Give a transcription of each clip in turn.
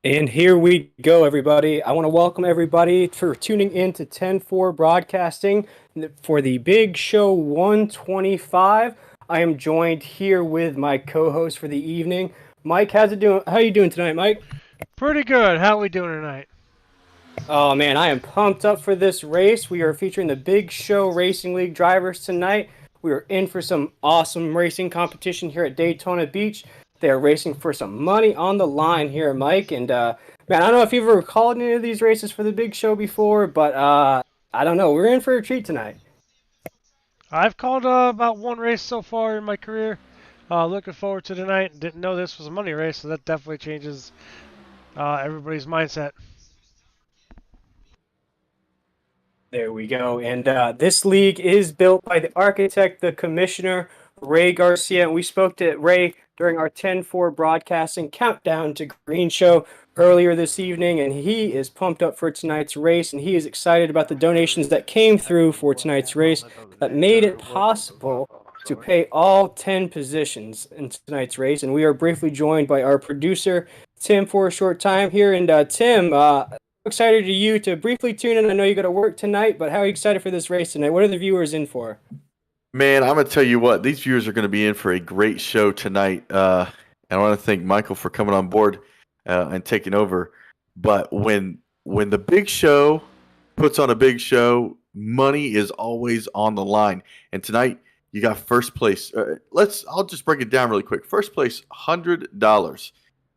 And here we go, everybody. I want to welcome everybody for tuning in to 10-4 Broadcasting for the Big Show 125. I am joined here with my co-host for the evening, Mike. How's it doing? How are you doing tonight, Mike? Pretty good. How we doing tonight? Oh man, I am pumped up for this race. We are featuring the Big Show Racing League drivers tonight. We are in for some awesome racing competition here at Daytona Beach. They are racing for some money on the line here, Mike. And man, I don't know if you've ever called any of these races for the Big Show before, but I don't know. We're in for a treat tonight. I've called about one race so far in my career. Looking forward to tonight. Didn't know this was a money race, so that definitely changes everybody's mindset. There we go. And this league is built by the architect, the commissioner, Ray Garcia. And we spoke to Ray during our 10-4 broadcasting countdown to Green Show earlier this evening. And he is pumped up for tonight's race. And he is excited about the donations that came through for tonight's race that made it possible to pay all 10 positions in tonight's race. And we are briefly joined by our producer, Tim, for a short time here. And Tim, excited to you to briefly tune in. I know you got to work tonight, but how are you excited for this race tonight? What are the viewers in for? Man, I'm gonna tell you what; these viewers are gonna be in for a great show tonight. And I want to thank Michael for coming on board and taking over. But when the big show puts on a big show, money is always on the line. And tonight you got first place. I'll just break it down really quick. First place, $100.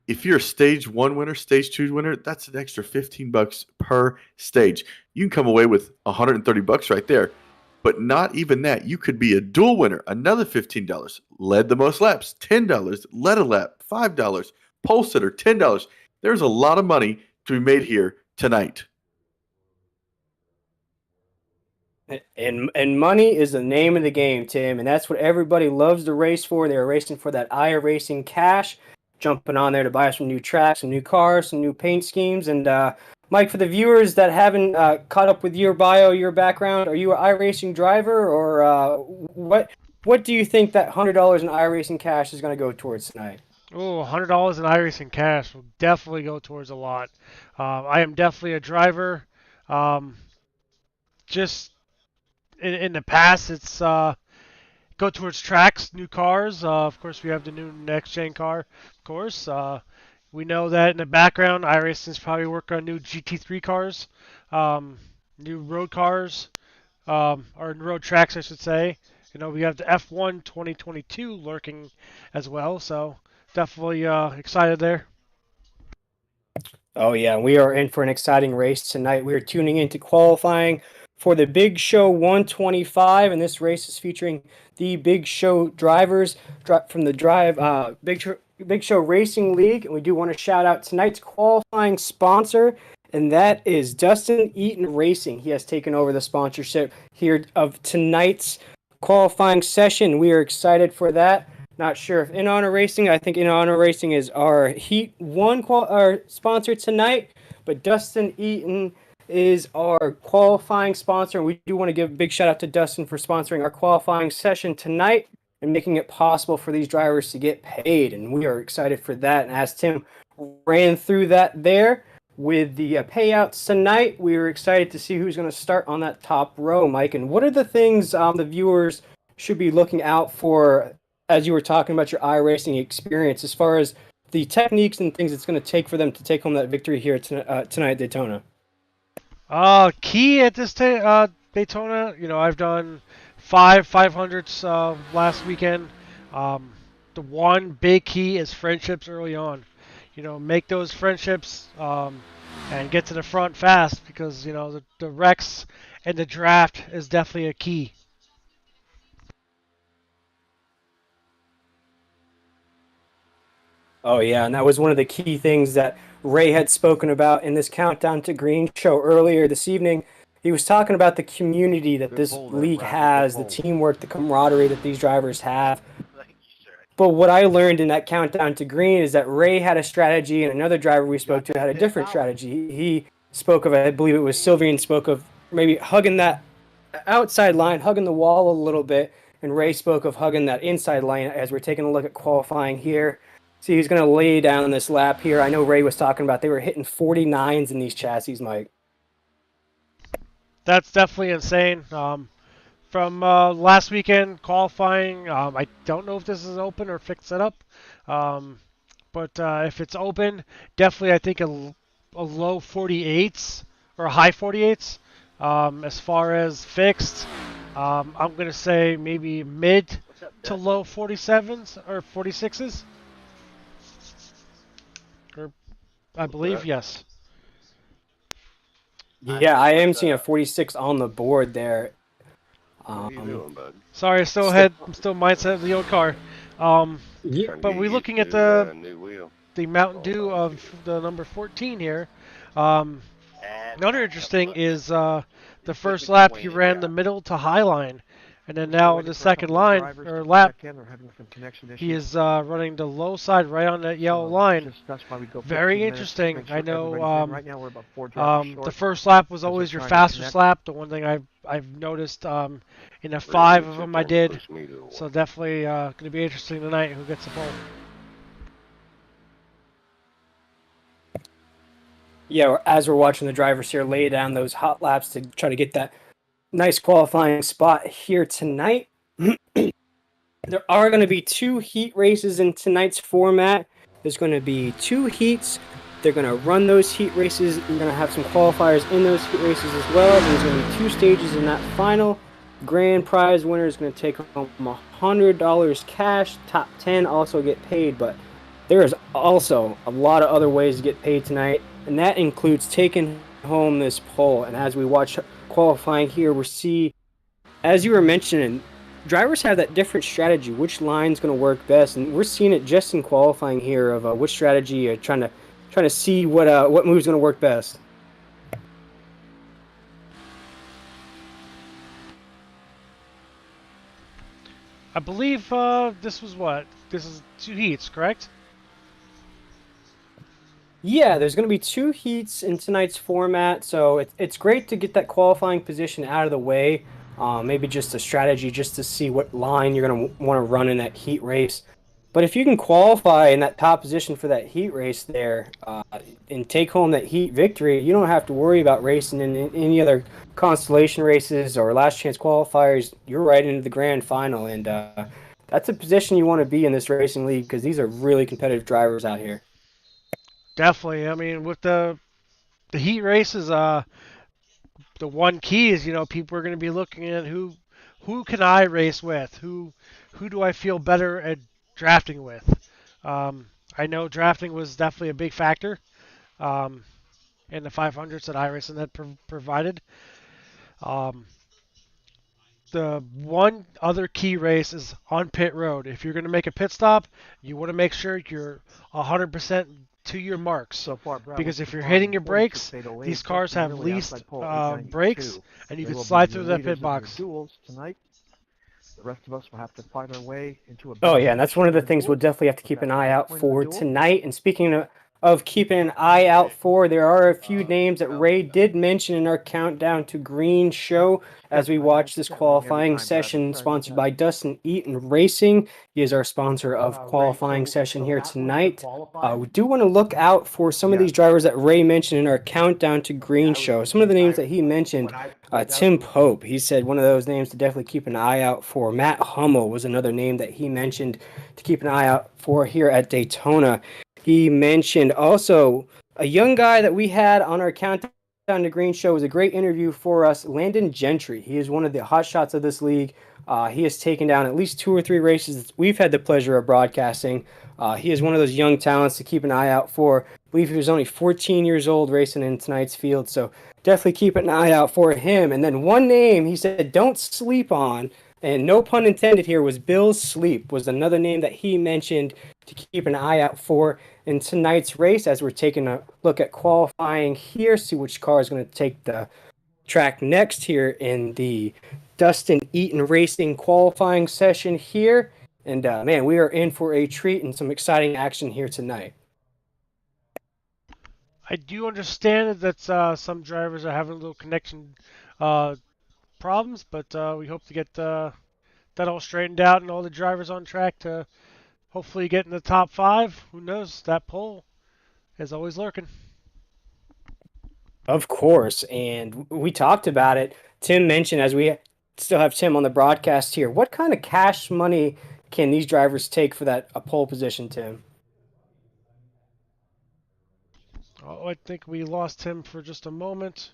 If you're a stage one winner, stage two winner, that's an extra $15 per stage. You can come away with $130 right there. But not even that. You could be a dual winner, another $15. Led the most laps, $10. Led a lap, $5. Pole sitter, $10. There's a lot of money to be made here tonight. And money is the name of the game, Tim, and that's what everybody loves to race for. They're racing for that iRacing cash, jumping on there to buy some new tracks, some new cars, some new paint schemes. And Mike, for the viewers that haven't caught up with your bio, your background, are you an iRacing driver, or what do you think that $100 in iRacing cash is going to go towards tonight? Oh, $100 in iRacing cash will definitely go towards a lot. I am definitely a driver. Um, just in the past, it's go towards tracks, new cars. Of course, we have the new next gen car. Of course, we know that in the background, iRacing's probably working on new GT3 cars, um, new road cars, or road tracks, I should say. You know, we have the F1 2022 lurking as well, so definitely excited there. Oh yeah, we are in for an exciting race tonight. We are tuning into qualifying for the Big Show 125, and this race is featuring the Big Show drivers from the Big Show Racing League. And we do want to shout out tonight's qualifying sponsor, and that is Dustin Eaton Racing. He has taken over the sponsorship here of tonight's qualifying session. We are excited for that. Not sure if In Honor Racing. I think In Honor Racing is our Heat One our sponsor tonight, but Dustin Eaton is our qualifying sponsor. We do want to give a big shout out to Dustin for sponsoring our qualifying session tonight and making it possible for these drivers to get paid. And we are excited for that. And as Tim ran through that there with the payouts tonight, we were excited to see who's going to start on that top row, Mike. And what are the things the viewers should be looking out for as you were talking about your iRacing experience, as far as the techniques and things it's going to take for them to take home that victory here tonight at Daytona? Key at this Daytona, you know, I've done 500s last weekend. Um, the one big key is friendships early on. You know, make those friendships and get to the front fast because, you know, the wrecks and the draft is definitely a key. Oh yeah, and that was one of the key things that Ray had spoken about in this Countdown to Green show earlier this evening. He was talking about the community that Good this pull there, league Bradley. Good has, the pull. teamwork, the camaraderie that these drivers have. But what I learned in that Countdown to Green is that Ray had a strategy, and another driver we spoke to had a different strategy. He spoke of, I believe it was Sylvian, spoke of maybe hugging that outside line, hugging the wall a little bit, and Ray spoke of hugging that inside line as we're taking a look at qualifying here. See, he's going to lay down this lap here. I know Ray was talking about they were hitting 49s in these chassis, Mike. That's definitely insane. From last weekend qualifying, I don't know if this is open or fixed setup, um, but if it's open, definitely I think a low 48s or a high 48s. As far as fixed, I'm gonna say maybe mid to low 47s or 46s, or I believe yes. Yeah, I am seeing a 46 on the board there. What are you doing, bud? Sorry, I'm still mindset of the old car. Yeah, Trying to But get we're used looking at to new wheel. the Mountain Dew Oh, of the number 14 here. Um, Another interesting is the first lap he ran the middle to high line, and then now the second line or lap he is running the low side right on that yellow line. Very interesting. I know the first lap was always your fastest lap. The one thing I've noticed in the five of them I did. So definitely going to be interesting tonight who gets the pole. yeah, as we're watching the drivers here lay down those hot laps to try to get that nice qualifying spot here tonight. There are going to be 2 heat races in tonight's format. There's going to be 2 heats. They're going to run those heat races. We're going to have some qualifiers in those heat races as well. There's going to be 2 stages in that final. Grand prize winner is going to take home $100 cash. Top 10 also get paid, but there is also a lot of other ways to get paid tonight, and that includes taking home this pole. And as we watch qualifying here, we see, as you were mentioning, drivers have that different strategy, which line's going to work best, and we're seeing it just in qualifying here of which strategy, trying to see what move's going to work best. I believe this was what? This is 2 heats, correct? Yeah, there's going to be 2 heats in tonight's format, so it's great to get that qualifying position out of the way. Maybe just a strategy just to see what line you're going to want to run in that heat race. But if you can qualify in that top position for that heat race there and take home that heat victory, you don't have to worry about racing in any other constellation races or last chance qualifiers. You're right into the grand final, and that's a position you want to be in this racing league because these are really competitive drivers out here. Definitely. I mean, with the heat races, the one key is people are going to be looking at who can I race with, who do I feel better at drafting with. I know drafting was definitely a big factor um, in the 500s that iRacing had provided. Um, the one other key race is on pit road. If you're going to make a pit stop, you want to make sure you're 100% to your marks. Because if you're hitting your brakes, these cars have least brakes, and you can slide through that pit box. The rest of us will have to fight our way into a. Oh yeah, and that's one of the things we'll definitely have to keep an eye out for tonight. And speaking of keeping an eye out for, there are a few names that Ray did mention in our countdown to green show as we watch this qualifying session sponsored by Dustin Eaton Racing. He is our sponsor of qualifying session here tonight. We do want to look out for some of these drivers that Ray mentioned in our countdown to green show. Some of the names that he mentioned, Tim Pope, he said one of those names to definitely keep an eye out for. Matt Hummel was another name that he mentioned to keep an eye out for here at Daytona. He mentioned also a young guy that we had on our countdown to green show. Was a great interview for us, Landon Gentry. He is one of the hot shots of this league. He has taken down at least 2 or 3 races that we've had the pleasure of broadcasting. He is one of those young talents to keep an eye out for. I believe he was only 14 years old racing in tonight's field, so definitely keep an eye out for him. And then one name he said don't sleep on, and no pun intended here, was Bill Sleep, was another name that he mentioned to keep an eye out for in tonight's race as we're taking a look at qualifying here, see which car is going to take the track next here in the Dustin Eaton Racing qualifying session here. And man, we are in for a treat and some exciting action here tonight. I do understand that some drivers are having a little connection problems, but we hope to get that all straightened out and all the drivers on track to hopefully get in the top 5. Who knows? That pole is always lurking. Of course, and we talked about it. Tim mentioned, as we still have Tim on the broadcast here, what kind of cash money can these drivers take for that a pole position, Tim? Oh, I think we lost him for just a moment.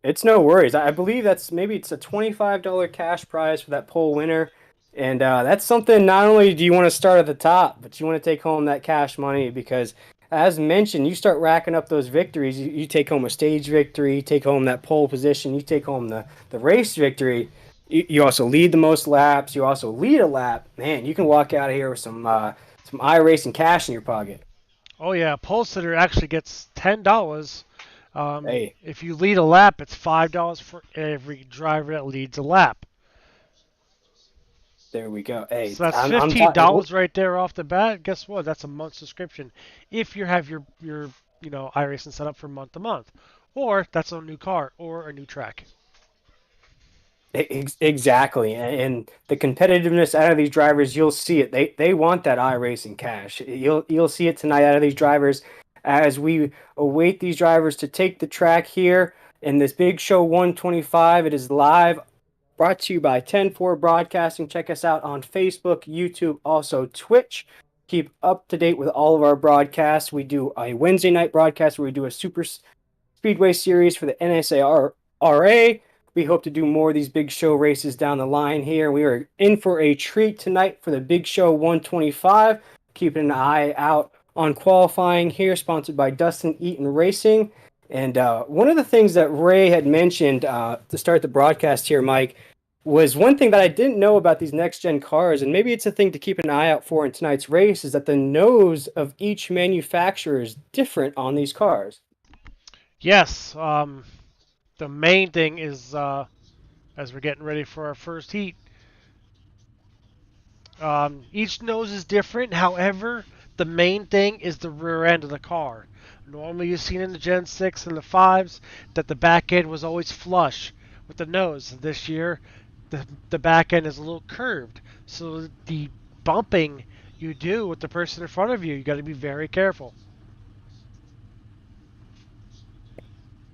It's no worries. I believe maybe it's a $25 cash prize for that pole winner. And that's something, not only do you want to start at the top, but you want to take home that cash money because, as mentioned, you start racking up those victories. You take home a stage victory, you take home that pole position, you take home the race victory. You also lead the most laps. You also lead a lap. Man, you can walk out of here with some iRacing cash in your pocket. Oh yeah, pole sitter actually gets $10. Hey, If you lead a lap, it's $5 for every driver that leads a lap. there we go. Hey, So that's I'm $15 right there off the bat. Guess what? That's a month subscription if you have your iRacing set up for month to month, or that's a new car or a new track. Exactly, and the competitiveness out of these drivers, you'll see it. They want that iRacing cash. You'll see it tonight out of these drivers as we await these drivers to take the track here in this Big Show 125. It is live, brought to you by 10-4 Broadcasting. Check us out on Facebook, YouTube, also Twitch. Keep up to date with all of our broadcasts. We do a Wednesday night broadcast where we do a Super Speedway series for the NSARA. We hope to do more of these big show races down the line here. We are in for a treat tonight for the Big Show 125. Keeping an eye out on qualifying here, sponsored by Dustin Eaton Racing. And one of the things that Ray had mentioned to start the broadcast here, Mike, was one thing that I didn't know about these next-gen cars, and maybe it's a thing to keep an eye out for in tonight's race, is that the nose of each manufacturer is different on these cars. Yes, the main thing is as we're getting ready for our first heat. Each nose is different. However, the main thing is the rear end of the car. Normally, you've seen in the Gen 6 and the 5s that the back end was always flush with the nose. This year, the back end is a little curved. So the bumping you do with the person in front of you, you got to be very careful.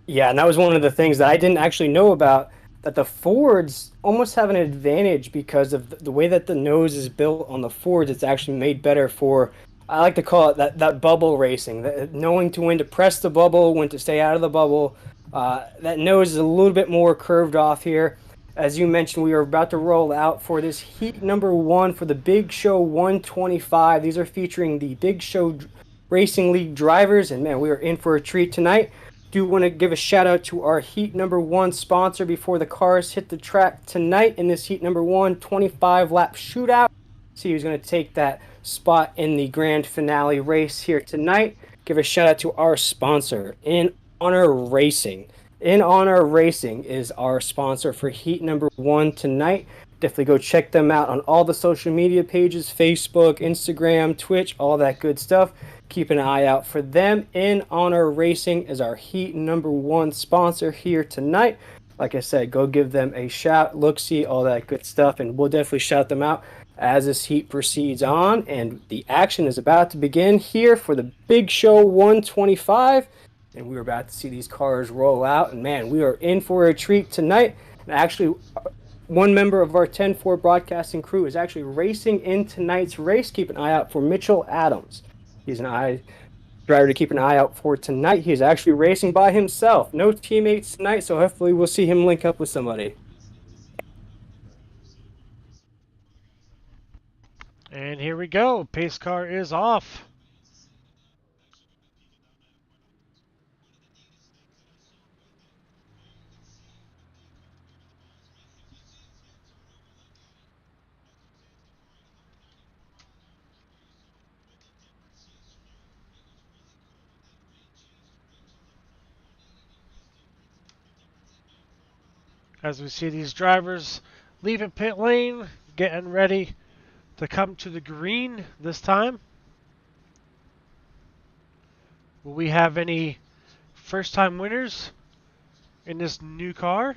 Yeah, and that was one of the things that I didn't actually know about, that the Fords almost have an advantage because of the way that the nose is built on the Fords. It's actually made better for, I like to call it that bubble racing, knowing to when to press the bubble, when to stay out of the bubble. That nose is a little bit more curved off here. As you mentioned, we are about to roll out for this heat number 1 for the Big Show 125. These are featuring the Big Show Racing League drivers, and man, we are in for a treat tonight. Do want to give a shout out to our heat number 1 sponsor before the cars hit the track tonight in this heat number 1 25 lap shootout. See who's going to take that spot in the grand finale race here tonight. Give a shout out to our sponsor, In Honor Racing. In Honor Racing is our sponsor for heat number 1 tonight. Definitely go check them out on all the social media pages, Facebook, Instagram, Twitch, all that good stuff. Keep an eye out for them. In Honor Racing is our heat number 1 sponsor here tonight. Like I said, go give them a shout, look, see, all that good stuff, and we'll definitely shout them out as this heat proceeds on. And the action is about to begin here for the Big Show 125. And we're about to see these cars roll out. And man, we are in for a treat tonight. And actually, one member of our 10-4 broadcasting crew is actually racing in tonight's race. Keep an eye out for Mitchell Adams. He's an driver to keep an eye out for tonight. He's actually racing by himself. No teammates tonight, so hopefully we'll see him link up with somebody. And here we go. Pace car is off. As we see these drivers leaving pit lane, getting ready to come to the green this time. Will we have any first-time winners in this new car?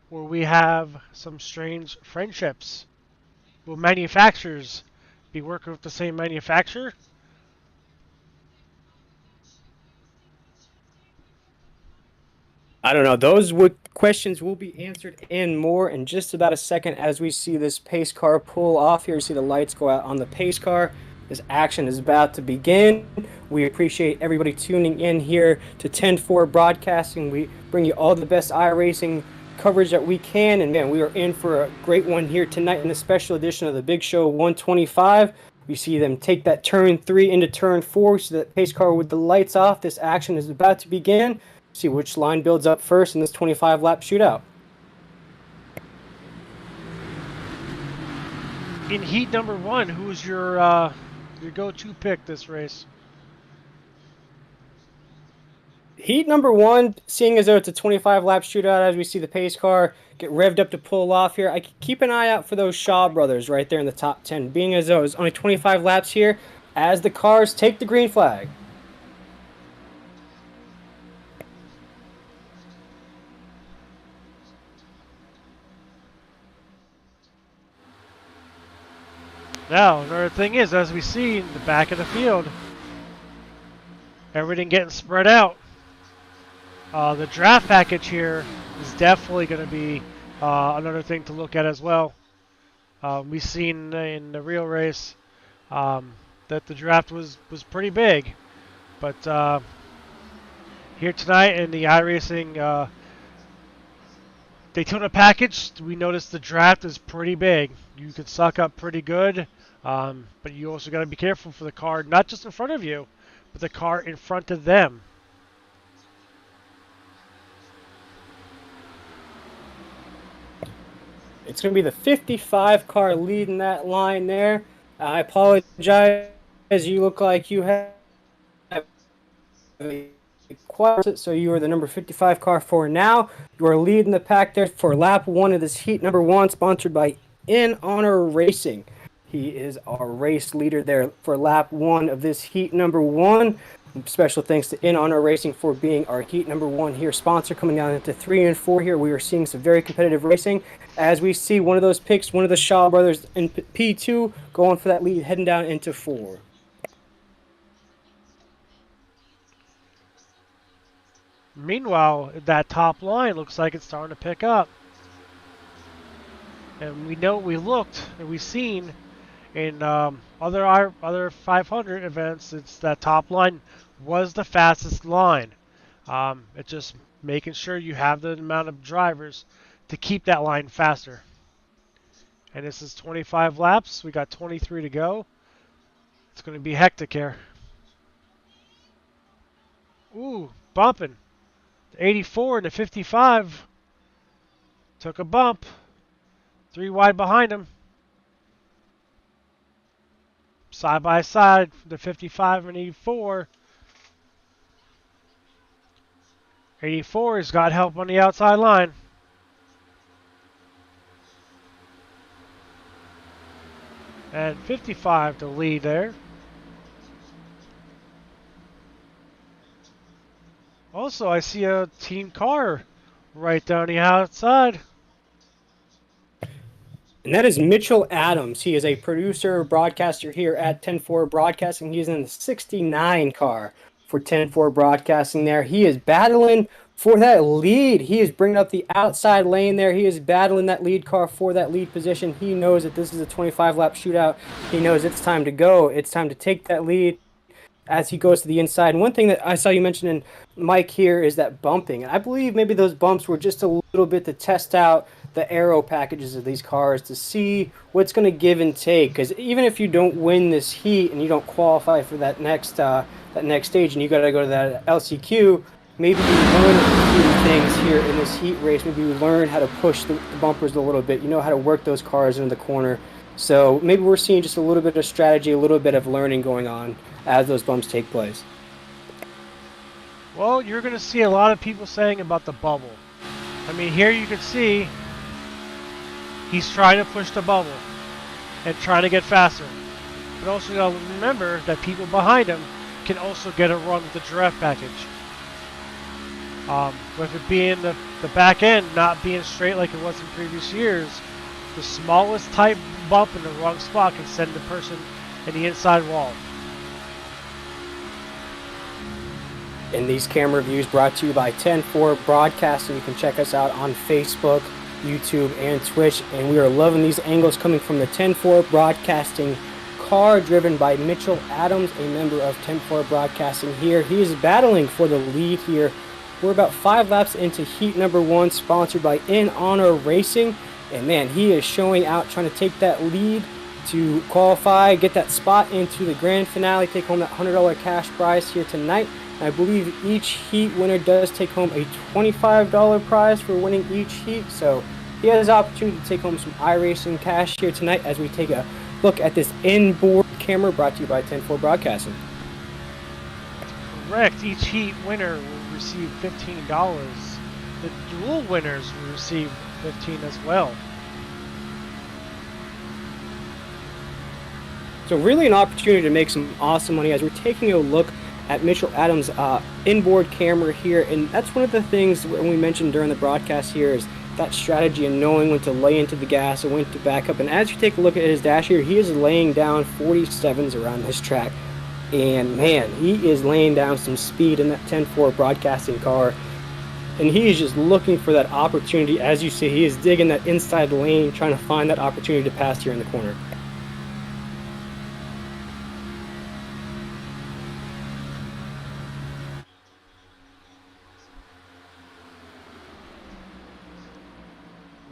Will we have some strange friendships? Will manufacturers be working with the same manufacturer? I don't know. Questions will be answered and more in just about a second as we see this pace car pull off here. You see the lights go out on the pace car. This action is about to begin. We appreciate everybody tuning in here to 10-4 Broadcasting. We bring you all the best iRacing coverage that we can. And man, we are in for a great one here tonight in the special edition of the Big Show 125. We see them take that turn 3 into turn 4. So that pace car with the lights off. This action is about to begin. See which line builds up first in this 25-lap shootout. In heat number 1, who's your go-to pick this race? Heat number 1, seeing as though it's a 25-lap shootout, as we see the pace car get revved up to pull off here, I keep an eye out for those Shaw brothers right there in the top 10, being as though it's only 25 laps here as the cars take the green flag. Now, another thing is, as we see in the back of the field, everything getting spread out. The draft package here is definitely going to be another thing to look at as well. We've seen in the real race that the draft was pretty big, but here tonight in the iRacing Daytona package, we noticed the draft is pretty big. You can suck up pretty good, but you also got to be careful for the car, not just in front of you, but the car in front of them. It's going to be the 55 car leading that line there. I apologize. You look like you have so you are the number 55 car for now. You are leading the pack there for lap 1 of this heat number 1, sponsored by In Honor Racing. He is our race leader there for lap 1 of this heat number 1. Special thanks to In Honor Racing for being our heat number 1 here sponsor. Coming down into 3 and 4 here, we are seeing some very competitive racing as we see one of those picks, one of the Shaw brothers in P2 going for that lead, heading down into 4. Meanwhile, that top line looks like it's starting to pick up. And we know we looked and we've seen in other 500 events, it's that top line was the fastest line. It's just making sure you have the amount of drivers to keep that line faster. And this is 25 laps. We got 23 to go. It's going to be hectic here. Ooh, bumping. The 84 and the 55 took a bump. 3 wide behind him. Side by side, the 55 and 84. 84 has got help on the outside line. And 55 to lead there. Also, I see a team car right down the outside. And that is Mitchell Adams. He is a producer, broadcaster here at 10-4 Broadcasting. He is in the 69 car for 10-4 Broadcasting there. He is battling for that lead. He is bringing up the outside lane there. He is battling that lead car for that lead position. He knows that this is a 25-lap shootout. He knows it's time to go. It's time to take that lead as he goes to the inside. And one thing that I saw you mentioning, Mike, here is that bumping. I believe maybe those bumps were just a little bit to test out the aero packages of these cars to see what's going to give and take. Because even if you don't win this heat and you don't qualify for that next stage and you got to go to that LCQ, maybe you learn a few things here in this heat race. Maybe you learn how to push the bumpers a little bit. You know how to work those cars into the corner. So maybe we're seeing just a little bit of strategy, a little bit of learning going on as those bumps take place. Well, you're going to see a lot of people saying about the bubble. I mean, here you can see he's trying to push the bubble and trying to get faster. But also, you got to remember that people behind him can also get a run with the draft package. With it being the back end not being straight like it was in previous years, the smallest type bump in the wrong spot can send the person and the inside wall. And these camera views brought to you by 10-4 Broadcasting. You can check us out on Facebook, YouTube, and Twitch. And we are loving these angles coming from the 10-4 Broadcasting car driven by Mitchell Adams, a member of 10-4 Broadcasting here. He is battling for the lead here. We're about 5 laps into heat number 1, sponsored by In Honor Racing. And man, he is showing out, trying to take that lead to qualify, get that spot into the grand finale, take home that $100 cash prize here tonight. I believe each heat winner does take home a $25 prize for winning each heat. So he has the opportunity to take home some iRacing cash here tonight as we take a look at this inboard camera brought to you by 10-4 Broadcasting. Correct. Each heat winner will receive $15. The dual winners will receive $15 as well. So really an opportunity to make some awesome money as we're taking a look at Mitchell Adams' inboard camera here. And that's one of the things when we mentioned during the broadcast here is that strategy and knowing when to lay into the gas and when to back up. And as you take a look at his dash here, he is laying down 47s around this track. And man, he is laying down some speed in that 10-4 Broadcasting car. And he is just looking for that opportunity. As you see, he is digging that inside lane, trying to find that opportunity to pass here in the corner.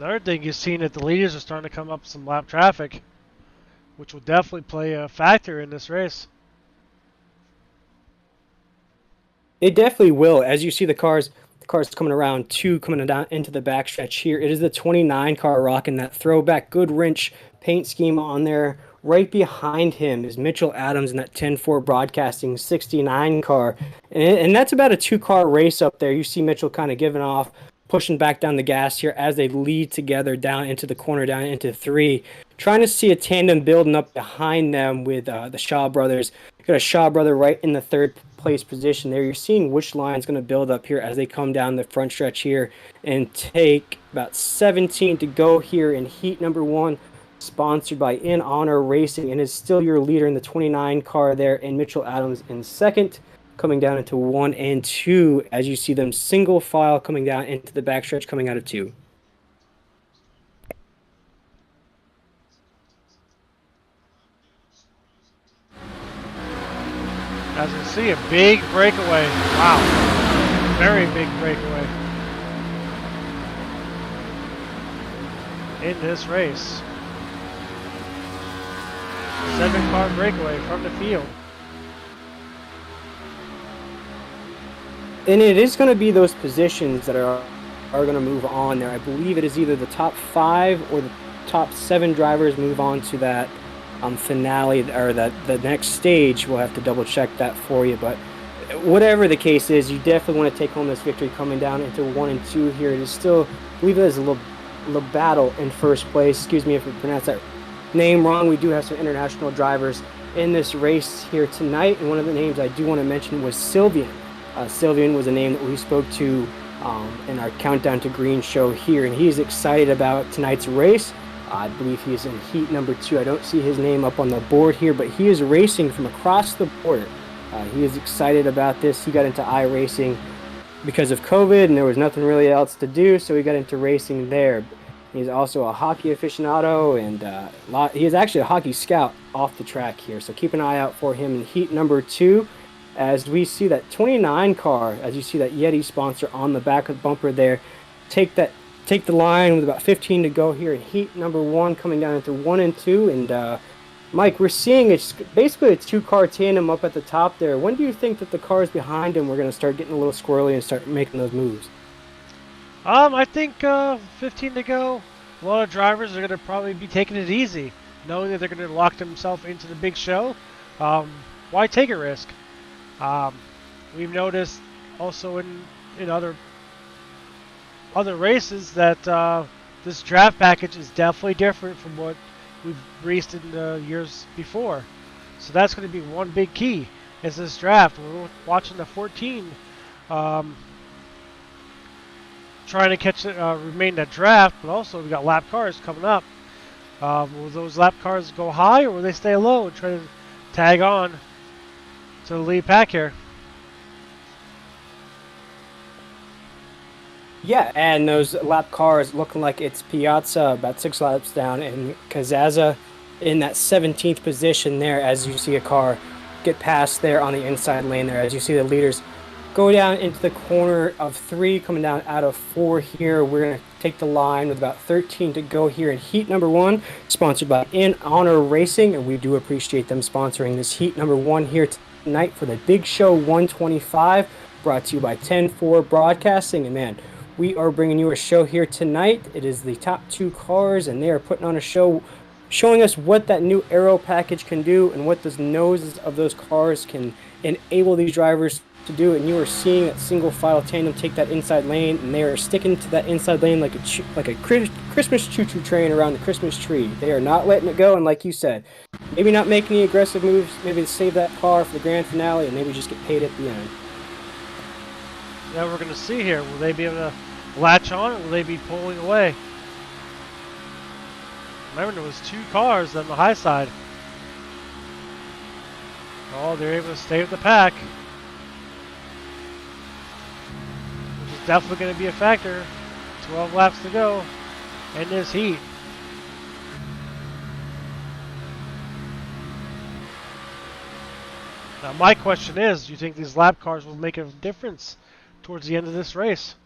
Another thing you've seen that the leaders are starting to come up some lap traffic, which will definitely play a factor in this race. It definitely will. As you see the cars coming around, coming down into the backstretch here. It is the 29 car rocking that throwback good wrench paint scheme on there. Right behind him is Mitchell Adams in that 10-4 Broadcasting 69 car. And that's about a 2-car race up there. You see Mitchell kind of giving off, pushing back down the gas here as they lead together down into the corner, down into 3. Trying to see a tandem building up behind them with the Shaw brothers. Got a Shaw brother right in the 3rd place position there. You're seeing which line's going to build up here as they come down the front stretch here and take about 17 to go here in heat number 1, sponsored by In Honor Racing, and is still your leader in the 29 car there, and Mitchell Adams in 2nd. Coming down into 1 and 2 as you see them single file coming down into the backstretch coming out of 2. As you see, a big breakaway. Wow. Very big breakaway in this race. 7-car breakaway from the field. And it is going to be those positions that are going to move on there. I believe it is either the top 5 or the top 7 drivers move on to that finale, or the next stage. We'll have to double check that for you. But whatever the case is, you definitely want to take home this victory coming down into 1 and 2 here. It is still, I believe it is a little battle in first place. Excuse me if we pronounce that name wrong. We do have some international drivers in this race here tonight. And one of the names I do want to mention was Sylvian. Sylvian was a name that we spoke to in our Countdown to Green show here, and he is excited about tonight's race. I believe he is in heat number 2. I don't see his name up on the board here, but he is racing from across the border. He is excited about this. He got into iRacing because of COVID, and there was nothing really else to do, so he got into racing there. He's also a hockey aficionado, and he is actually a hockey scout off the track here, so keep an eye out for him in heat number 2. As we see that 29 car, as you see that Yeti sponsor on the back of the bumper there, take the line with about 15 to go here in heat number 1, coming down into 1 and 2. And Mike, we're seeing it's basically a 2-car tandem up at the top there. When do you think that the cars behind him were going to start getting a little squirrely and start making those moves? I think 15 to go. A lot of drivers are going to probably be taking it easy, knowing that they're going to lock themselves into the big show. Why take a risk? We've noticed also in other races that this draft package is definitely different from what we've raced in the years before. So that's going to be one big key is this draft. We're watching the 14 trying to catch remain that draft, but also we got lap cars coming up. Will those lap cars go high, or will they stay low and try to tag on to the lead pack here. Yeah, and those lap cars looking like it's Piazza about 6 laps down, and Kazaza in that 17th position there as you see a car get past there on the inside lane there, as you see the leaders go down into the corner of 3, coming down out of 4 here. We're going to take the line with about 13 to go here in heat number 1, sponsored by In Honor Racing, and we do appreciate them sponsoring this heat number 1 here tonight for the Big Show 125, brought to you by 10-4 Broadcasting. And man, we are bringing you a show here tonight. It is the top 2 cars, and they are putting on a show showing us what that new aero package can do and what those noses of those cars can enable these drivers to do. And you are seeing that single file tandem take that inside lane, and they are sticking to that inside lane like a Christmas choo-choo train around the Christmas tree. They are not letting it go, and like you said, maybe not make any aggressive moves, maybe save that car for the grand finale, and maybe just get paid at the end. Now we're going to see here. Will they be able to latch on, or will they be pulling away? Remember, there was 2 cars on the high side. Oh, they're able to stay with the pack, which is definitely going to be a factor. 12 laps to go in this heat. Now my question is, do you think these lap cars will make a difference towards the end of this race?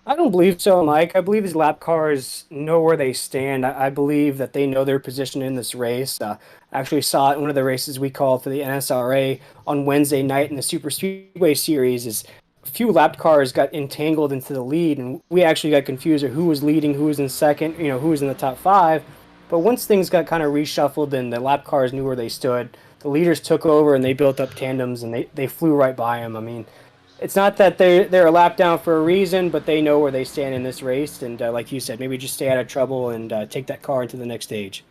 I don't believe so, Mike. I believe these lap cars know where they stand. I believe that they know their position in this race. I actually saw it in one of the races we called for the NSRA on Wednesday night in the Super Speedway Series. Is a few lap cars got entangled into the lead, and we actually got confused of who was leading, who was in second, who was in the top 5. But once things got kind of reshuffled and the lap cars knew where they stood, the leaders took over and they built up tandems, and they flew right by them. I mean, it's not that they're a lap down for a reason, but they know where they stand in this race. And like you said, maybe just stay out of trouble and take that car into the next stage.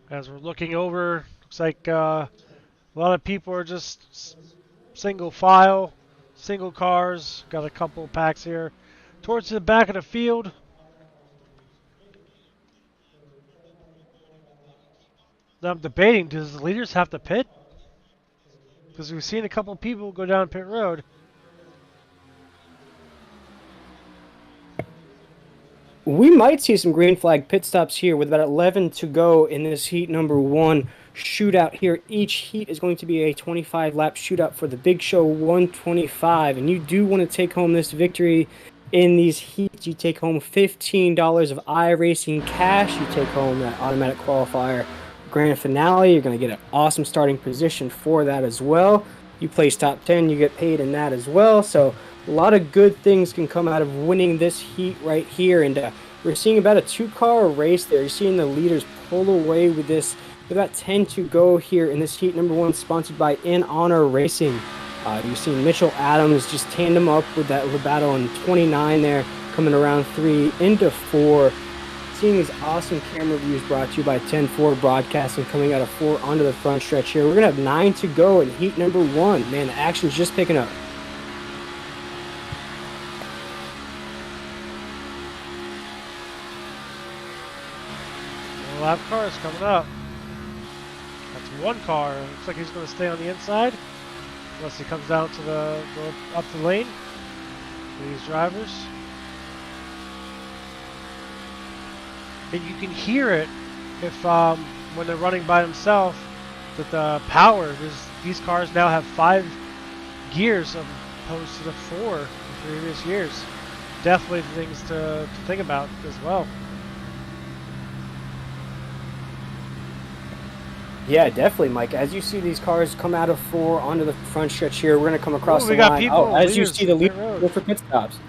As we're looking over, looks like a lot of people are just single file, single cars. Got a couple packs here towards the back of the field. Now I'm debating, does the leaders have to pit? Because we've seen a couple people go down pit road. We might see some green flag pit stops here with about 11 to go in this heat number 1 shootout here. Each heat is going to be a 25-lap shootout for the Big Show 125, and you do want to take home this victory in these heats. You take home $15 of iRacing cash. You take home that automatic qualifier grand finale. You're going to get an awesome starting position for that as well. You place top 10, you get paid in that as well. So a lot of good things can come out of winning this heat right here. And we're seeing about a 2-car race there. You're seeing the leaders pull away with this. With about 10 to go here in this heat number 1, sponsored by In Honor Racing. You're seeing Mitchell Adams just tandem up with that Labato on 29 there, coming around 3 into 4. Seeing these awesome camera views brought to you by 10-4 Broadcasting, coming out of 4 onto the front stretch here. We're going to have 9 to go in heat number 1. Man, the action's just picking up. Lap car is coming up. That's 1 car. Looks like he's going to stay on the inside, unless he comes down to go up the lane. These drivers. And you can hear it if when they're running by themselves, that the power, these cars now have 5 gears opposed to the 4 in previous years. Definitely things to think about as well. Yeah, definitely, Mike. As you see these cars come out of 4 onto the front stretch here, we're going to come across Ooh, the we got line. people, As you leaders see the in pit leaders road. go for pit stops.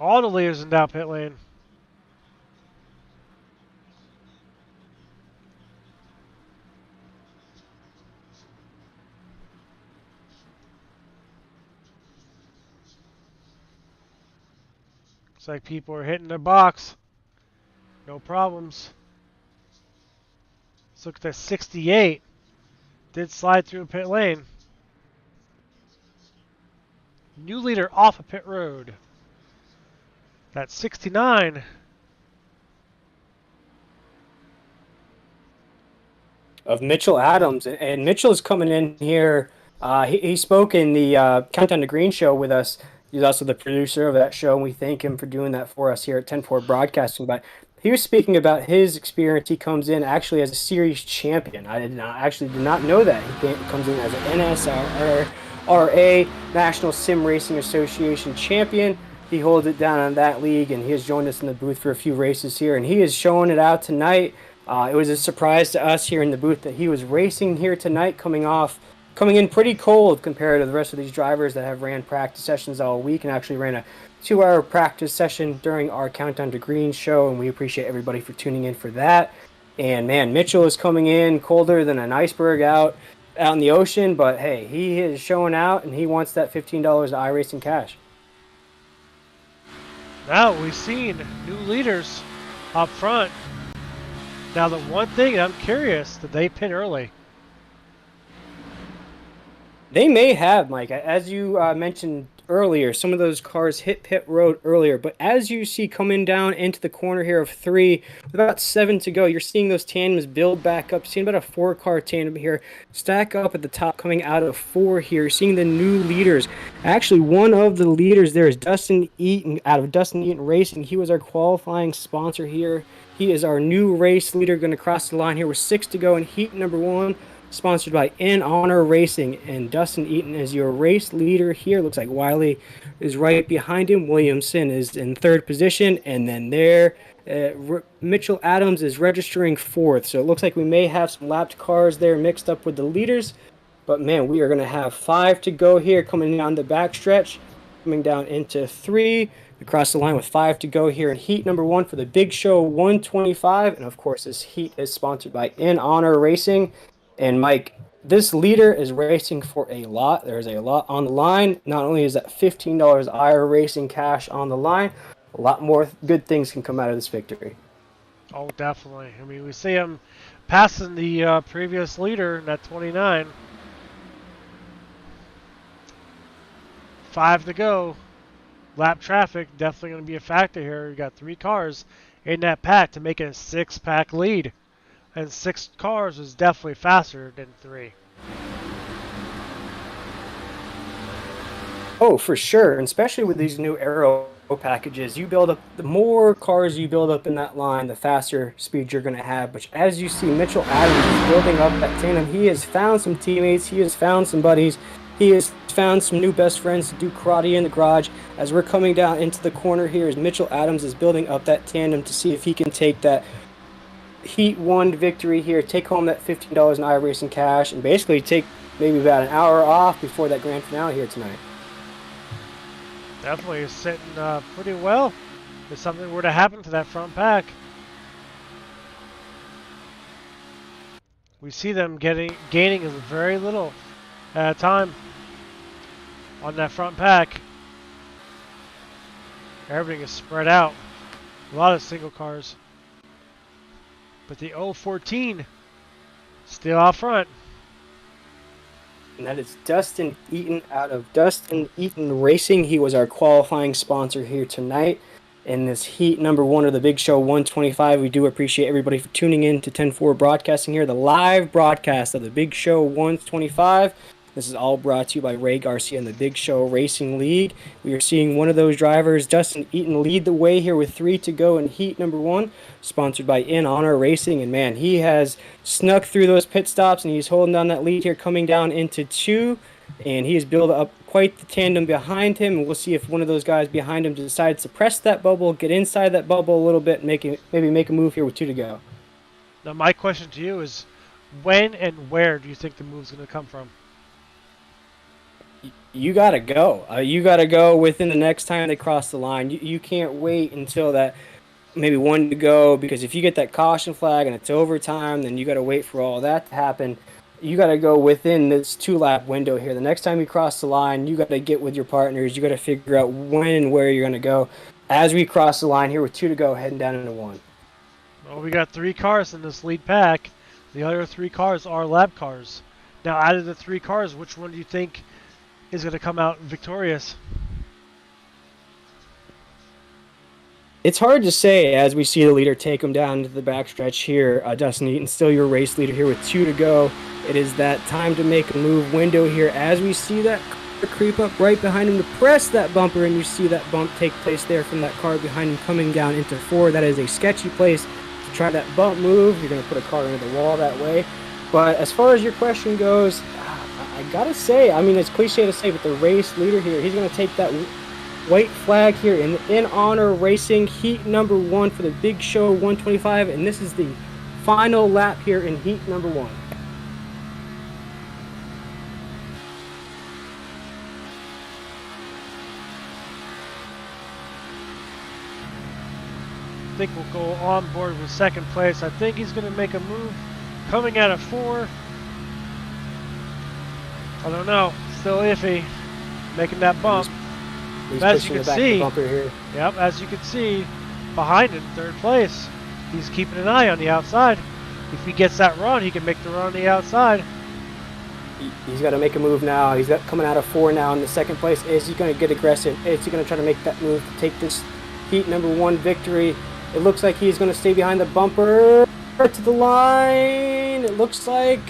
All the leaders in down pit lane. Looks like people are hitting their box. No problems. Let's look at that 68. Did slide through pit lane. New leader off of pit road. That's 69. Of Mitchell Adams, and Mitchell is coming in here. He spoke in the Countdown to Green show with us. He's also the producer of that show, and we thank him for doing that for us here at 10-4 Broadcasting. But he was speaking about his experience. He comes in actually as a series champion. I did not know that. He comes in as an NSRA National Sim Racing Association champion. He holds it down in that league, and he has joined us in the booth for a few races here, and he is showing it out tonight. It was a surprise to us here in the booth that he was racing here tonight, coming in pretty cold compared to the rest of these drivers that have ran practice sessions all week, and actually ran a 2-hour practice session during our Countdown to Green show, and we appreciate everybody for tuning in for that. And man, Mitchell is coming in colder than an iceberg out in the ocean, but hey, he is showing out, and he wants that $15 iRacing cash. Now we've seen new leaders up front. Now the one thing I'm curious, did they pit early? They may have, Mike. As you mentioned earlier, some of those cars hit pit road earlier. But as you see coming down into the corner here of 3, with about 7 to go, you're seeing those tandems build back up. Seeing about a 4-car tandem here stack up at the top coming out of 4 here. Seeing the new leaders. Actually, one of the leaders there is Dustin Eaton out of Dustin Eaton Racing. He was our qualifying sponsor here. He is our new race leader, going to cross the line here with 6 to go in heat number 1. Sponsored by In Honor Racing, and Dustin Eaton is your race leader here. Looks like Wiley is right behind him. Williamson is in 3rd position, and then there, Mitchell Adams is registering 4th. So it looks like we may have some lapped cars there mixed up with the leaders. But man, we are going to have 5 to go here coming down the backstretch, coming down into 3. Across the line with 5 to go here in heat number 1 for the Big Show 125. And of course, this heat is sponsored by In Honor Racing. And Mike, this leader is racing for a lot. There's a lot on the line. Not only is that $15 iRacing cash on the line, a lot more good things can come out of this victory. Oh, definitely. I mean, we see him passing the previous leader, that 29. 5 to go. Lap traffic definitely going to be a factor here. You got 3 cars in that pack to make it a 6-pack lead. And 6 cars is definitely faster than 3. Oh, for sure. And especially with these new aero packages, you build up, the more cars you build up in that line, the faster speed you're going to have. But as you see, Mitchell Adams is building up that tandem. He has found some teammates. He has found some buddies. He has found some new best friends to do karate in the garage. As we're coming down into the corner here, as Mitchell Adams is building up that tandem to see if he can take that Heat 1 victory here, take home that $15 in iRacing cash, and basically take maybe about an hour off before that grand finale here tonight. Definitely is sitting pretty well if something were to happen to that front pack. We see them gaining very little time on that front pack. Everything is spread out. A lot of single cars. But the 014 still out front. And that is Dustin Eaton out of Dustin Eaton Racing. He was our qualifying sponsor here tonight in this heat number 1 of the Big Show 125. We do appreciate everybody for tuning in to 10-4 Broadcasting here, the live broadcast of the Big Show 125. This is all brought to you by Ray Garcia and the Big Show Racing League. We are seeing one of those drivers, Dustin Eaton, lead the way here with 3 to go in heat number 1, sponsored by In Honor Racing. And man, he has snuck through those pit stops, and he's holding down that lead here, coming down into 2. And he has built up quite the tandem behind him. And we'll see if one of those guys behind him decides to press that bubble, get inside that bubble a little bit, and maybe make a move here with 2 to go. Now my question to you is, when and where do you think the move's going to come from? You gotta go. You gotta go within the next time they cross the line. You can't wait until that maybe 1 to go, because if you get that caution flag and it's overtime, then you gotta wait for all that to happen. You gotta go within this 2-lap window here. The next time you cross the line, you gotta get with your partners. You gotta figure out when and where you're gonna go. As we cross the line here with 2 to go, heading down into 1. Well, we got 3 cars in this lead pack. The other 3 cars are lap cars. Now, out of the 3 cars, which one do you think is going to come out victorious? It's hard to say as we see the leader take him down to the backstretch here. Dustin Eaton, still your race leader here with 2 to go. It is that time to make a move window here as we see that car creep up right behind him to press that bumper, and you see that bump take place there from that car behind him coming down into 4. That is a sketchy place to try that bump move. You're going to put a car into the wall that way. But as far as your question goes, I got to say, I mean, it's cliche to say, but the race leader here, he's going to take that white flag here in honor racing heat number 1 for the Big Show 125, and this is the final lap here in heat number 1. I think we'll go on board with second place. I think he's going to make a move coming out of 4. I don't know. Still iffy. Making that bump. He's as pushing you the can back see, of the bumper here. Yep, as you can see, behind him, 3rd place. He's keeping an eye on the outside. If he gets that run, he can make the run on the outside. He's got to make a move now. He's coming out of 4 now in the 2nd place. Is he going to get aggressive? Is he going to try to make that move to take this heat number 1 victory? It looks like he's going to stay behind the bumper to the line. It looks like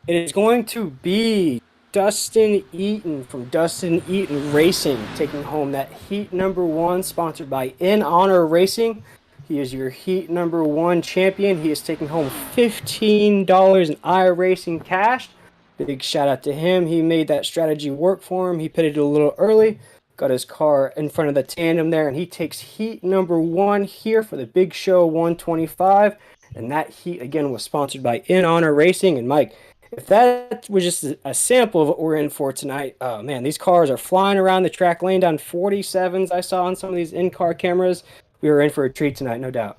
it is going to be Dustin Eaton from Dustin Eaton Racing taking home that heat number 1, sponsored by In Honor Racing. He is your heat number 1 champion. He is taking home $15 in iRacing cash. Big shout out to him. He made that strategy work for him. He pitted a little early, got his car in front of the tandem there, and he takes heat number 1 here for the Big Show 125. And that heat, again, was sponsored by In Honor Racing. And Mike, if that was just a sample of what we're in for tonight, oh man, these cars are flying around the track, laying down 47s I saw on some of these in-car cameras. We were in for a treat tonight, no doubt.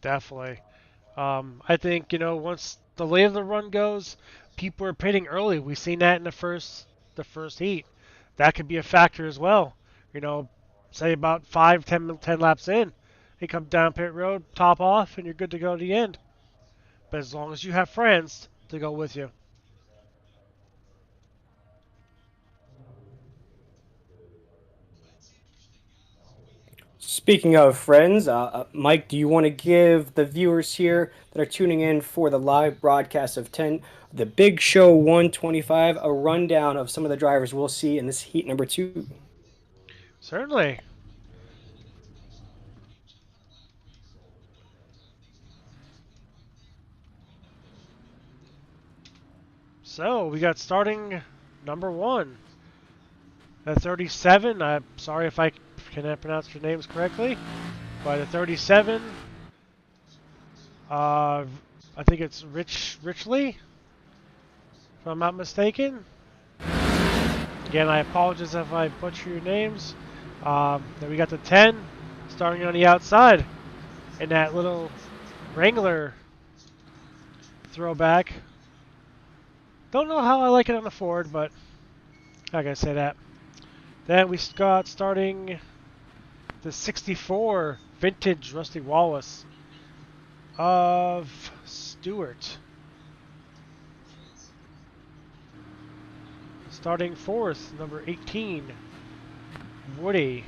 Definitely. I think, once the late of the run goes, people are pitting early. We've seen that in the first heat. That could be a factor as well. Say about 10 laps in, you come down pit road, top off, and you're good to go to the end. But as long as you have friends to go with you. Speaking of friends, Mike, do you want to give the viewers here that are tuning in for the live broadcast of the Big Show 125 a rundown of some of the drivers we'll see in this heat number 2? Certainly. So, we got starting number 1. The 37, I'm sorry if I cannot pronounce your names correctly, but the 37, I think it's Richley, if I'm not mistaken. Again, I apologize if I butcher your names. Then we got the 10, starting on the outside, in that little Wrangler throwback. Don't know how I like it on the Ford, but I gotta say that. Then we got starting the 64 vintage Rusty Wallace of Stewart. Starting 4th, number 18, Woody.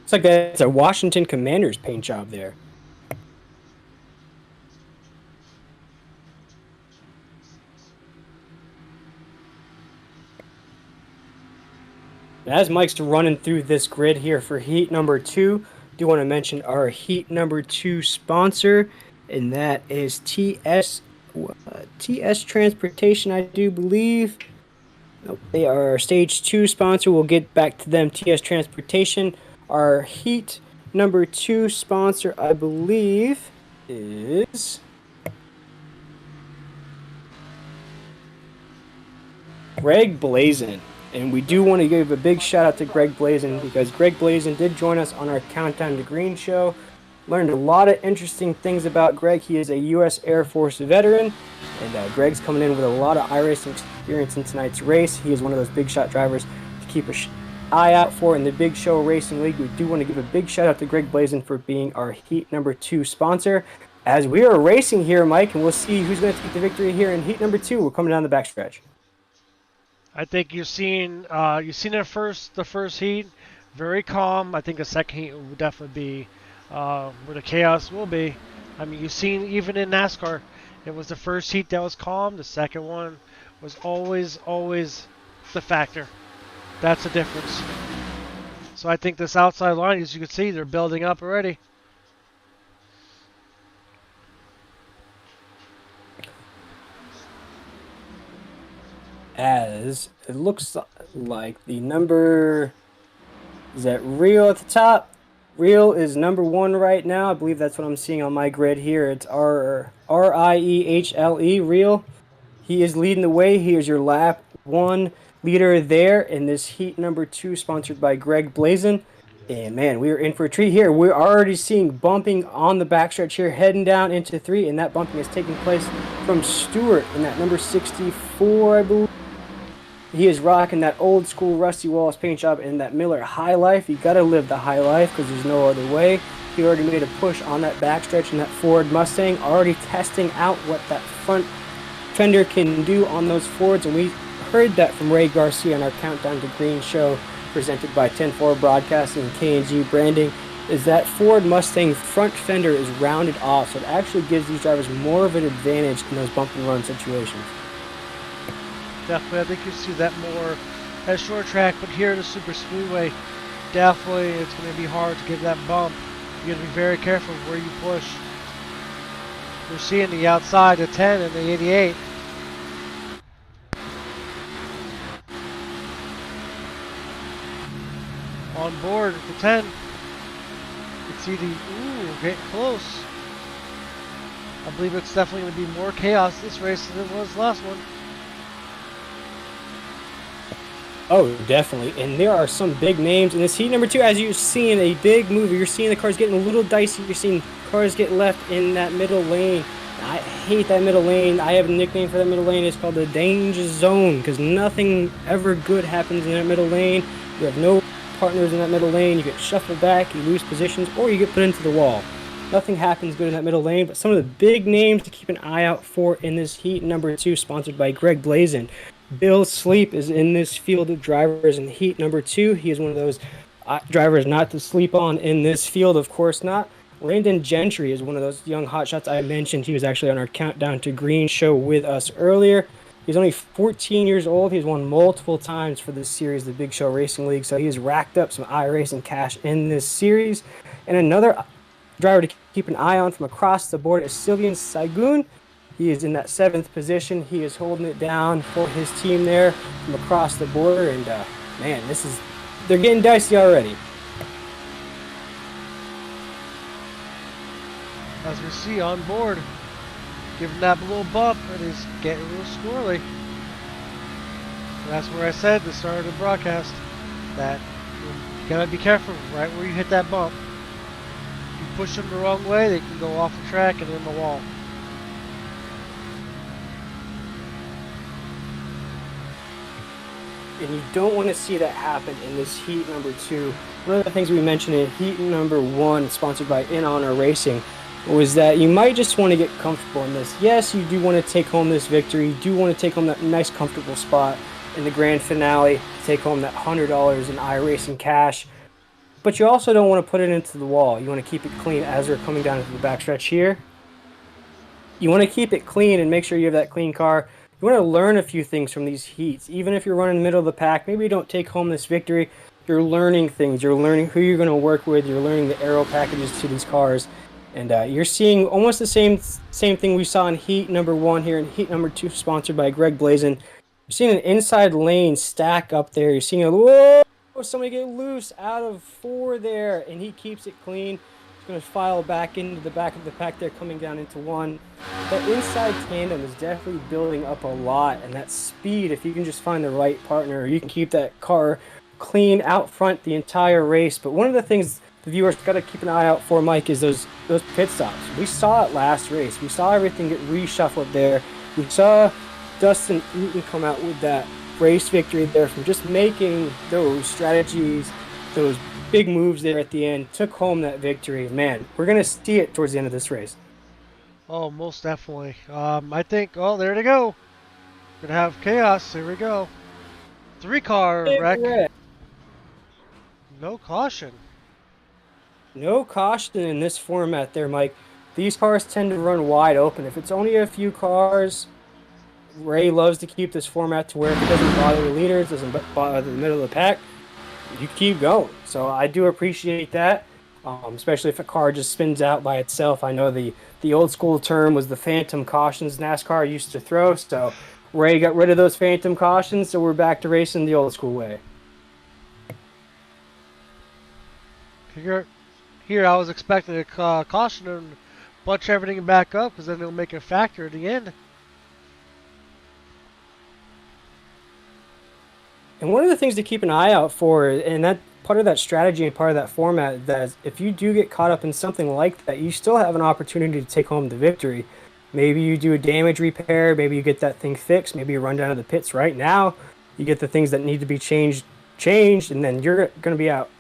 It's like that's a Washington Commanders paint job there. As Mike's running through this grid here for heat number 2, I do want to mention our heat number 2 sponsor, and that is TS Transportation, I do believe. Nope, they are our stage 2 sponsor. We'll get back to them. TS Transportation. Our heat number 2 sponsor, I believe, is Greg Blazin. And we do want to give a big shout out to Greg Blazin, because Greg Blazin did join us on our Countdown to Green show. Learned a lot of interesting things about Greg. He is a U.S. Air Force veteran, and Greg's coming in with a lot of iRacing experience in tonight's race. He is one of those big shot drivers to keep an eye out for in the Big Show Racing League. We do want to give a big shout out to Greg Blazin for being our heat number 2 sponsor. As we are racing here, Mike, and we'll see who's going to take the victory here in heat number 2. We're coming down the backstretch. I think you've seen the first heat, very calm. I think the second heat will definitely be where the chaos will be. I mean, you've seen even in NASCAR, it was the first heat that was calm. The second one was always the factor. That's the difference. So I think this outside line, as you can see, they're building up already. As it looks like the number is that Real at the top. Real is number 1 right now. I believe that's what I'm seeing on my grid here. It's Riehle. Real. He is leading the way. He is your lap 1 leader there in this heat number 2, sponsored by Greg Blazin. And man, we are in for a treat here. We're already seeing bumping on the backstretch here, heading down into 3, and that bumping is taking place from Stewart in that number 64, I believe. He is rocking that old school Rusty Wallace paint job in that Miller High Life. You gotta live the high life because there's no other way. He already made a push on that backstretch in that Ford Mustang, already testing out what that front fender can do on those Fords, and we heard that from Ray Garcia on our Countdown to Green show presented by 10-4 Broadcasting and K&G Branding, is that Ford Mustang front fender is rounded off, so it actually gives these drivers more of an advantage in those bump and run situations. Definitely, I think you see that more at short track, but here at the super speedway, definitely it's going to be hard to get that bump. You got to be very careful where you push. We're seeing the outside, the 10 and the 88. On board, the 10. You can see the, getting close. I believe it's definitely going to be more chaos this race than it was last one. Oh, definitely. And there are some big names in this heat number 2. As you're seeing a big move, you're seeing the cars getting a little dicey. You're seeing cars get left in that middle lane. I hate that middle lane. I have a nickname for that middle lane. It's called the danger zone because nothing ever good happens in that middle lane. You have no partners in that middle lane. You get shuffled back, you lose positions, or you get put into the wall. Nothing happens good in that middle lane, but some of the big names to keep an eye out for in this heat number 2, sponsored by Greg Blazin. Bill Sleep is in this field of drivers in heat number 2. He is one of those drivers not to sleep on in this field, of course not. Landon Gentry is one of those young hotshots I mentioned. He was actually on our Countdown to Green show with us earlier. He's only 14 years old. He's won multiple times for this series, the Big Show Racing League, so he's racked up some iRacing cash in this series. And another driver to keep an eye on from across the board is Sylvian Saigun. He is in that 7th position. He is holding it down for his team there from across the border. And, man, they're getting dicey already. As we see on board, giving that little bump, it is getting a little squirrely. And that's where I said at the start of the broadcast that you gotta be careful right where you hit that bump. If you push them the wrong way, they can go off the track and in the wall. And you don't want to see that happen in this heat number 2. One of the things we mentioned in heat number 1, sponsored by In Honor Racing, was that you might just want to get comfortable in this. Yes, you do want to take home this victory. You do want to take home that nice, comfortable spot in the grand finale, take home that $100 in iRacing cash. But you also don't want to put it into the wall. You want to keep it clean as we're coming down into the backstretch here. You want to keep it clean and make sure you have that clean car. You want to learn a few things from these heats. Even if you're running the middle of the pack, maybe you don't take home this victory. You're learning things. You're learning who you're going to work with. You're learning the aero packages to these cars. And you're seeing almost the same thing we saw in heat number 1 here in heat number 2, sponsored by Greg Blazin. You're seeing an inside lane stack up there. You're seeing somebody get loose out of 4 there, and he keeps it clean. He's going to file back into the back of the pack there, coming down into 1. That inside tandem is definitely building up a lot, and that speed, if you can just find the right partner, you can keep that car clean out front the entire race. But one of the things the viewers got to keep an eye out for, Mike, is those pit stops. We saw it last race. We saw everything get reshuffled there. We saw Dustin Eaton come out with that race victory there from just making those strategies, those big moves there at the end, took home that victory. Man, we're going to see it towards the end of this race. Oh, most definitely. I think, there they go. Gonna have chaos. Here we go. 3-car Big wreck. wreck. No caution. No caution in this format there, Mike. These cars tend to run wide open. If it's only a few cars, Ray loves to keep this format to where if it doesn't bother the leaders, doesn't bother the middle of the pack, you keep going. So I do appreciate that, especially if a car just spins out by itself. I know the old school term was the phantom cautions NASCAR used to throw. So Ray got rid of those phantom cautions, so we're back to racing the old school way. Here I was expecting a caution and bunch everything back up because then it'll make a factor at the end. And one of the things to keep an eye out for, and that part of that strategy and part of that format, that is if you do get caught up in something like that, you still have an opportunity to take home the victory. Maybe you do a damage repair, maybe you get that thing fixed, maybe you run down to the pits right now, you get the things that need to be changed, and then you're going to be out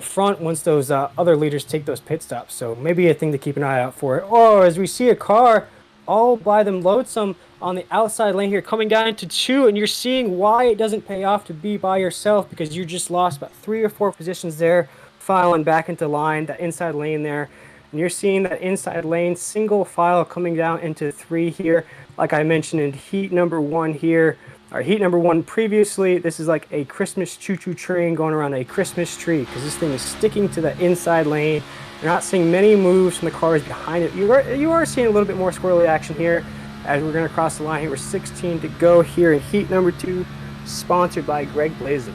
front once those other leaders take those pit stops. So maybe a thing to keep an eye out for. Or as we see a car all by them lonesome on the outside lane here coming down into 2, and you're seeing why it doesn't pay off to be by yourself, because you just lost about 3 or 4 positions there, filing back into line, that inside lane there. And you're seeing that inside lane single file coming down into 3 here. Like I mentioned in heat number 1 here, or heat number 1 previously, this is like a Christmas choo-choo train going around a Christmas tree, because this thing is sticking to the inside lane. You're not seeing many moves from the cars behind it. You are seeing a little bit more squirrely action here as we're going to cross the line here with 16 to go here in heat number 2, sponsored by Greg Blazin.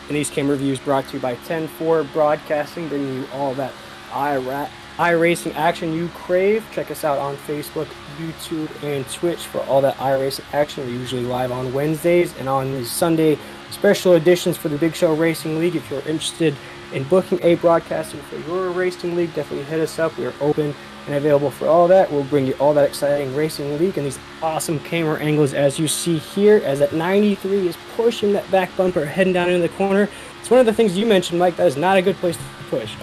And these camera reviews brought to you by 10-4 Broadcasting, bringing you all that iRacing action you crave. Check us out on Facebook, YouTube, and Twitch for all that iRacing action. We're usually live on Wednesdays and on the Sunday special editions for the Big Show Racing League. If you're interested in booking a broadcasting for your racing league, definitely hit us up. We are open and available for all that. We'll bring you all that exciting racing league and these awesome camera angles as you see here, as that 93 is pushing that back bumper, heading down into the corner. It's one of the things you mentioned, Mike, that is not a good place to push.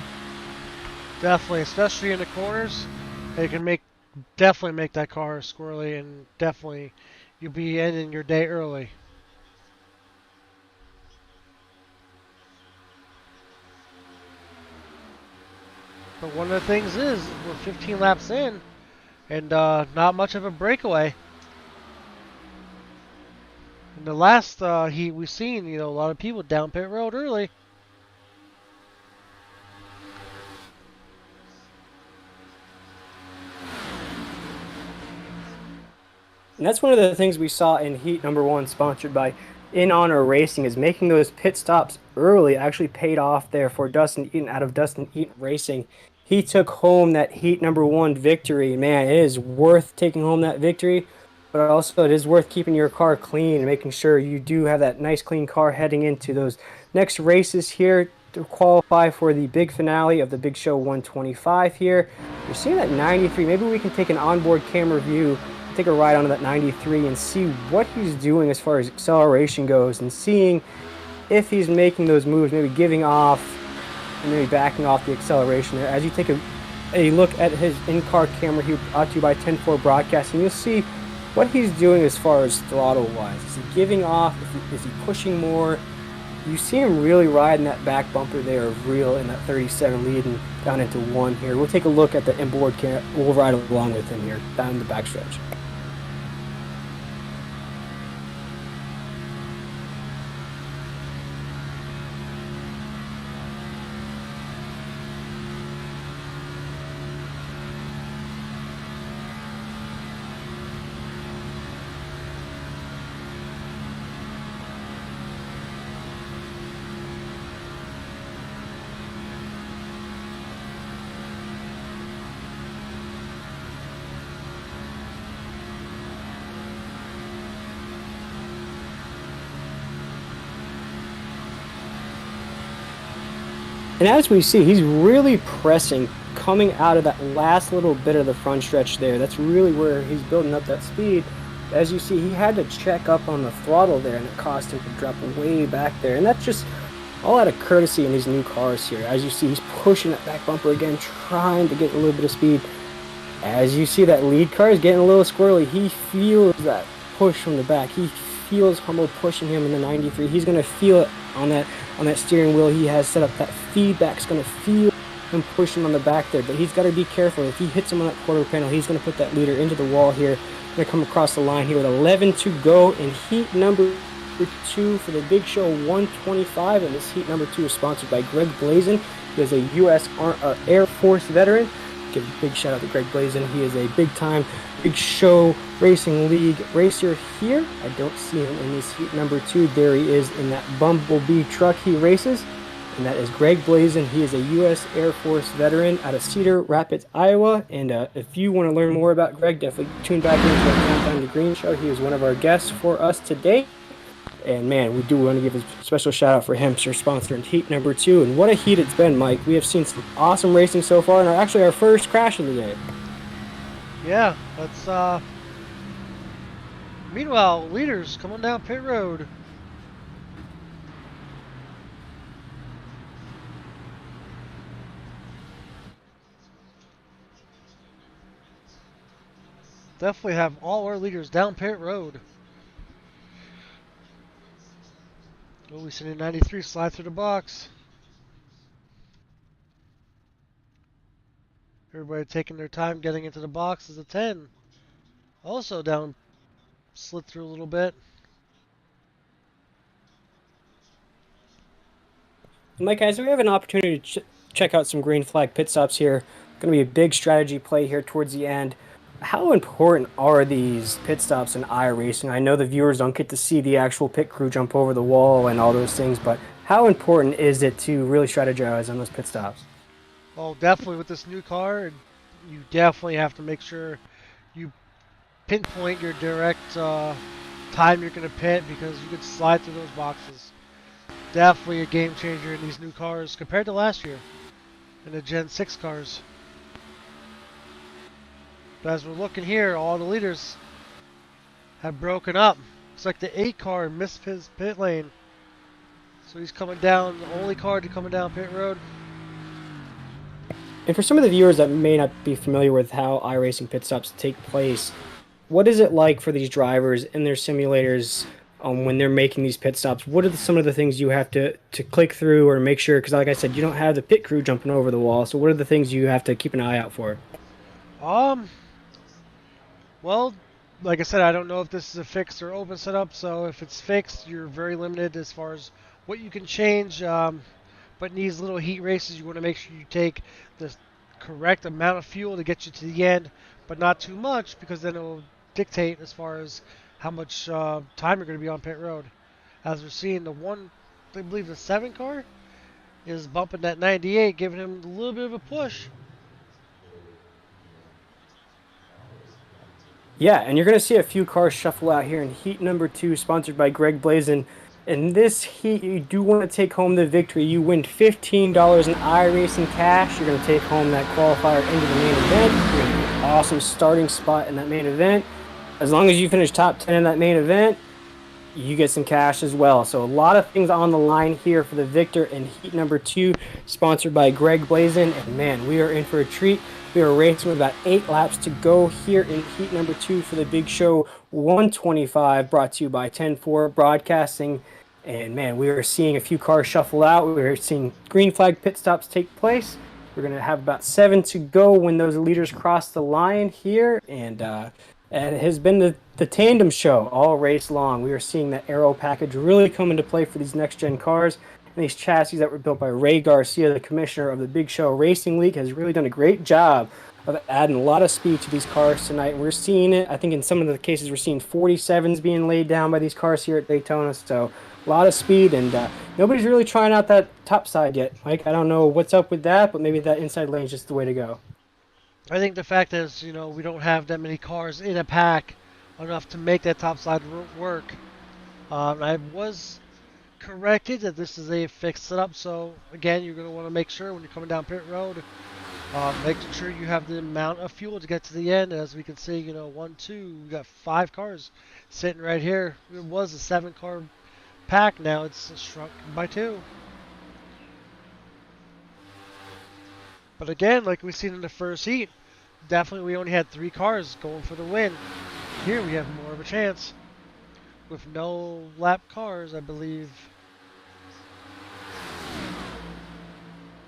Definitely, especially in the corners. They can definitely make that car squirrely, and definitely you'll be ending your day early. But one of the things is, we're 15 laps in, and not much of a breakaway. In the last heat we've seen, a lot of people down pit road early. And that's one of the things we saw in heat number 1, sponsored by In Honor Racing, is making those pit stops early actually paid off there for Dustin Eaton out of Dustin Eaton Racing. He took home that heat number 1 victory. Man, it is worth taking home that victory, but also it is worth keeping your car clean and making sure you do have that nice clean car heading into those next races here to qualify for the big finale of the Big Show 125 here. You're seeing that 93. Maybe we can take an onboard camera view, take a ride onto that 93 and see what he's doing as far as acceleration goes, and seeing if he's making those moves, maybe giving off and maybe backing off the acceleration there. As you take a look at his in-car camera, he brought to you by 10-4 Broadcasting, you'll see what he's doing as far as throttle-wise. Is he giving off? Is he pushing more? You see him really riding that back bumper there of real in that 37 leading down into 1 here. We'll take a look at the inboard camera. We'll ride along with him here down the backstretch. And as we see, he's really pressing coming out of that last little bit of the front stretch there. That's really where he's building up that speed. As you see, he had to check up on the throttle there, and it caused him to drop way back there. And that's just all out of courtesy in these new cars here. As you see, he's pushing that back bumper again, trying to get a little bit of speed. As you see, that lead car is getting a little squirrely. He feels that push from the back. He feels Hummel pushing him in the 93. He's going to feel it on that steering wheel he has set up. That feedback's going to feel him pushing on the back there. But he's got to be careful. If he hits him on that quarter panel, he's going to put that leader into the wall here. Going to come across the line here with 11 to go in heat number 2 for the Big Show 125. And this heat number 2 is sponsored by Greg Blazin. He is a U.S. Air Force veteran. Give a big shout out to Greg Blazin. He is a big-time Big Show Racing League racer here. I don't see him in this heat number 2. There he is in that Bumblebee truck he races. And that is Greg Blazin. He is a U.S. Air Force veteran out of Cedar Rapids, Iowa. And if you want to learn more about Greg, definitely tune back into the Countdown to Green show. He is one of our guests for us today. And man, we do want to give a special shout out for him for sponsoring heat number 2. And what a heat it's been, Mike. We have seen some awesome racing so far, and actually our first crash of the day. Yeah, that's meanwhile, leaders coming down pit road. Definitely have all our leaders down pit road. Oh, we seen a 93 slide through the box. Everybody taking their time getting into the box is a 10. Also down, slid through a little bit. Mike, guys, we have an opportunity to check out some green flag pit stops here. Going to be a big strategy play here towards the end. How important are these pit stops in iRacing? I know the viewers don't get to see the actual pit crew jump over the wall and all those things, but how important is it to really strategize on those pit stops? Well, definitely with this new car, you definitely have to make sure you pinpoint your direct time you're going to pit, because you could slide through those boxes. Definitely a game changer in these new cars compared to last year in the Gen 6 cars. But as we're looking here, all the leaders have broken up. Looks like the 8 car missed his pit lane. So he's coming down, the only car to coming down pit road. And for some of the viewers that may not be familiar with how iRacing pit stops take place, what is it like for these drivers in their simulators when they're making these pit stops? What are some of the things you have to click through or make sure? Because like I said, you don't have the pit crew jumping over the wall. So what are the things you have to keep an eye out for? Well, like I said, I don't know if this is a fixed or open setup. So if it's fixed, you're very limited as far as what you can change. But in these little heat races, you want to make sure you take the correct amount of fuel to get you to the end, but not too much, because then it will dictate as far as how much time you're going to be on pit road. As we're seeing, I believe the 7 car is bumping that 98, giving him a little bit of a push. Yeah, and you're going to see a few cars shuffle out here in heat number 2, sponsored by Greg Blazin. In this heat, you do want to take home the victory. You win $15 in iRacing cash. You're going to take home that qualifier into the main event. You're going to get an awesome starting spot in that main event. As long as you finish top 10 in that main event, you get some cash as well. So a lot of things on the line here for the victor in heat number 2, sponsored by Greg Blazin. And man, we are in for a treat. We are racing with about 8 laps to go here in heat number 2 for the Big Show 125, brought to you by 10-4 Broadcasting. And man, we are seeing a few cars shuffle out. We're seeing green flag pit stops take place. We're going to have about 7 to go when those leaders cross the line here. And it has been the tandem show all race long. We are seeing that aero package really come into play for these next-gen cars. And these chassis that were built by Ray Garcia, the commissioner of the Big Show Racing League, has really done a great job of adding a lot of speed to these cars tonight. We're seeing it. I think in some of the cases we're seeing 47s being laid down by these cars here at Daytona. So a lot of speed, and nobody's really trying out that top side yet. Mike, I don't know what's up with that, but maybe that inside lane is just the way to go. I think the fact is, we don't have that many cars in a pack enough to make that top side work. I was corrected that this is a fixed setup, so again, you're going to want to make sure when you're coming down pit road, Making sure you have the amount of fuel to get to the end. As we can see, you know, 1, 2, we got 5 cars sitting right here. It was a 7-car pack. Now it's shrunk by 2. But again, like we seen in the first heat, definitely we only had 3 cars going for the win. Here we have more of a chance. With no lap cars, I believe.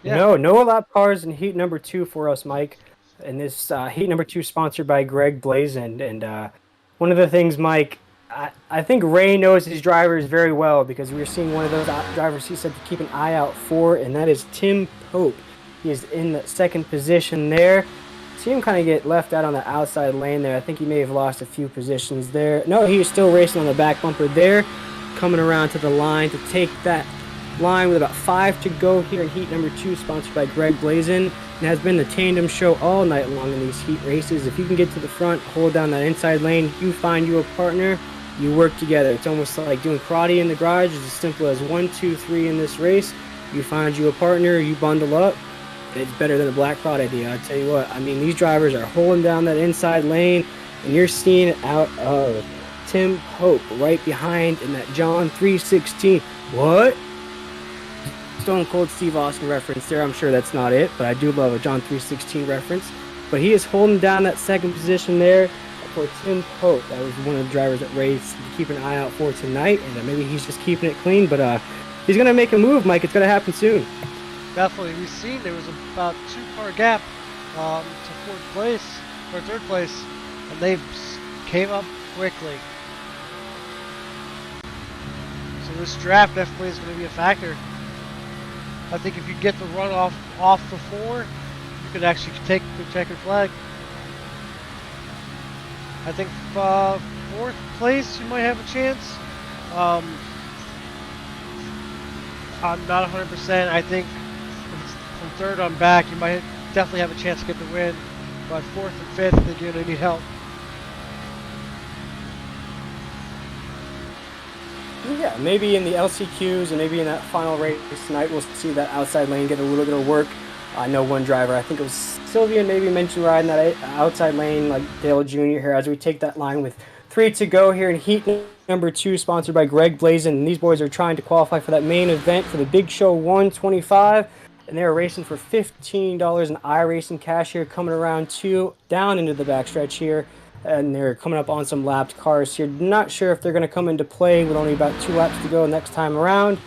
Yeah. No lap cars in heat number 2 for us, Mike. And this heat number 2 sponsored by Greg Blazin. And one of the things, Mike, I think Ray knows his drivers very well because we were seeing one of those drivers he said to keep an eye out for, and that is Tim Pope. He is in the 2nd position there. See him kind of get left out on the outside lane there. I think he may have lost a few positions there. No, he was still racing on the back bumper there, coming around to the line to take that line with about 5 to go here in heat number 2, sponsored by Greg Blazin. It has been the tandem show all night long in these heat races. If you can get to the front, hold down that inside lane, you find you a partner, you work together. It's almost like doing karate in the garage. It's as simple as 1, 2, 3 in this race. You find you a partner, you bundle up. It's better than a black cloud idea. I tell you what, I mean, these drivers are holding down that inside lane, and you're seeing it out of Tim Hope right behind in that John 316. What? Stone Cold Steve Austin reference there. I'm sure that's not it, but I do love a John 316 reference. But he is holding down that 2nd position there for Tim Hope. That was one of the drivers that raced to keep an eye out for tonight, and maybe he's just keeping it clean, but he's going to make a move, Mike. It's going to happen soon. Definitely. We've seen there was about 2-car gap to 4th place, or 3rd place, and they came up quickly. So this draft definitely is going to be a factor. I think if you get the run off the 4, you could actually take the checkered flag. I think 4th place you might have a chance. I'm not 100%. I think if it's from 3rd on back, you might definitely have a chance to get the win. But 4th and 5th, they're going to need help. Yeah, maybe in the LCQs and maybe in that final race tonight, we'll see that outside lane get a little bit of work. I know one driver, I think it was Sylvian, maybe mentioned riding that outside lane like Dale Jr. here as we take that line with 3 to go here in heat number 2, sponsored by Greg Blazin. And these boys are trying to qualify for that main event for the Big Show 125. And they're racing for $15 in iRacing cash here, coming around 2 down into the backstretch here. And they're coming up on some lapped cars here. Not sure if they're going to come into play with only about 2 laps to go next time around.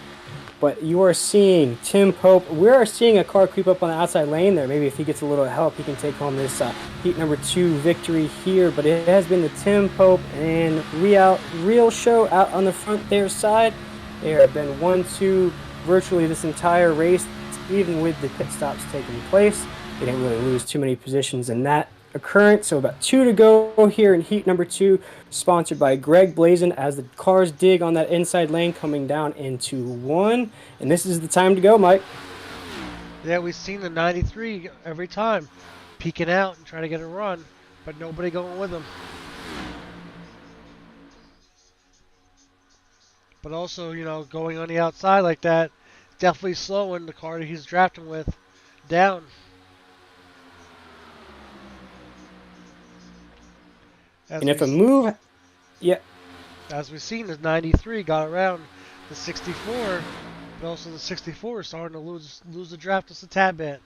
But you are seeing Tim Pope. We are seeing a car creep up on the outside lane there. Maybe if he gets a little help, he can take home this heat number 2 victory here. But it has been the Tim Pope and Real Show out on the front there side. There have been 1-2 virtually this entire race, even with the pit stops taking place. They didn't really lose too many positions in that occurrence. So about 2 to go here in heat number 2, sponsored by Greg Blazin, as the cars dig on that inside lane coming down into 1. And this is the time to go, Mike. Yeah, we've seen the 93 every time peeking out and trying to get a run, but nobody going with them. But also, you know, going on the outside like that, definitely slowing the car that he's drafting with down. And if a move, yeah. As we've seen, the 93 got around the 64, but also the 64 is starting to lose the draft just a tad bit.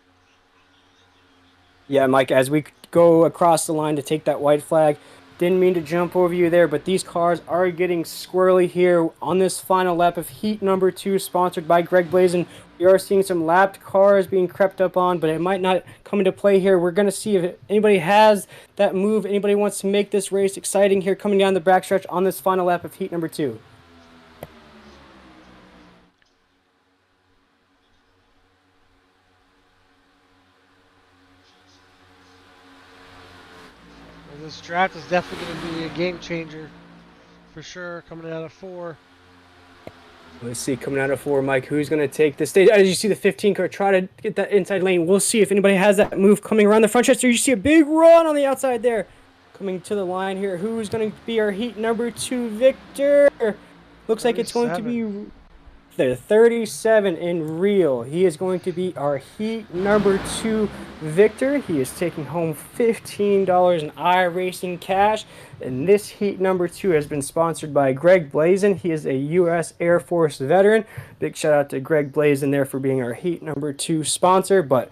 Yeah, Mike, as we go across the line to take that white flag, didn't mean to jump over you there, but these cars are getting squirrely here on this final lap of heat number 2, sponsored by Greg Blazin. We are seeing some lapped cars being crept up on, but it might not come into play here. We're going to see if anybody has that move, anybody wants to make this race exciting here coming down the backstretch on this final lap of heat number 2. This draft is definitely going to be a game changer for sure coming out of 4. Let's see, coming out of 4, Mike, who's going to take the stage? As you see the 15 car try to get that inside lane, we'll see if anybody has that move coming around the front stretch. So you see a big run on the outside there. Coming to the line here, who's going to be our heat number 2 victor? Looks like it's going to be there, 37 in real. He is going to be our heat number 2 victor. He is taking home $15 in iRacing cash. And this heat number 2 has been sponsored by Greg Blazin. He is a U.S. Air Force veteran. Big shout out to Greg Blazin there for being our heat number 2 sponsor. But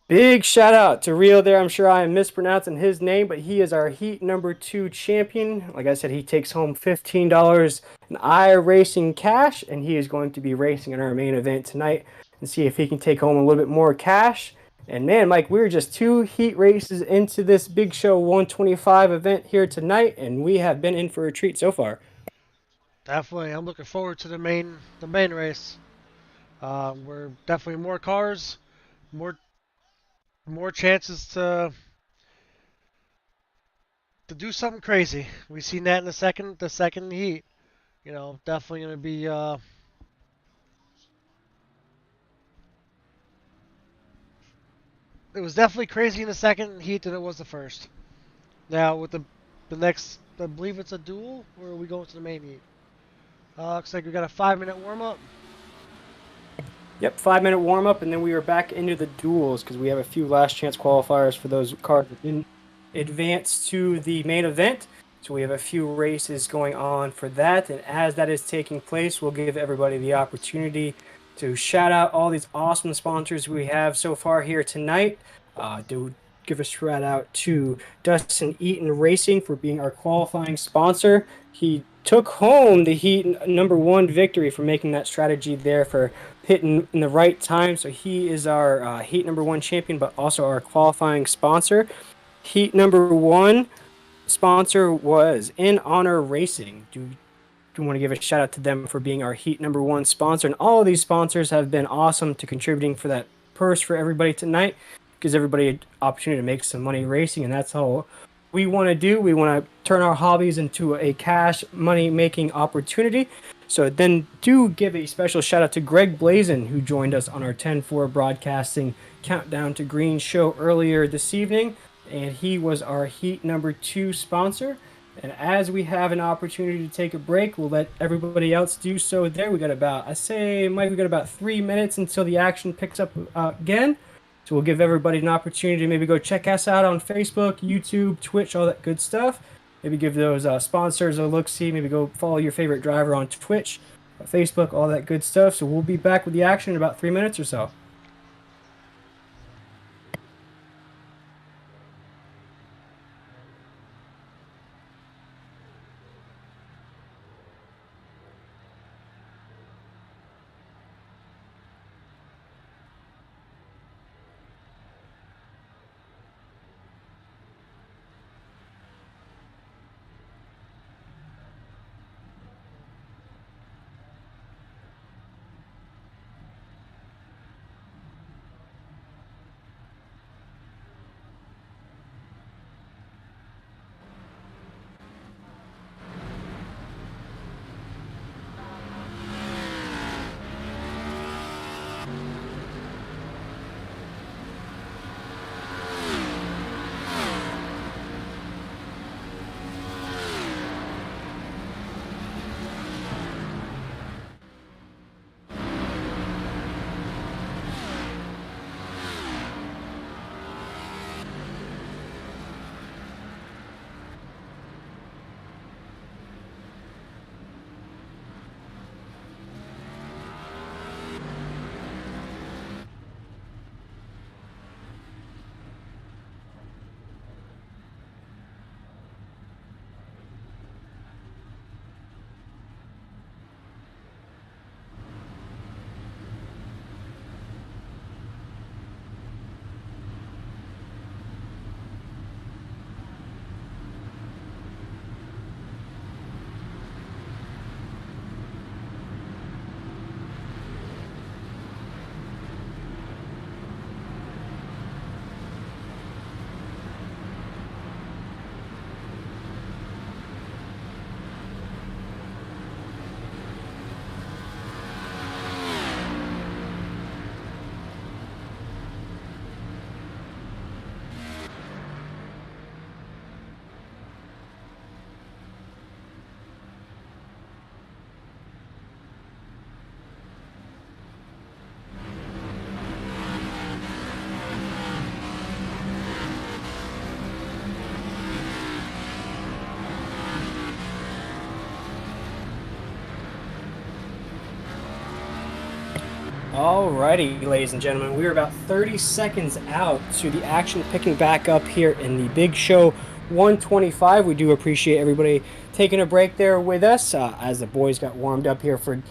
big shout out to Rio there. I'm sure I am mispronouncing his name, but he is our heat number 2 champion. Like I said, he takes home $15 in iRacing cash, and he is going to be racing in our main event tonight and see if he can take home a little bit more cash. And man, Mike, we're just 2 heat races into this Big Show 125 event here tonight, and we have been in for a treat so far. Definitely, I'm looking forward to the main race. We're definitely more cars, more chances to do something crazy. We've seen that in the second heat. You know, definitely going to be it was definitely crazy in the second heat than it was the first. Now with the next, I believe it's a duel, or are we going to the main heat? Looks like we got a 5-minute warm up. Yep, 5-minute warm up, and then we are back into the duels because we have a few last chance qualifiers for those cars that didn't advance to the main event. So we have a few races going on for that, and as that is taking place, we'll give everybody the opportunity to shout out all these awesome sponsors we have so far here tonight. Do give a shout out to Dustin Eaton Racing for being our qualifying sponsor. He took home the heat number 1 victory for making that strategy there for hitting in the right time. So he is our heat number 1 champion, but also our qualifying sponsor. Heat number 1 sponsor was In Honor Racing. Do want to give a shout out to them for being our heat number 1 sponsor. And all of these sponsors have been awesome to contributing for that purse for everybody tonight. Gives everybody an opportunity to make some money racing, and that's all we want to do. We want to turn our hobbies into a cash money making opportunity. So then do give a special shout out to Greg Blazin, who joined us on our 10-4 broadcasting Countdown to Green show earlier this evening. And he was our heat number 2 sponsor. And as we have an opportunity to take a break, we'll let everybody else do so there. We got about, Mike, we got about 3 minutes until the action picks up again. So we'll give everybody an opportunity to maybe go check us out on Facebook, YouTube, Twitch, all that good stuff. Maybe give those sponsors a look-see. Maybe go follow your favorite driver on Twitch, Facebook, all that good stuff. So we'll be back with the action in about 3 minutes or so. Alrighty, ladies and gentlemen, we are about 30 seconds out to the action picking back up here in the Big Show 125. We do appreciate everybody taking a break there with us as the boys got warmed up here for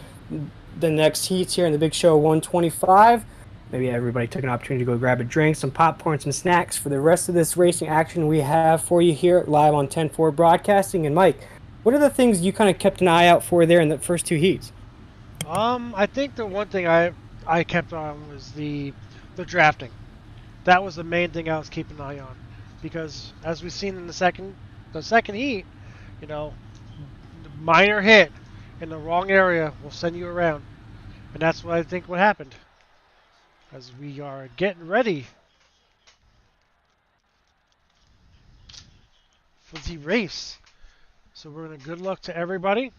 the next heats here in the Big Show 125. Maybe everybody took an opportunity to go grab a drink, some popcorn, some snacks for the rest of this racing action we have for you here live on 10-4 Broadcasting. And Mike, what are the things you kind of kept an eye out for there in the first two heats? I think the one thing I kept on was the drafting. That was the main thing I was keeping an eye on, because as we've seen in the second heat, you know, minor hit in the wrong area will send you around, and that's what I think what happened. As we are getting ready for the race, so we're gonna good luck to everybody.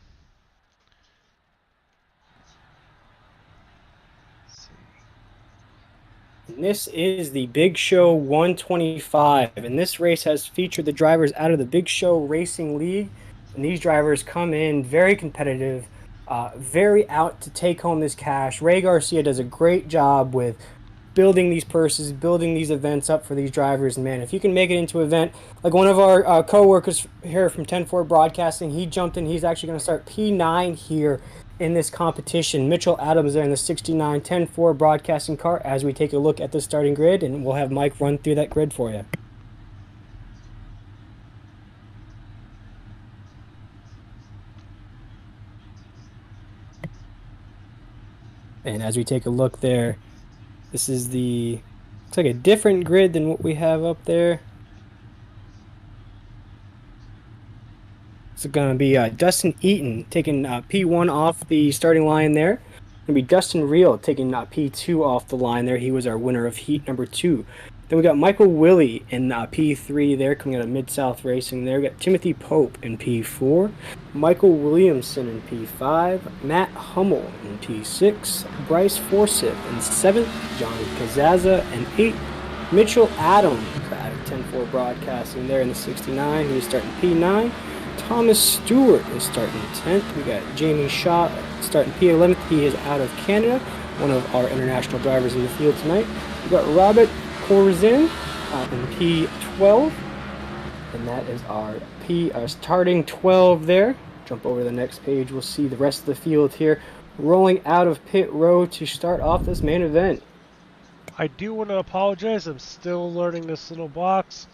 And this is the Big Show 125, and this race has featured the drivers out of the Big Show Racing League, and these drivers come in very competitive, very out to take home this cash. Ray Garcia does a great job with building these purses, building these events up for these drivers. And man, if you can make it into an event, like one of our co-workers here from 10-4 Broadcasting, he jumped in. He's actually going to start P9 here in this competition. Mitchell Adams there in the 69 10-4 Broadcasting car as we take a look at the starting grid, and we'll have Mike run through that grid for you. And as we take a look there, this is looks like a different grid than what we have up there. It's going to be Dustin Eaton taking P1 off the starting line there. Going to be Dustin Reel taking P2 off the line there. He was our winner of heat number 2. Then we got Michael Willey in P3 there, coming out of Mid-South Racing there. We got Timothy Pope in P4, Michael Williamson in P5, Matt Hummel in P6, Bryce Forsyth in 7th, John Cazazza in 8th, Mitchell Adams out of 10-4 Broadcasting there in the 69. He's starting P9. Thomas Stewart is starting 10th. We got Jamie Shaw starting P11th. He is out of Canada, one of our international drivers in the field tonight. We got Robert Corzin in P12, and that is our starting 12 there. Jump over to the next page. We'll see the rest of the field here rolling out of pit road to start off this main event. I do want to apologize. I'm still learning this little box.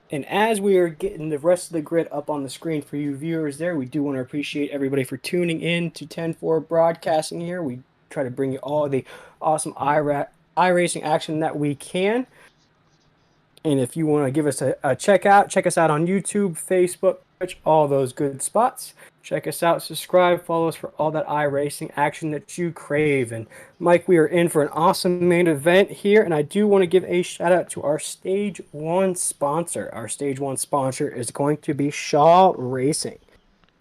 And as we are getting the rest of the grid up on the screen for you viewers there, we do want to appreciate everybody for tuning in to 10-4 Broadcasting here. We try to bring you all the awesome iRacing action that we can. And if you want to give us a check us out on YouTube, Facebook, Twitch, all those good spots. Check us out, subscribe, follow us for all that iRacing action that you crave. And Mike, we are in for an awesome main event here, and I do want to give a shout out to our Stage 1 sponsor. Our Stage 1 sponsor is going to be Shaw Racing,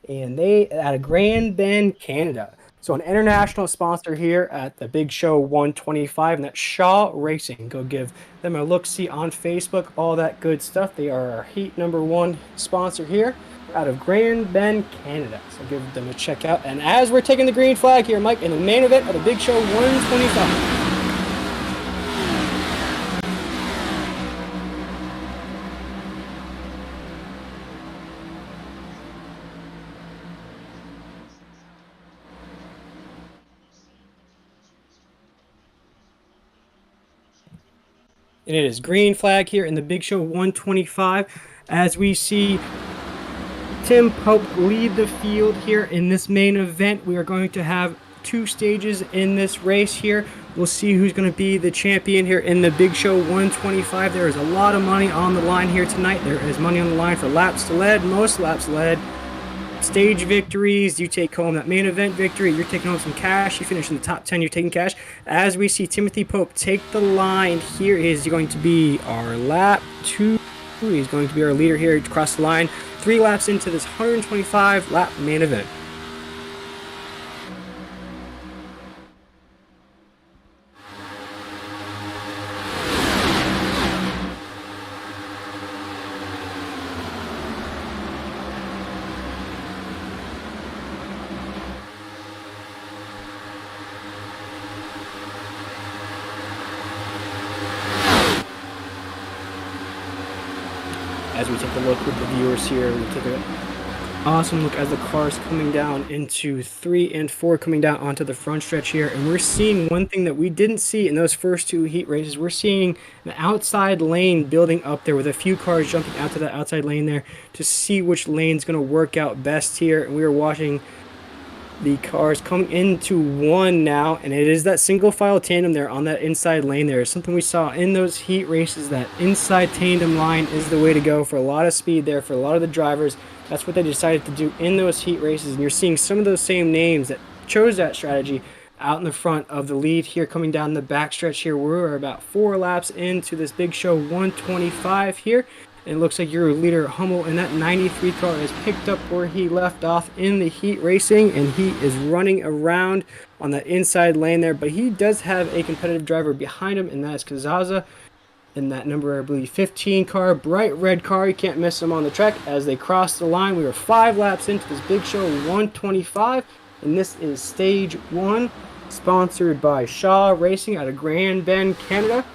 and they out of Grand Bend, Canada. So an international sponsor here at the Big Show 125, and that's Shaw Racing. Go give them a look-see on Facebook, all that good stuff. They are our heat number 1 sponsor here out of Grand Bend, Canada. So give them a check out. And as we're taking the green flag here, Mike, in the main event of the Big Show 125. And it is green flag here in the Big Show 125 as we see Tim Pope lead the field here in this main event. We are going to have 2 stages in this race here. We'll see who's going to be the champion here in the Big Show 125. There is a lot of money on the line here tonight. There is money on the line for laps to lead, most laps led, stage victories. You take home that main event victory, you're taking home some cash. You finish in the top 10, you're taking cash. As we see Timothy Pope take the line, here is going to be our lap 2. He's going to be our leader here across the line. 3 laps into this 125 lap main event. as we take a look with the viewers here. We take an awesome look as the cars coming down into 3 and 4, coming down onto the front stretch here. And we're seeing one thing that we didn't see in those first 2 heat races. We're seeing an outside lane building up there with a few cars jumping out to that outside lane there to see which lane's going to work out best here. And we are watching the cars coming into 1 now, and it is that single file tandem there on that inside lane there. Something we saw in those heat races, that inside tandem line is the way to go for a lot of speed there for a lot of the drivers. That's what they decided to do in those heat races, and you're seeing some of those same names that chose that strategy out in the front of the lead here, coming down the backstretch here. We're about 4 laps into this Big Show 125 here. And it looks like your leader Hummel in that 93 car has picked up where he left off in the heat racing, and he is running around on the inside lane there. But he does have a competitive driver behind him, and that is Kazaza in that number, I believe, 15 car, bright red car. You can't miss him on the track as they cross the line. We are 5 laps into this Big Show 125, and this is stage 1, sponsored by Shaw Racing out of Grand Bend, Canada.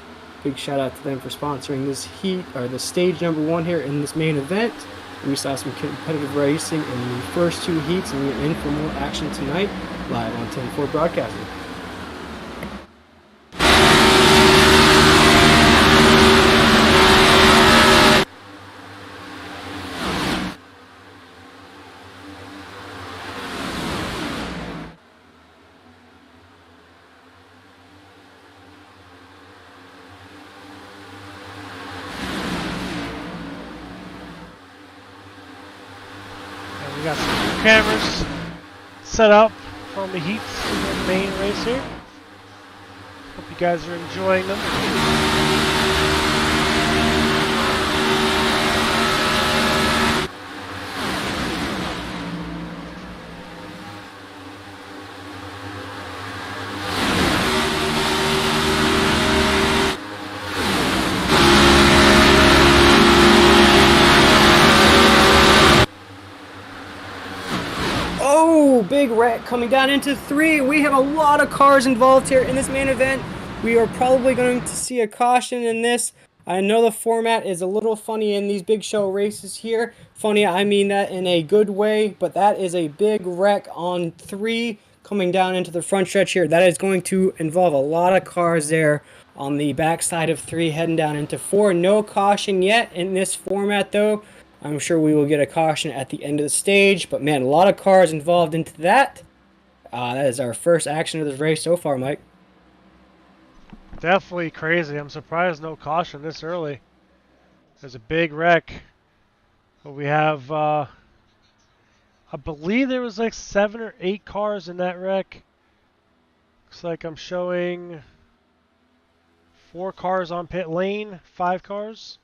Big shout out to them for sponsoring this heat, or the stage number 1 here in this main event. We saw some competitive racing in the first 2 heats, and we are in for more action tonight, live on 10-4 Broadcasting. We got some cameras set up from the heats in the main race here. Hope you guys are enjoying them. Big wreck coming down into 3. We have a lot of cars involved here in this main event. We are probably going to see a caution in this. I know the format is a little funny in these Big Show races here. Funny, I mean that in a good way, but that is a big wreck on 3 coming down into the front stretch here. That is going to involve a lot of cars there on the backside of 3 heading down into 4. No caution yet in this format though. I'm sure we will get a caution at the end of the stage, but man, a lot of cars involved into that. That is our first action of this race so far, Mike. Definitely crazy. I'm surprised no caution this early. There's a big wreck. But we have, I believe there was like 7 or 8 cars in that wreck. Looks like I'm showing 4 cars on pit lane, 5 cars.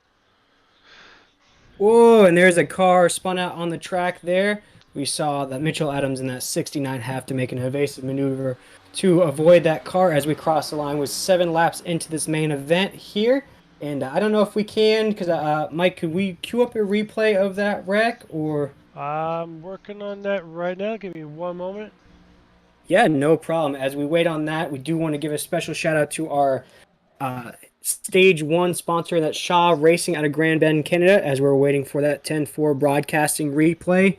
Whoa, and there's a car spun out on the track there. We saw that Mitchell Adams in that 69 have to make an evasive maneuver to avoid that car as we cross the line with 7 laps into this main event here. And I don't know if we can, because Mike, could we queue up a replay of that wreck, or? I'm working on that right now. Give me 1 moment. Yeah, no problem. As we wait on that, we do want to give a special shout out to our Stage 1 sponsor, that's Shaw Racing out of Grand Bend, Canada, as we're waiting for that 10-4 broadcasting replay.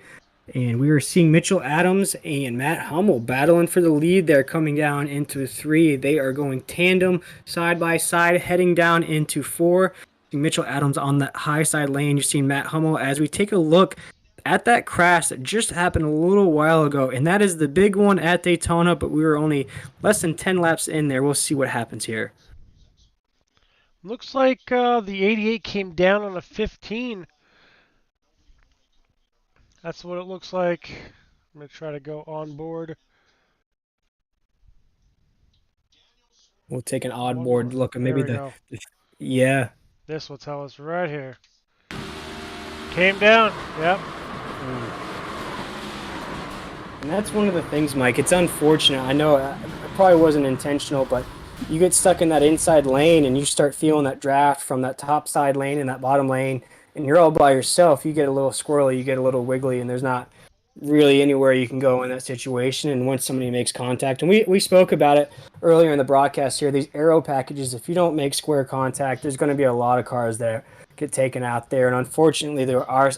And we are seeing Mitchell Adams and Matt Hummel battling for the lead there coming down into 3. They are going tandem side by side heading down into 4. Mitchell Adams on that high side lane. You've seen Matt Hummel as we take a look at that crash that just happened a little while ago. And that is the big one at Daytona, but we were only less than 10 laps in there. We'll see what happens here. Looks like the 88 came down on a 15. That's what it looks like. I'm going to try to go on board. We'll take an odd board look at maybe yeah. This will tell us right here. Came down. Yep. And that's one of the things, Mike. It's unfortunate. I know it probably wasn't intentional, but you get stuck in that inside lane and you start feeling that draft from that top side lane and that bottom lane, and you're all by yourself. You get a little squirrely, you get a little wiggly, and there's not really anywhere you can go in that situation. And once somebody makes contact, and we spoke about it earlier in the broadcast here, these aero packages, if you don't make square contact, there's going to be a lot of cars that get taken out there. And unfortunately,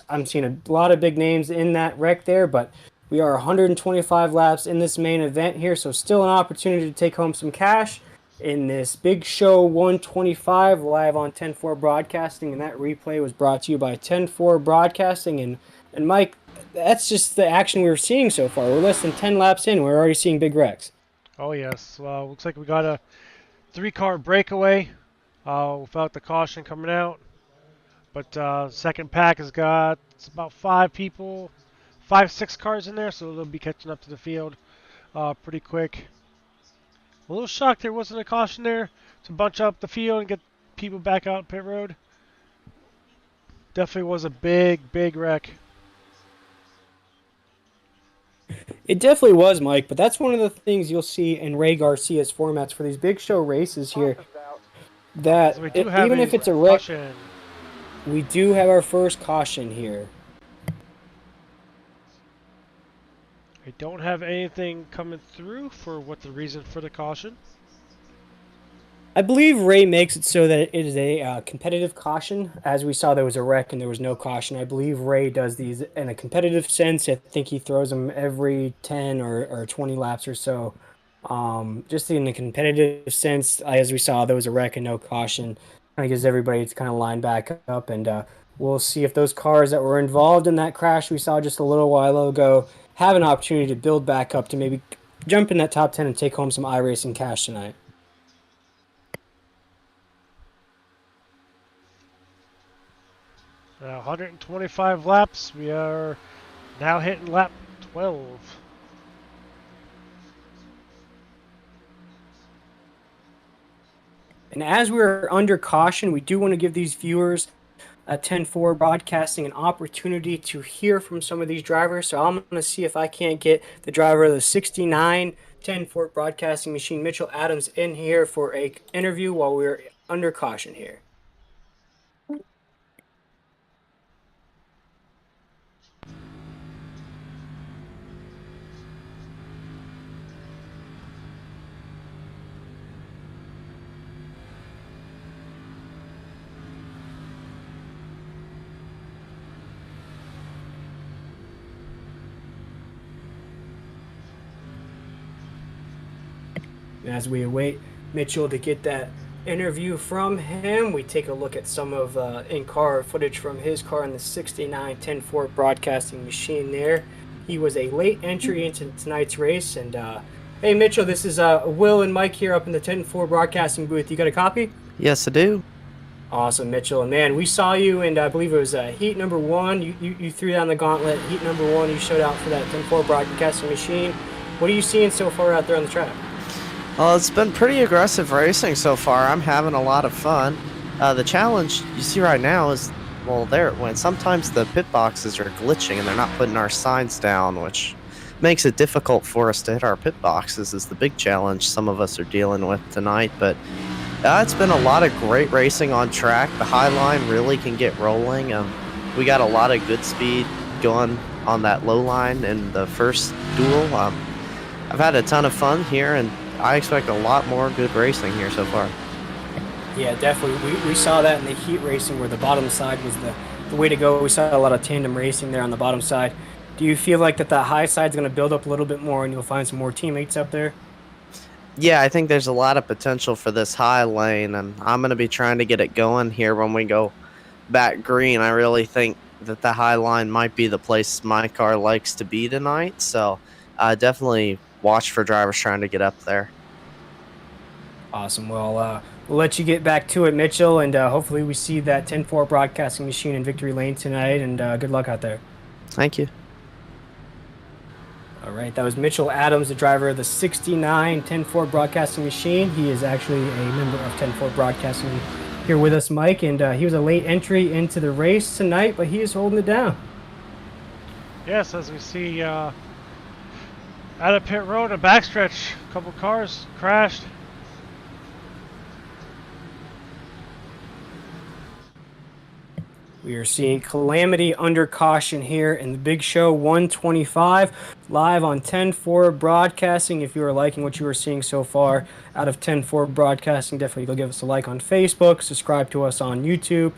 I'm seeing a lot of big names in that wreck there, but we are 125 laps in this main event here, so still an opportunity to take home some cash in this Big Show 125 live on 10-4 Broadcasting, and that replay was brought to you by 10-4 Broadcasting. And Mike, that's just the action we're seeing so far. We're less than 10 laps in. We're already seeing big wrecks. Oh, yes. Well, looks like we got a 3-car breakaway without the caution coming out. But second pack has got about 6 cars in there, so they'll be catching up to the field pretty quick. A little shocked there wasn't a caution there to bunch up the field and get people back out pit road. Definitely was a big, big wreck. It definitely was, Mike, but that's one of the things you'll see in Ray Garcia's formats for these Big Show races here. That So we do have even if it's a wreck, caution. we do have our first caution here. I don't have anything coming through for what the reason for the caution. I believe Ray makes it so that it is a competitive caution. As we saw, there was a wreck and there was no caution. I believe Ray does these in a competitive sense. I think he throws them every 10 or 20 laps or so. Just in a competitive sense, as we saw, there was a wreck and no caution. Kind of gives everybody to kind of line back up, and we'll see if those cars that were involved in that crash we saw just a little while ago have an opportunity to build back up to maybe jump in that top 10 and take home some iRacing cash tonight. Now 125 laps. We are now hitting lap 12. And as we're under caution, we do want to give these viewers at 10-4 Broadcasting an opportunity to hear from some of these drivers. So I'm going to see if I can't get the driver of the 69 10-4 Broadcasting machine, Mitchell Adams, in here for a interview while we're under caution here. As we await Mitchell to get that interview from him, we take a look at some of in-car footage from his car in the 69 10-4 Broadcasting machine there. He was a late entry into tonight's race. And hey, Mitchell, this is Will and Mike here up in the 10-4 Broadcasting booth. You got a copy? Yes, I do. Awesome, Mitchell. And man, we saw you, and I believe it was heat number 1. You threw down the gauntlet. Heat number 1, you showed out for that 10-4 Broadcasting machine. What are you seeing so far out there on the track? Well, it's been pretty aggressive racing so far. I'm having a lot of fun. The challenge you see right now is, well, there it went. Sometimes the pit boxes are glitching and they're not putting our signs down, which makes it difficult for us to hit our pit boxes is the big challenge some of us are dealing with tonight. But it's been a lot of great racing on track. The high line really can get rolling. We got a lot of good speed going on that low line in the first duel. I've had a ton of fun here, and I expect a lot more good racing here so far. Yeah, definitely. We saw that in the heat racing where the bottom side was the way to go. We saw a lot of tandem racing there on the bottom side. Do you feel like that high side's going to build up a little bit more and you'll find some more teammates up there? Yeah, I think there's a lot of potential for this high lane, and I'm going to be trying to get it going here when we go back green. I really think that the high line might be the place my car likes to be tonight, so definitely watch for drivers trying to get up there. Awesome. Well, we'll let you get back to it, Mitchell, and hopefully we see that 10-4 Broadcasting machine in victory lane tonight, and good luck out there. Thank you. All right, that was Mitchell Adams, the driver of the 69 10-4 Broadcasting machine. He is actually a member of 10-4 Broadcasting here with us, Mike, and he was a late entry into the race tonight, but he is holding it down. Yes, as we see out of pit road, a backstretch, a couple cars crashed. We are seeing Calamity under caution here in the Big Show 125, live on 10-4 Broadcasting. If you are liking what you are seeing so far out of 10-4 Broadcasting, definitely go give us a like on Facebook, subscribe to us on YouTube,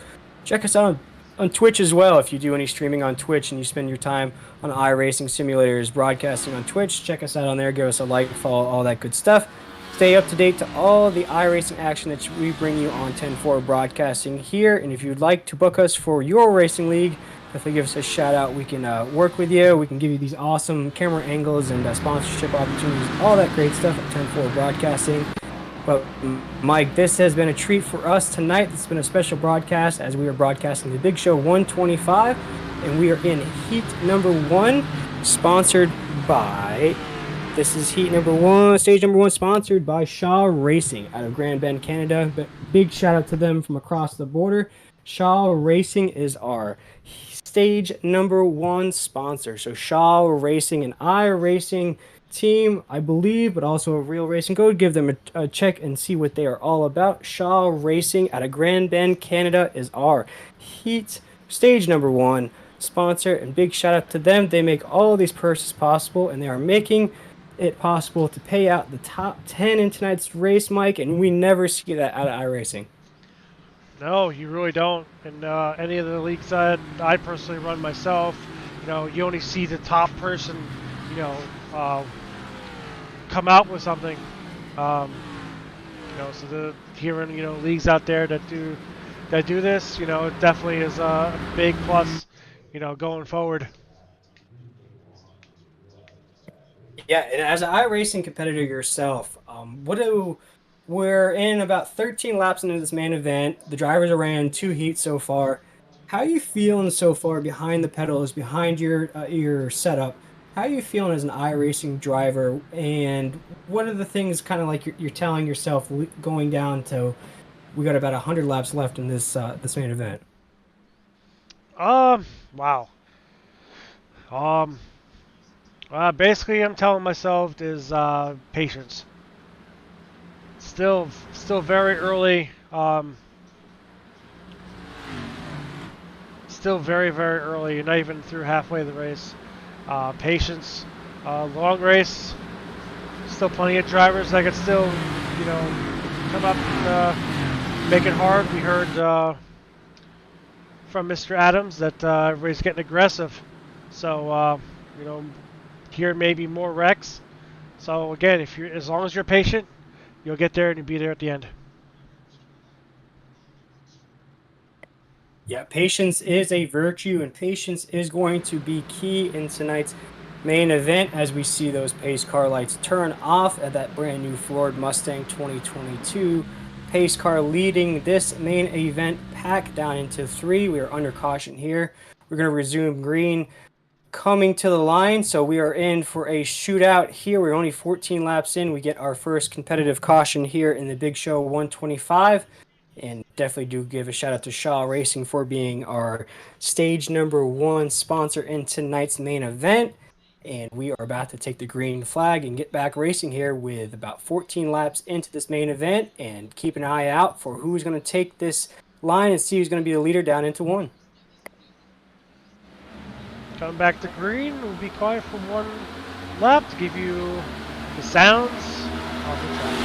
check us out on Twitch as well. If you do any streaming on Twitch and you spend your time on iRacing simulators broadcasting on Twitch, check us out on there, give us a like, follow, all that good stuff. Stay up to date to all the iRacing action that we bring you on 10-4 Broadcasting here. And if you'd like to book us for your racing league, definitely give us a shout out. We can work with you. We can give you these awesome camera angles and sponsorship opportunities, all that great stuff at 10-4 Broadcasting. But Mike, this has been a treat for us tonight. It's been a special broadcast as we are broadcasting the Big Show 125, and we are in heat number 1, sponsored by... This is heat number 1, stage number 1, sponsored by Shaw Racing out of Grand Bend, Canada. But big shout out to them from across the border. Shaw Racing is our stage number 1 sponsor. So Shaw Racing, an iRacing team, I believe, but also a real racing. Go give them a check and see what they are all about. Shaw Racing out of Grand Bend, Canada is our heat stage number 1 sponsor. And big shout out to them. They make all these purses possible, and they are making it possible to pay out the top 10 in tonight's race, Mike, and we never see that out of iRacing. No, you really don't. In any of the leagues that I personally run myself, you only see the top person, come out with something. So here in leagues out there that do this, it definitely is a big plus, going forward. Yeah, and as an iRacing competitor yourself, we're in about 13 laps into this main event. The drivers are ran 2 heats so far. How are you feeling so far behind the pedals, behind your setup? How are you feeling as an iRacing driver? And what are the things kind of like you're telling yourself going down to? We got about 100 laps left in this main event. Wow. Basically, I'm telling myself is patience. Still very early. Still very, very early. You're not even through halfway of the race. Patience. Long race. Still plenty of drivers that can still, come up and make it hard. We heard from Mr. Adams that everybody's getting aggressive. So, here may be more wrecks. So again, as long as you're patient, you'll get there and you'll be there at the end. Yeah, patience is a virtue, and patience is going to be key in tonight's main event as we see those pace car lights turn off at that brand new Ford Mustang 2022 pace car leading this main event pack down into 3. We are under caution here. We're going to resume green coming to the line, so we are in for a shootout here. We're only 14 laps in. We get our first competitive caution here in the Big Show 125, and definitely do give a shout out to Shaw Racing for being our stage number 1 sponsor in tonight's main event. And we are about to take the green flag and get back racing here with about 14 laps into this main event, and keep an eye out for who's going to take this line and see who's going to be the leader down into 1. Coming back to green, we'll be quiet for 1 lap to give you the sounds of the track.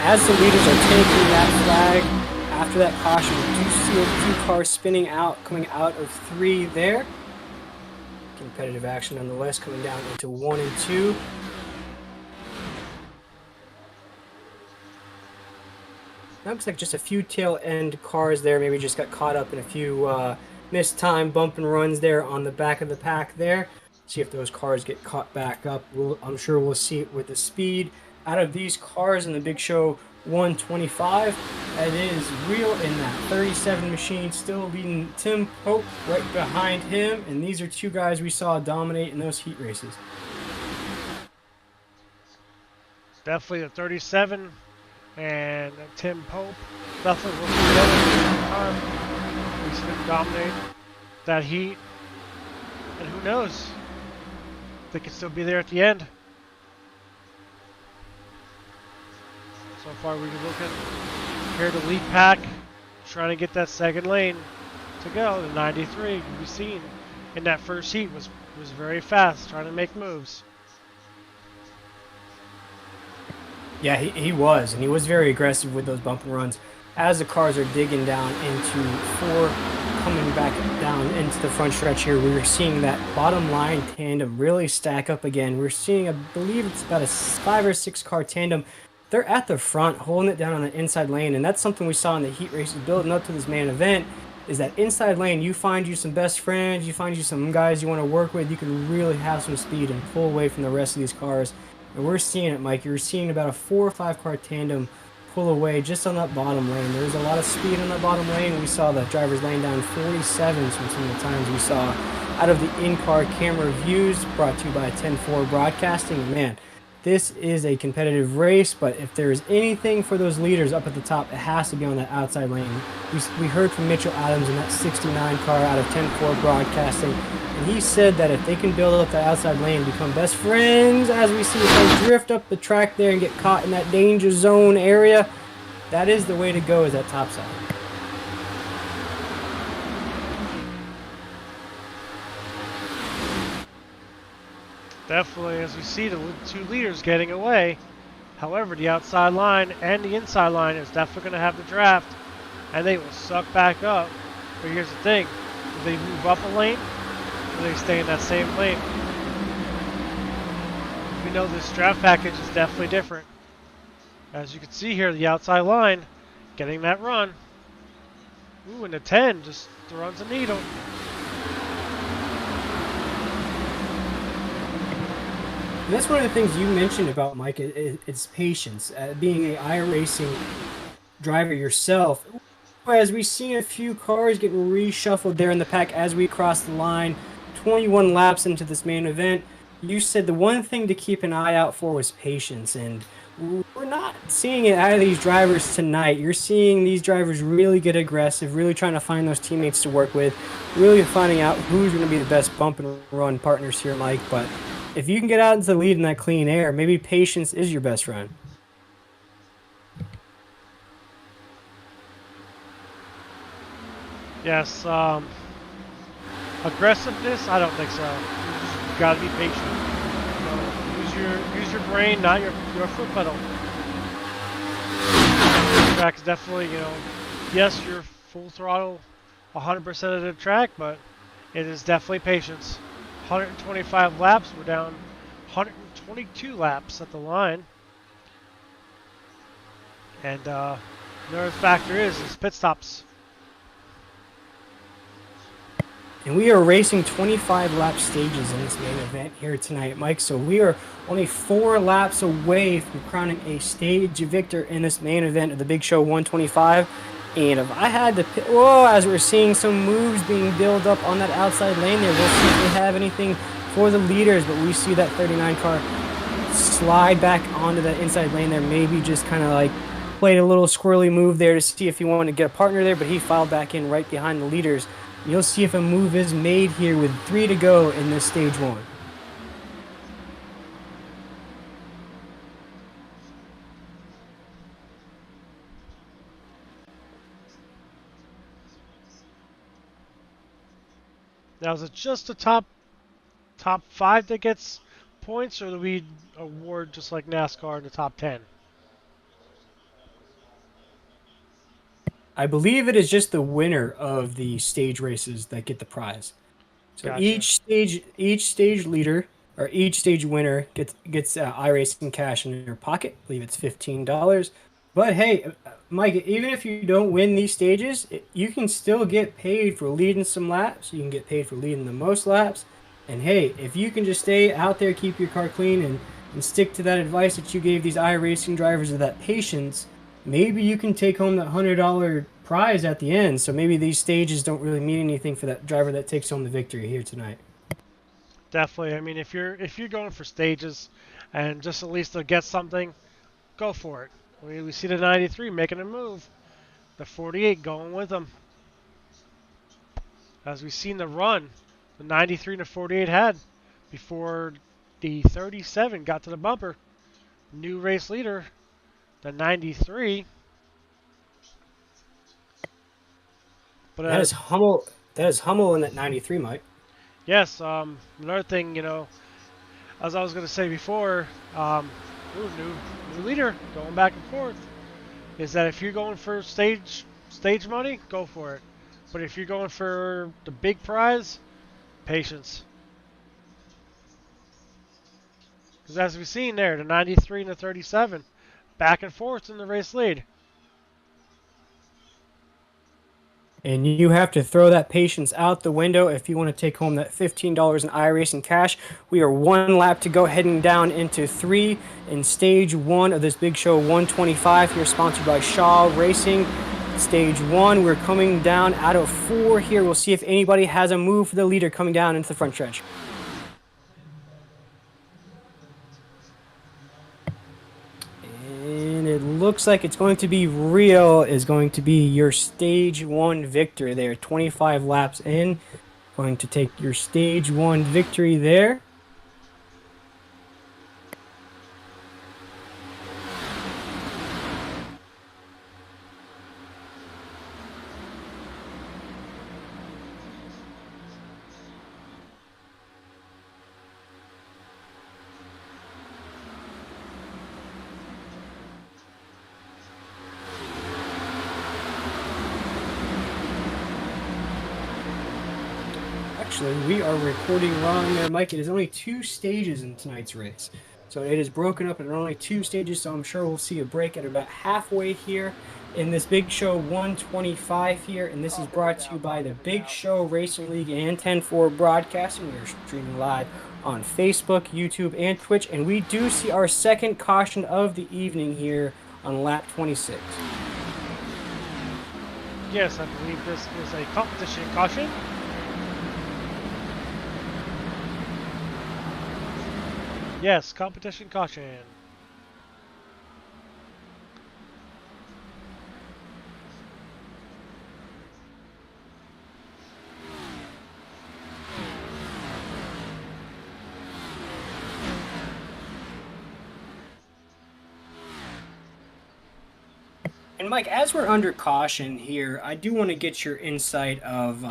As the leaders are taking that flag, after that caution, we do see a few cars spinning out, coming out of 3 there. Competitive action nonetheless, coming down into 1 and 2. That looks like just a few tail end cars there. Maybe just got caught up in a few missed time bump and runs there on the back of the pack there. See if those cars get caught back up. I'm sure we'll see it with the speed out of these cars in the Big Show 125. It is real in that 37 machine, still leading Tim Pope right behind him. And these are two guys we saw dominate in those heat races. Definitely the 37 and Tim Pope. Definitely working together at the time. We see them dominate that heat. And who knows? They could still be there at the end. So far, we're looking here to lead pack, trying to get that second lane to go. The 93 can be seen in that first heat was very fast, trying to make moves. Yeah, he was, and he was very aggressive with those bump and runs. As the cars are digging down into four, coming back down into the front stretch here, we were seeing that bottom line tandem really stack up again. We're seeing, I believe it's about a 5 or 6 car tandem. They're at the front, holding it down on the inside lane, and that's something we saw in the heat races building up to this main event, is that inside lane, you find you some best friends, you find you some guys you want to work with, you can really have some speed and pull away from the rest of these cars. And we're seeing it, Mike. You're seeing about a 4 or 5 car tandem pull away just on that bottom lane. There's a lot of speed on that bottom lane. We saw the drivers laying down 47s from some of the times we saw out of the in-car camera views, brought to you by 10-4 Broadcasting. Man, this is a competitive race, but if there's anything for those leaders up at the top, it has to be on that outside lane. We heard from Mitchell Adams in that 69 car out of 10-4 Broadcasting, and he said that if they can build up that outside lane, become best friends, as we see them drift up the track there and get caught in that danger zone area, that is the way to go, is that top side. Definitely, as we see the two leaders getting away. However, the outside line and the inside line is definitely going to have the draft, and they will suck back up. But here's the thing: do they move up a lane, or do they stay in that same lane? We know this draft package is definitely different. As you can see here, the outside line getting that run. Ooh, and the 10 just runs a needle. And that's one of the things you mentioned about, Mike, it's patience. Being a iRacing driver yourself, as we've seen a few cars getting reshuffled there in the pack as we cross the line, 21 laps into this main event, you said the one thing to keep an eye out for was patience, and we're not seeing it out of these drivers tonight. You're seeing these drivers really get aggressive, really trying to find those teammates to work with, really finding out who's going to be the best bump and run partners here, Mike, but if you can get out into the lead in that clean air, maybe patience is your best friend. Yes, aggressiveness? I don't think so. You just gotta be patient. Use your brain, not your foot pedal. Track's definitely, yes, you're full throttle 100% of the track, but it is definitely patience. 125 laps, we're down 122 laps at the line. And another factor is pit stops. And we are racing 25 lap stages in this main event here tonight, Mike. So we are only 4 laps away from crowning a stage victor in this main event of the Big Show 125. And if I had to pick, as we're seeing some moves being built up on that outside lane there, we'll see if we have anything for the leaders. But we see that 39 car slide back onto that inside lane there. Maybe just kind of like played a little squirrely move there to see if he wanted to get a partner there, but he filed back in right behind the leaders. You'll see if a move is made here with 3 to go in this stage 1. Now, is it just the top 5 that gets points, or do we award just like NASCAR in the top 10? I believe it is just the winner of the stage races that get the prize. So Gotcha. each stage leader or each stage winner gets iRacing cash in their pocket. I believe it's $15. But hey, Mike, even if you don't win these stages, you can still get paid for leading some laps. You can get paid for leading the most laps. And hey, if you can just stay out there, keep your car clean, and stick to that advice that you gave these iRacing drivers of that patience, maybe you can take home that $100 prize at the end. So maybe these stages don't really mean anything for that driver that takes home the victory here tonight. Definitely. I mean, if you're going for stages, and just at least to get something, go for it. We see the 93 making a move, the 48 going with them. As we've seen the run, the 93 and the 48 had before the 37 got to the bumper. New race leader, the 93. But That is Hummel. That is Hummel in that 93, Mike. yes, another thing, as I was going to say before, new leader going back and forth, is that if you're going for stage money, go for it. But if you're going for the big prize, patience. Because as we've seen there, the 93 and the 37, back and forth in the race lead. And you have to throw that patience out the window if you want to take home that $15 in iRacing cash. We are one lap to go, heading down into 3 in stage 1 of this Big Show 125 here, sponsored by Shaw Racing. Stage 1, we're coming down out of 4 here. We'll see if anybody has a move for the leader coming down into the front stretch. And it looks like it's going to be Rio is going to be your stage 1 victor there. 25 laps in. Going to take your stage 1 victory there. Actually, we are recording wrong there, Mike. It is only 2 stages in tonight's race. So it is broken up into only 2 stages, so I'm sure we'll see a break at about halfway here in this Big Show 125 here. And this is brought to you by the Big Show Racing League and 10-4 Broadcasting. We are streaming live on Facebook, YouTube, and Twitch. And we do see our second caution of the evening here on lap 26. Yes, I believe this is a competition caution. Yes, competition caution. And Mike, as we're under caution here, I do want to get your insight of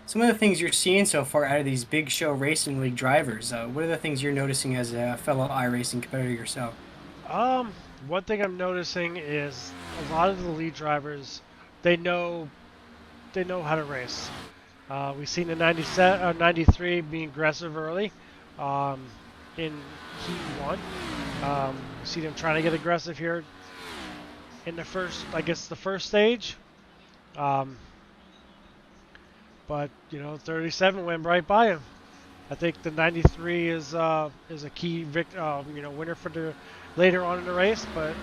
some of the things you're seeing so far out of these Big Show Racing League drivers. What are the things you're noticing as a fellow iRacing competitor yourself? One thing I'm noticing is a lot of the lead drivers, they know how to race. We've seen the 93 being aggressive early in Heat 1. See them trying to get aggressive here in the first stage. But 37 went right by him. I think the 93 is a key winner for the later on in the race. But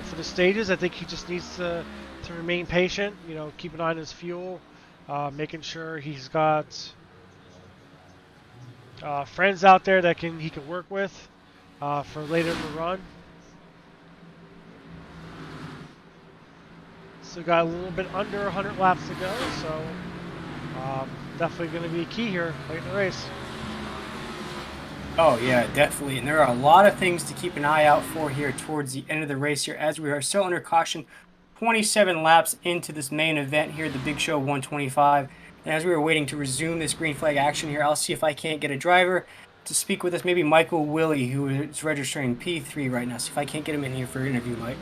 for the stages, I think he just needs to remain patient. Keep an eye on his fuel, making sure he's got friends out there that he can work with for later in the run. Still got a little bit under 100 laps to go, so definitely going to be key here late in the race. Oh yeah, definitely. And there are a lot of things to keep an eye out for here towards the end of the race here, as we are still under caution. 27 laps into this main event here, the Big Show 125. And as we were waiting to resume this green flag action here, I'll see if I can't get a driver to speak with us. Maybe Michael Willie, who is registering P3 right now. See if I can't get him in here for an interview, Mike.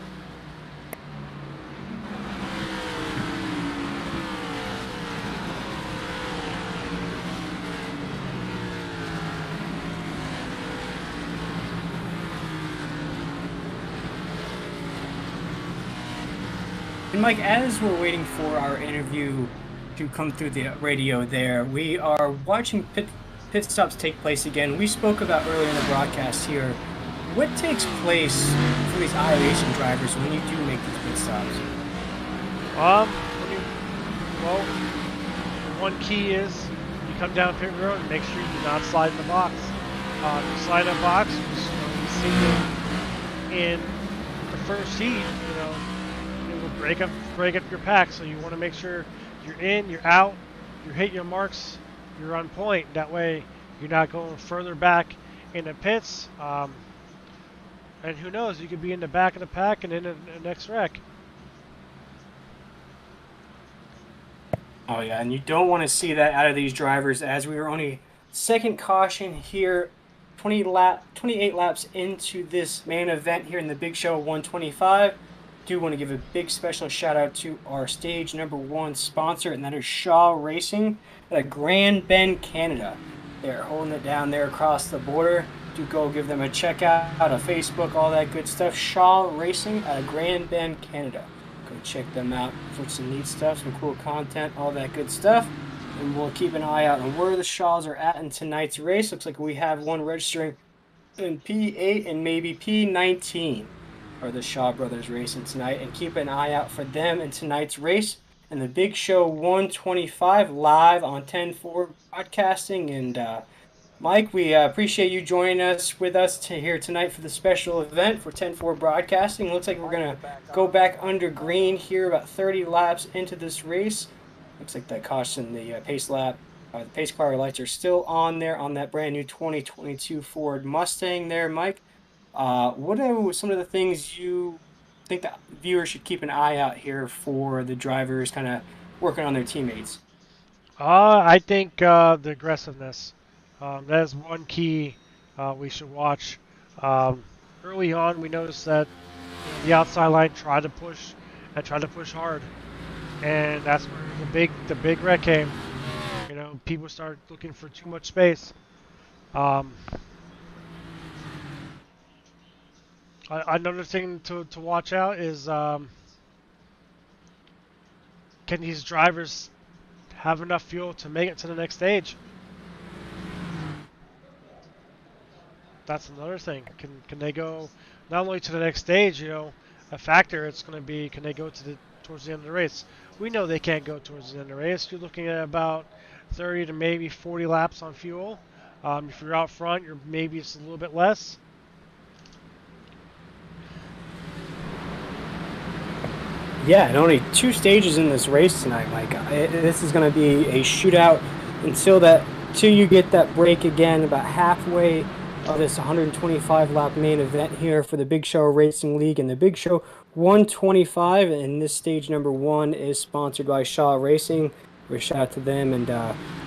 And Mike, as we're waiting for our interview to come through the radio there, we are watching pit stops take place again. We spoke about earlier in the broadcast here. What takes place for these iRacing drivers when you do make these pit stops? Well, the one key is you come down pit road and make sure you do not slide in the box. If you slide in the box, you see it in the first heat, it will break up your pack. So you want to make sure you're in, you're out, you hit your marks, you're on point. That way you're not going further back in the pits. And who knows, you could be in the back of the pack and in the next wreck. Oh yeah, and you don't want to see that out of these drivers, as we are only second caution here, 28 laps into this main event here in the Big Show 125. Do want to give a big special shout out to our stage number 1 sponsor, and that is Shaw Racing at Grand Bend, Canada. They're holding it down there across the border. Do go give them a check out, a Facebook, all that good stuff. Shaw Racing at Grand Bend, Canada. Go check them out for some neat stuff, some cool content, all that good stuff. And we'll keep an eye out on where the Shaws are at in tonight's race. Looks like we have one registering in P8 and maybe P19 for the Shaw brothers racing tonight. And keep an eye out for them in tonight's race. And the Big Show 125 live on 10-4 broadcasting. And Mike, we appreciate you joining us here tonight for the special event for 10-4 broadcasting. Looks like we're going to go back under green here about 30 laps into this race. Looks like that caution, the pace car lights are still on there on that brand new 2022 Ford Mustang there, Mike. What are some of the things you think that viewers should keep an eye out here for the drivers kind of working on their teammates? I think the aggressiveness. That is one key we should watch. Early on, we noticed that the outside line tried to push hard, and that's where the big wreck came. People started looking for too much space. Another thing to watch out is can these drivers have enough fuel to make it to the next stage? That's another thing. Can they go not only to the next stage? A factor it's going to be, can they go towards the end of the race? We know they can't go towards the end of the race. You're looking at about 30 to maybe 40 laps on fuel. If you're out front, maybe it's a little bit less. Yeah, and only 2 stages in this race tonight, Mike. This is going to be a shootout until you get that break again about halfway of this 125-lap main event here for the Big Show Racing League and the Big Show 125. And this stage number 1 is sponsored by Shaw Racing. We shout out to them. And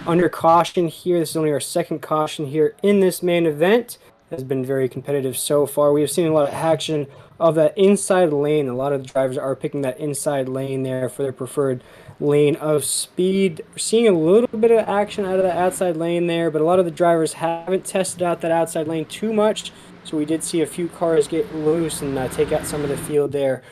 under caution here, this is only our second caution here in this main event. It has been very competitive so far. We have seen a lot of action of that inside lane. A lot of the drivers are picking that inside lane there for their preferred lane of speed. We're seeing a little bit of action out of the outside lane there, but a lot of the drivers haven't tested out that outside lane too much. So we did see a few cars get loose and take out some of the field there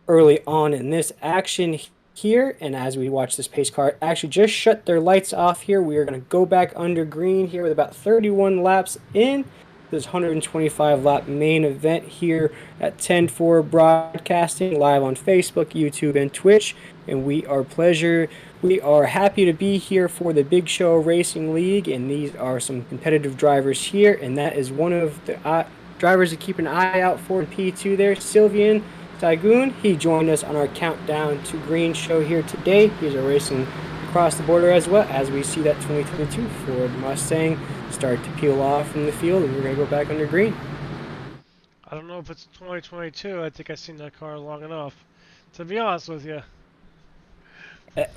early on in this action here. And as we watch this pace car actually just shut their lights off here, we are going to go back under green here with about 31 laps in this 125-lap main event here at 10-4 broadcasting live on Facebook, YouTube, and Twitch. And we are happy to be here for the Big Show Racing League, and these are some competitive drivers here, and that is one of the drivers to keep an eye out for in P2 there, Sylvian Tygoon. He joined us on our countdown to green show here today. He's racing across the border as well, as we see that 2022 Ford Mustang start to peel off from the field, and we're going to go back under green. I don't know if it's 2022. I think I've seen that car long enough, to be honest with you.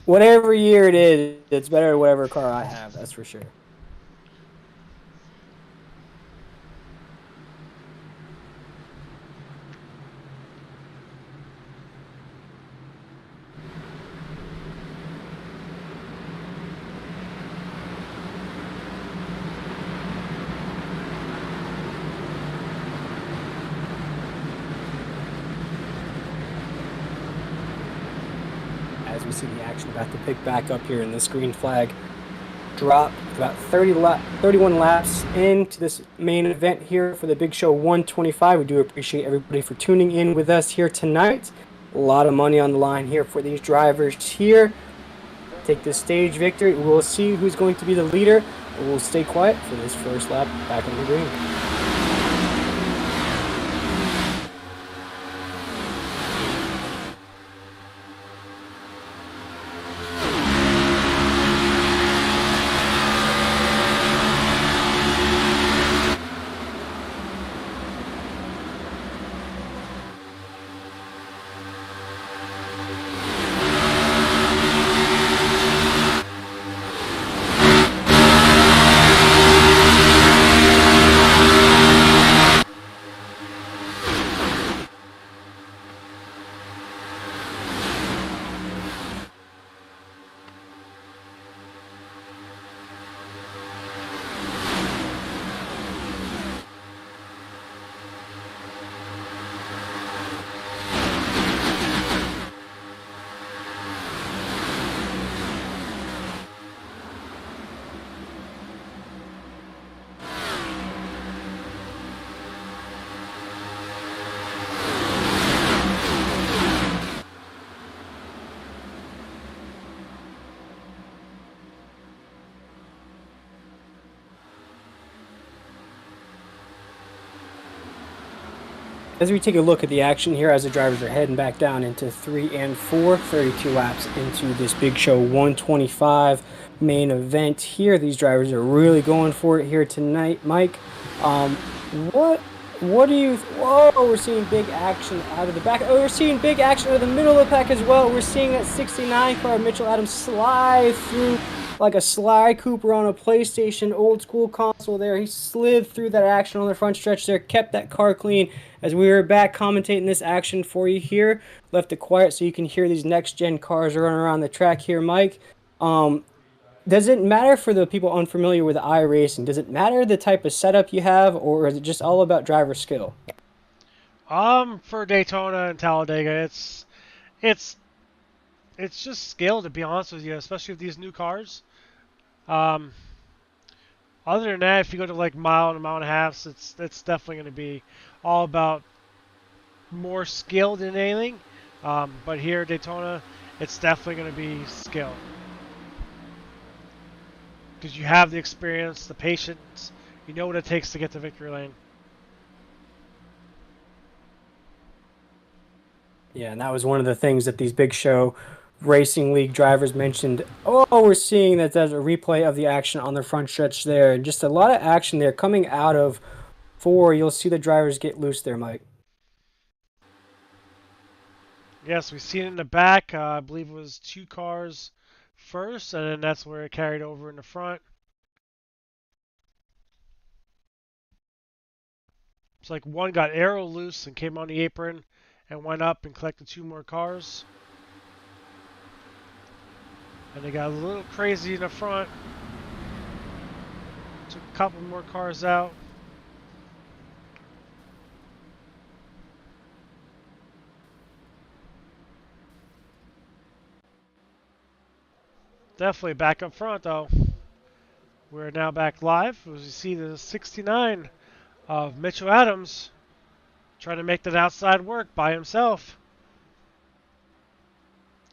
Whatever year it is, it's better than whatever car I have, that's for sure. as we see the action about to pick back up here in this green flag drop. About 31 laps into this main event here for the Big Show 125. We do appreciate everybody for tuning in with us here tonight. A lot of money on the line here for these drivers here. Take this stage victory. We'll see who's going to be the leader. We'll stay quiet for this first lap back on the green. As we take a look at the action here, as the drivers are heading back down into 3 and 4, 32 laps into this Big Show 125 main event here. These drivers are really going for it here tonight. Mike, what do you... Whoa, we're seeing big action out of the back. Oh, we're seeing big action out of the middle of the pack as well. We're seeing that 69 car, Mitchell Adams, slide through like a Sly Cooper on a PlayStation old school console there. He slid through that action on the front stretch there, kept that car clean. As we were back commentating this action for you here, left it quiet so you can hear these next-gen cars running around the track here, Mike. Does it matter for the people unfamiliar with iRacing? Does it matter the type of setup you have, or is it just all about driver skill? For Daytona and Talladega, it's just skill, to be honest with you, especially with these new cars. Other than that, if you go to like mile and a mile and a half, it's definitely going to be all about more skill than anything. But here at Daytona, it's definitely going to be skill. Because you have the experience, the patience, you know what it takes to get to victory lane. Yeah, and that was one of the things that these Big Show Racing League drivers mentioned. Oh, we're seeing that there's a replay of the action on the front stretch there. And just a lot of action there coming out of 4. You'll see the drivers get loose there, Mike. Yes, we've seen it in the back. I believe it was 2 cars first, and then that's where it carried over in the front. It's like one got arrow loose and came on the apron and went up and collected 2 more cars. And they got a little crazy in the front. Took a couple more cars out. Definitely back up front though. We're now back live as you see the 69 of Mitchell Adams trying to make that outside work by himself.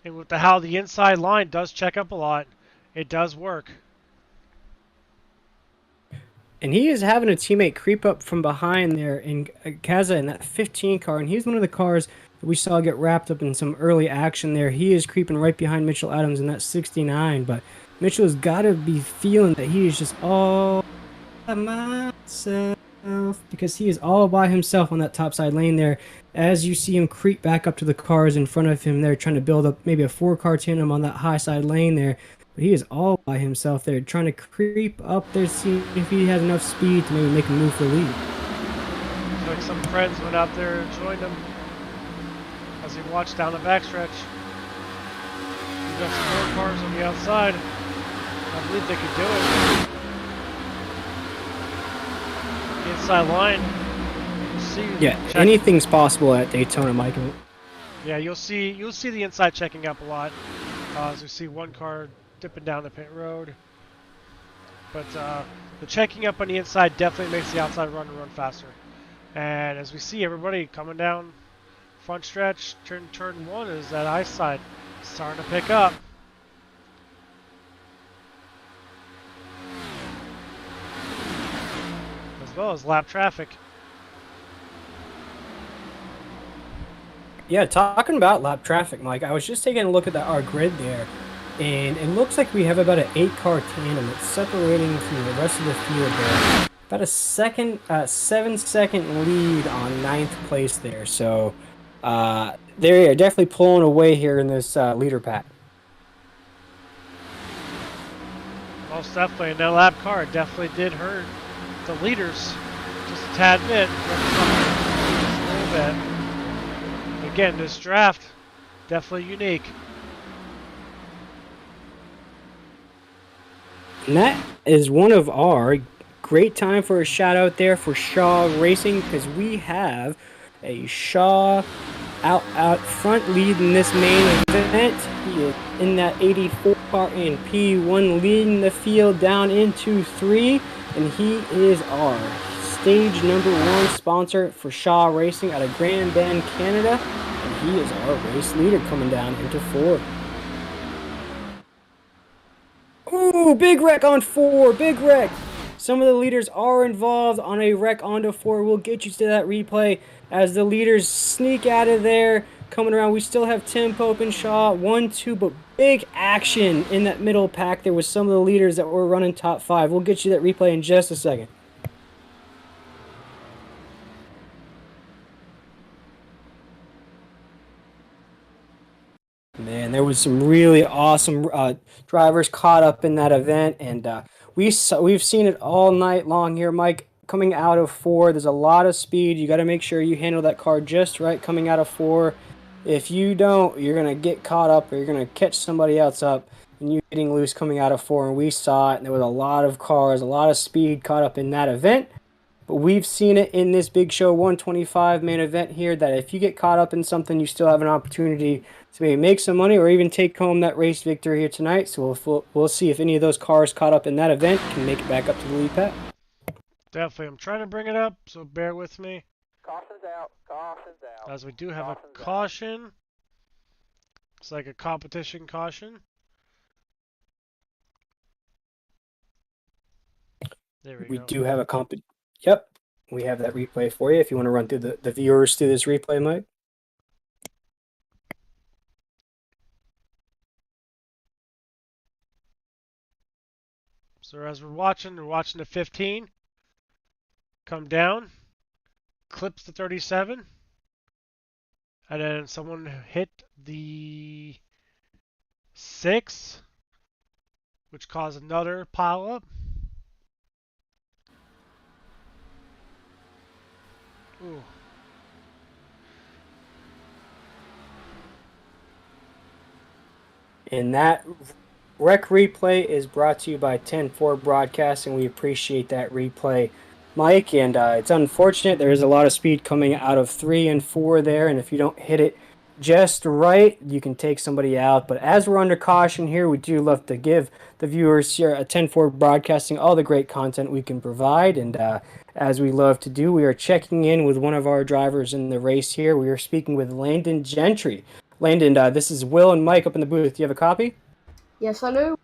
And with how the inside line does check up a lot, it does work. And he is having a teammate creep up from behind there in Kaza in that 15 car. And he's one of the cars that we saw get wrapped up in some early action there. He is creeping right behind Mitchell Adams in that 69. But Mitchell's got to be feeling that he is just all by myself, because he is all by himself on that top side lane there. As you see him creep back up to the cars in front of him there, trying to build up maybe a 4-car tandem on that high side lane there. But he is all by himself there, trying to creep up there, see if he has enough speed to maybe make a move for the lead. Looks like some friends went out there and joined him as he watched down the backstretch. We've got some more cars on the outside. I believe they could do it. The inside line. Yeah, anything's possible at Daytona, Michael. Yeah, you'll see the inside checking up a lot. as we see one car dipping down the pit road. But the checking up on the inside definitely makes the outside run faster. And as we see everybody coming down front stretch, turn 1 is that ice side starting to pick up. As well as lap traffic. Yeah, talking about lap traffic, Mike, I was just taking a look at our grid there, and it looks like we have about an 8-car tandem that's separating from the rest of the field there. About a 7-second lead on 9th place there. So they're definitely pulling away here in this leader pack. Most definitely, and that lap car definitely did hurt the leaders just a tad bit, just a little bit. Again, this draft definitely unique. And that is one of our great time for a shout out there for Shaw Racing, because we have a Shaw out front leading this main event. He is in that 84 car in P1 leading the field down into 3, and he is our stage number 1 sponsor for Shaw Racing out of Grand Bend, Canada, and he is our race leader coming down into 4. Ooh, big wreck on 4, big wreck. Some of the leaders are involved on a wreck onto 4. We'll get you to that replay as the leaders sneak out of there. Coming around, we still have Tim Pope and Shaw, 1-2, but big action in that middle pack. There was some of the leaders that were running top 5. We'll get you that replay in just a second. Man, there was some really awesome drivers caught up in that event, and we've seen it all night long here, Mike. Coming out of 4, there's a lot of speed. You got to make sure you handle that car just right coming out of 4. If you don't, you're going to get caught up, or you're going to catch somebody else up, and you're getting loose coming out of 4, and we saw it, and there was a lot of cars, a lot of speed caught up in that event. But we've seen it in this Big Show 125 main event here, that if you get caught up in something, you still have an opportunity to maybe make some money or even take home that race victory here tonight. So we'll see if any of those cars caught up in that event can make it back up to the lead pack. Definitely. I'm trying to bring it up, so bear with me. Caution's out. Caution's out. As we do have a caution. It's like a competition caution. There we go. We do have a Yep. We have that replay for you if you want to run through the viewers through this replay, Mike. So as we're watching the 15 come down, clips the 37, and then someone hit the 6, which caused another pile up. Ooh. And that rec replay is brought to you by 10-4 Broadcasting. We appreciate that replay, Mike. And it's unfortunate. There is a lot of speed coming out of 3 and 4 there. And if you don't hit it just right, you can take somebody out. But as we're under caution here, we do love to give the viewers here at 10-4 Broadcasting all the great content we can provide. And as we love to do, we are checking in with one of our drivers in the race here. We are speaking with Landon Gentry. Landon, this is Will and Mike up in the booth. Do you have a copy? Yes, I do.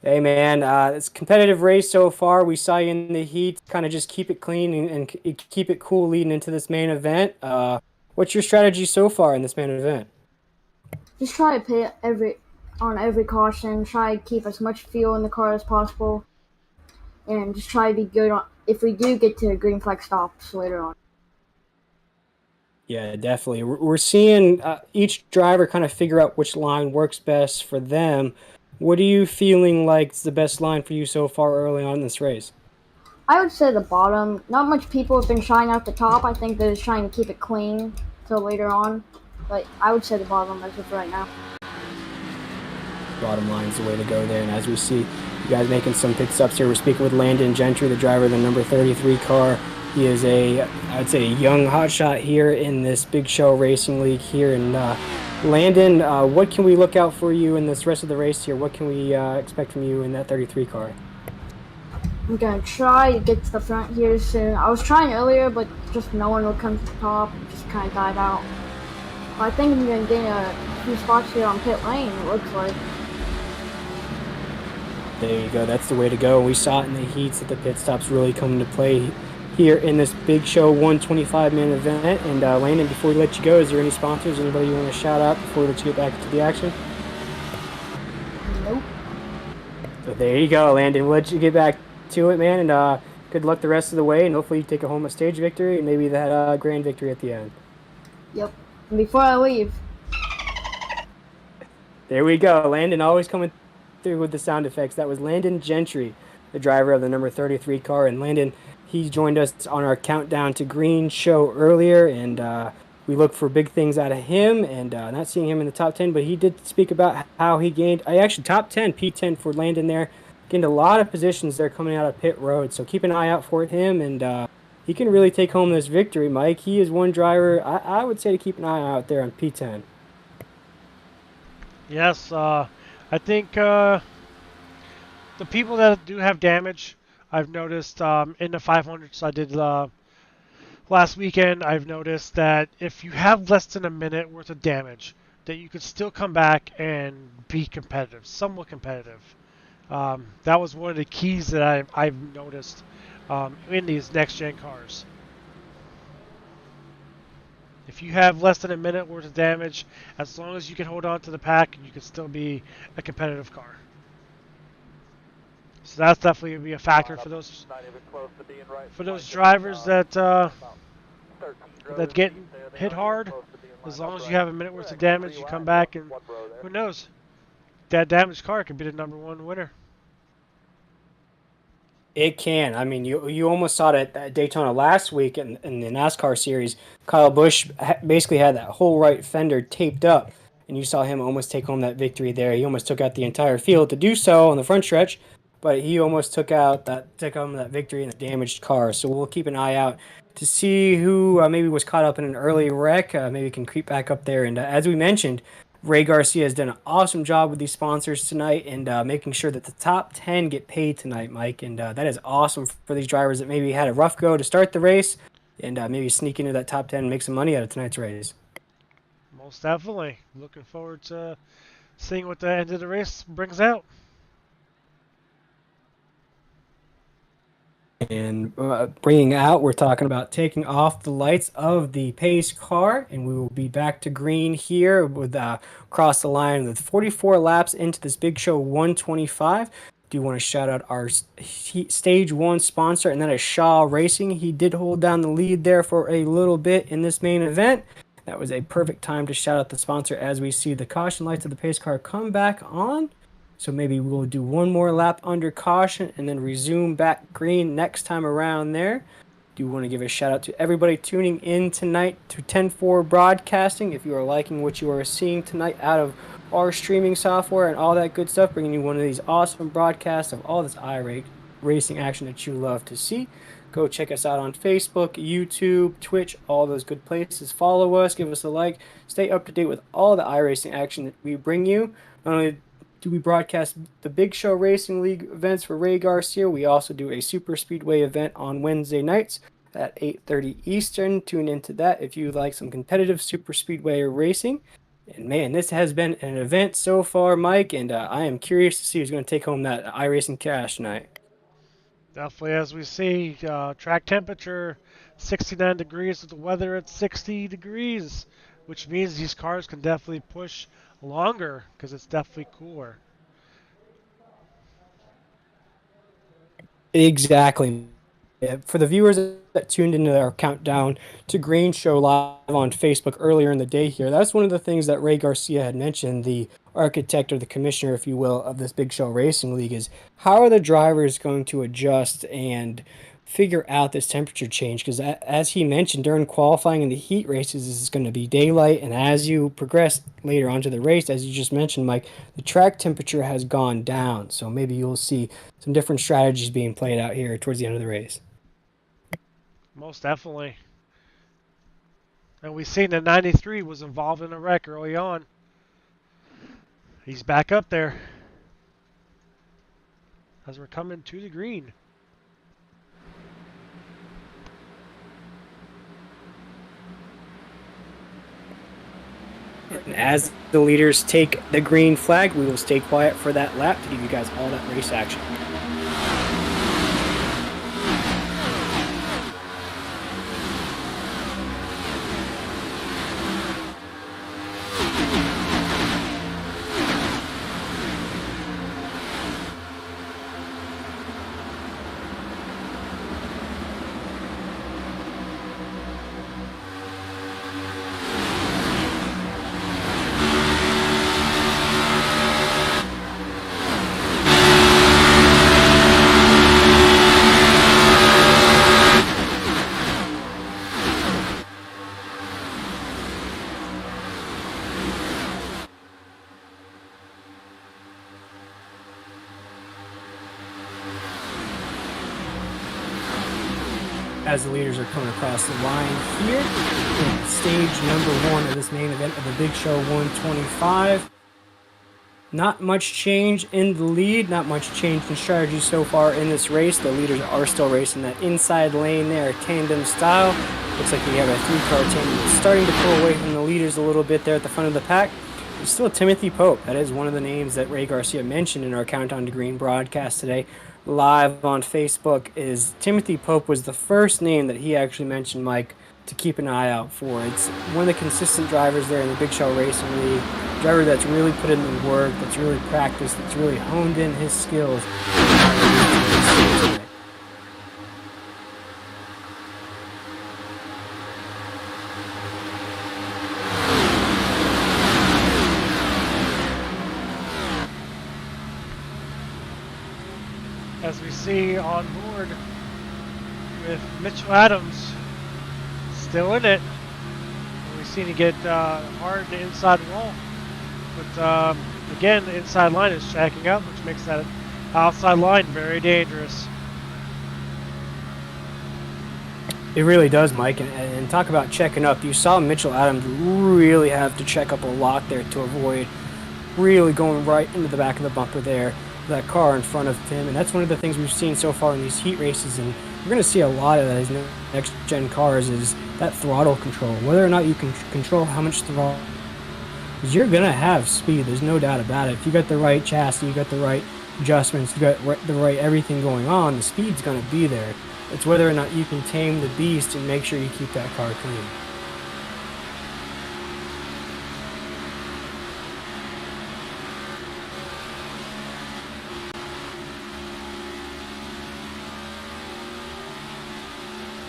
Hey, man, it's a competitive race so far. We saw you in the heat. Kind of just keep it clean and keep it cool leading into this main event. What's your strategy so far in this main event? Just try to pit on every caution. Try to keep as much fuel in the car as possible, and just try to be good on if we do get to green flag stops later on. Yeah, definitely. We're seeing each driver kind of figure out which line works best for them. What are you feeling like is the best line for you so far early on in this race? I would say the bottom. Not much people have been trying out the top. I think they're just trying to keep it clean till later on. But I would say the bottom as of right now. Bottom line is the way to go there. And as we see you guys making some pit stops here, we're speaking with Landon Gentry, the driver of the number 33 car. He is I'd say a young hotshot here in this Big Show Racing League here in Landon, what can we look out for you in this rest of the race here? What can we expect from you in that 33 car? I'm gonna try to get to the front here soon. I was trying earlier, but just no one would come to the top. It just kind of died out. But I think I'm gonna gain a few spots here on pit lane. It looks like. There you go. That's the way to go. We saw it in the heats that the pit stops really come into play here in this Big Show 125-man event. And Landon, before we let you go, is there any sponsors, anybody you want to shout out before we let you get back into the action? Nope. So there you go, Landon. We'll let you get back to it, man. And good luck the rest of the way. And hopefully you take home a stage victory and maybe that grand victory at the end. Yep. And before I leave, There we go. Landon always coming through with the sound effects. That was Landon Gentry, the driver of the number 33 car. And Landon, he joined us on our Countdown to Green show earlier, and we look for big things out of him. And not seeing him in the top 10, but he did speak about how he gained, actually top 10, P10 for Landon there. Gained a lot of positions there coming out of pit road. So keep an eye out for him, and he can really take home this victory, Mike. He is one driver I would say to keep an eye out there on P10. Yes, I think the people that do have damage, I've noticed in the 500s I did last weekend, I've noticed that if you have less than a minute worth of damage, that you could still come back and be competitive, somewhat competitive. That was one of the keys that I've noticed in these next-gen cars. If you have less than a minute worth of damage, as long as you can hold on to the pack, you can still be a competitive car. So that's definitely going to be a factor for those drivers that that get hit hard. As long as you have a minute worth of damage, you come back, and who knows, that damaged car could be the #1 winner. It can. I mean, you almost saw it at Daytona last week in the NASCAR series. Kyle Busch basically had that whole right fender taped up, and you saw him almost take home that victory there. He almost took out the entire field to do so on the front stretch, but he almost took home that victory in the damaged car. So we'll keep an eye out to see who maybe was caught up in an early wreck. Maybe can creep back up there. And as we mentioned, Ray Garcia has done an awesome job with these sponsors tonight and making sure that the top 10 get paid tonight, Mike. And that is awesome for these drivers that maybe had a rough go to start the race and maybe sneak into that top 10 and make some money out of tonight's race. Most definitely. Looking forward to seeing what the end of the race brings out. And bringing out, we're talking about taking off the lights of the pace car, and we will be back to green here with across the line with 44 laps into this Big Show 125. Do want to shout out our Stage 1 sponsor, and that is Shaw Racing. He did hold down the lead there for a little bit in this main event. That was a perfect time to shout out the sponsor as we see the caution lights of the pace car come back on. So maybe we'll do one more lap under caution and then resume back green next time around there. Do want to give a shout out to everybody tuning in tonight to 10-4 Broadcasting. If you are liking what you are seeing tonight out of our streaming software and all that good stuff, bringing you one of these awesome broadcasts of all this racing action that you love to see. Go check us out on Facebook, YouTube, Twitch, all those good places. Follow us, give us a like. Stay up to date with all the iRacing action that we bring you. Not only do we broadcast the Big Show Racing League events for Ray Garcia, we also do a Super Speedway event on Wednesday nights at 8:30 Eastern. Tune into that if you like some competitive Super Speedway racing. And man, this has been an event so far, Mike, and I am curious to see who's going to take home that iRacing cash tonight. Definitely, as we see, track temperature 69 degrees with the weather at 60 degrees, which means these cars can definitely push longer because it's definitely cooler. Exactly. For the viewers that tuned into our Countdown to Green show live on Facebook earlier in the day here, that's one of the things that Ray Garcia had mentioned, the architect or the commissioner, if you will, of this Big Show Racing League, is how are the drivers going to adjust and figure out this temperature change? Because as he mentioned during qualifying in the heat races, this is going to be daylight, and as you progress later onto the race, as you just mentioned, Mike, the track temperature has gone down. So maybe you'll see some different strategies being played out here towards the end of the race. Most definitely. And we've seen that 93 was involved in a wreck early on. He's back up there as we're coming to the green. And as the leaders take the green flag, we will stay quiet for that lap to give you guys all that race action. As the leaders are coming across the line here in stage number 1 of this main event of the Big Show 125. Not much change in the lead, not much change in strategy so far in this race. The leaders are still racing that inside lane there, tandem style. Looks like we have a 3-car tandem that's starting to pull away from the leaders a little bit there at the front of the pack. There's still Timothy Pope. That is one of the names that Ray Garcia mentioned in our Countdown to Green broadcast today. Live on Facebook is Timothy Pope was the first name that he actually mentioned, Mike, to keep an eye out for. It's one of the consistent drivers there in the Big Show Racing League. Driver that's really put in the work, that's really practiced, that's really honed in his skills. As we see on board with Mitchell Adams still in it. We've seen him get hard to inside wall. But again, the inside line is tracking up, which makes that outside line very dangerous. It really does, Mike. And talk about checking up. You saw Mitchell Adams really have to check up a lot there to avoid really going right into the back of the bumper there. That car in front of him, and that's one of the things we've seen so far in these heat races, and we're going to see a lot of that as next gen cars is that throttle control, whether or not you can control how much throttle, because you're going to have speed, there's no doubt about it. If you got the right chassis, you got the right adjustments, you got the right everything going on, the speed's going to be there. It's whether or not you can tame the beast and make sure you keep that car clean.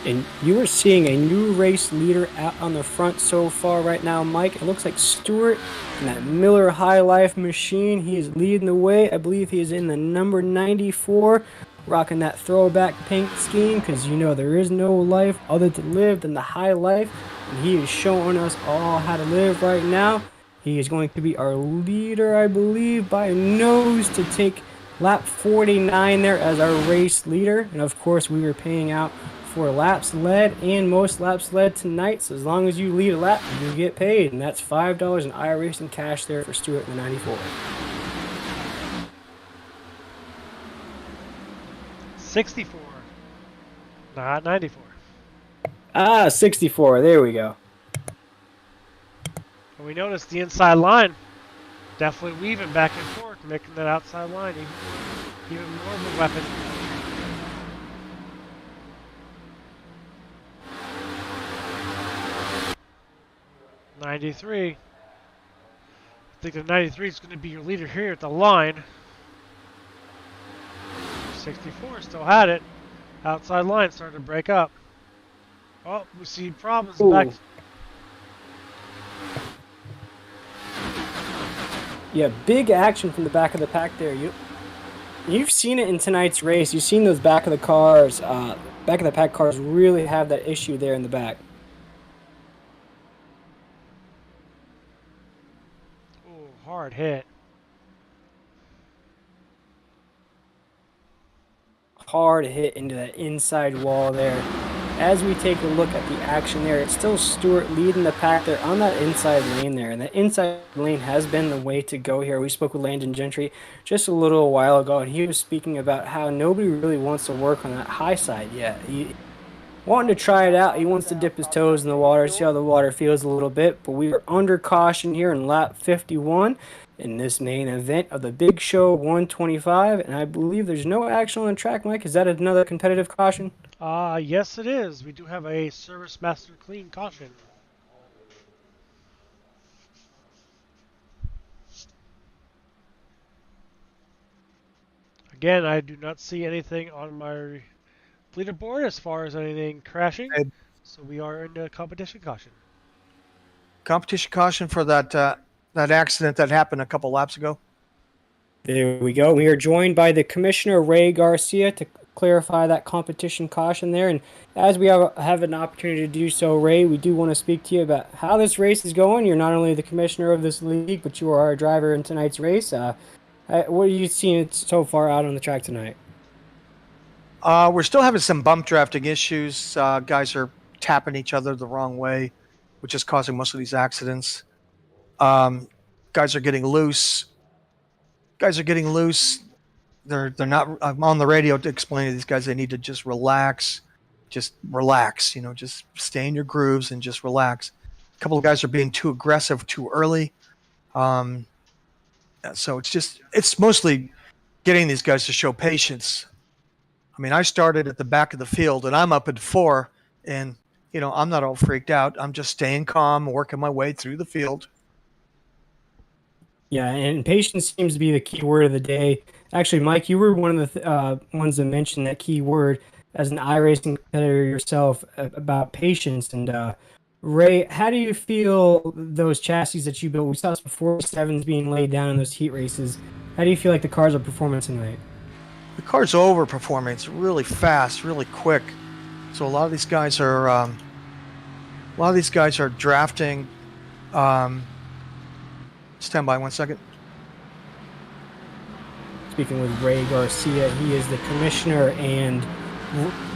And you are seeing a new race leader out on the front so far right now, Mike. It looks like Stewart in that Miller High Life machine. He is leading the way. I believe he is in the number 94, rocking that throwback paint scheme, because you know there is no life other to live than the high life. And he is showing us all how to live right now. He is going to be our leader, I believe, by a nose to take lap 49 there as our race leader. And of course, we were paying out for laps led and most laps led tonight. So as long as you lead a lap, you get paid. And that's $5 in iRacing cash there for Stewart in the 94. 64, not 94. 64. There we go. And we noticed the inside line definitely weaving back and forth, making that outside line even more of a weapon. '93. I think the 93 is going to be your leader here at the line. 64 still had it. Outside line starting to break up. Oh, we see problems back. Yeah, big action from the back of the pack there. You've seen it in tonight's race. You've seen those back of the cars, back of the pack cars really have that issue there in the back. Oh, hard hit. Hard hit into that inside wall there. as we take a look at the action there, it's still Stewart leading the pack there on that inside lane there. And that inside lane has been the way to go here. We spoke with Landon Gentry just a little while ago, and he was speaking about how nobody really wants to work on that high side yet. He wanting to try it out. He wants to dip his toes in the water, see how the water feels a little bit. But we are under caution here in lap 51 in this main event of the Big Show 125. And I believe there's no action on the track, Mike. Is that another competitive caution? Yes, it is. We do have a Service Master Clean caution. Again, I do not see anything on my leaderboard as far as anything crashing. Okay. So we are in a competition caution. Competition caution for that accident that happened a couple laps ago. There we go. We are joined by the Commissioner, Ray Garcia, to clarify that competition caution there. And as we have an opportunity to do so, Ray, we do want to speak to you about how this race is going. You're not only the commissioner of this league, but you are our driver in tonight's race. What are you seeing so far out on the track tonight? We're still having some bump drafting issues. Guys are tapping each other the wrong way, which is causing most of these accidents. Guys are getting loose. They're not. I'm on the radio to explain to these guys they need to just relax. Just relax. Just stay in your grooves and just relax. A couple of guys are being too aggressive too early. So it's mostly getting these guys to show patience. I mean, I started at the back of the field and I'm up at 4 and, I'm not all freaked out. I'm just staying calm, working my way through the field. Yeah, and patience seems to be the key word of the day. Actually, Mike, you were one of the ones that mentioned that key word as an iRacing competitor yourself about patience. And Ray, how do you feel those chassis that you built? We saw some 47s being laid down in those heat races. How do you feel like the cars are performing tonight? The car's overperforming. It's really fast, really quick. So a lot of these guys are drafting. Stand by 1 second. Speaking with Ray Garcia, he is the commissioner and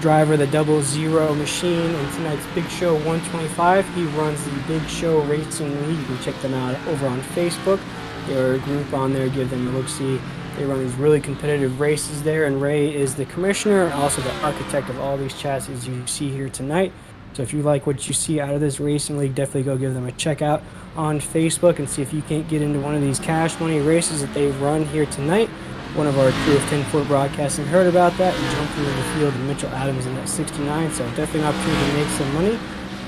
driver of the 00 machine in tonight's Big Show 125. He runs the Big Show Racing League. You can check them out over on Facebook. They're a group on there. Give them a look-see. They run these really competitive races there, and Ray is the commissioner and also the architect of all these chassis you see here tonight. So if you like what you see out of this racing league, definitely go give them a check out on Facebook and see if you can't get into one of these cash money races that they've run here tonight. One of our crew of 10-foot broadcasting heard about that and jumped into the field with Mitchell Adams in that 69. So definitely an opportunity to make some money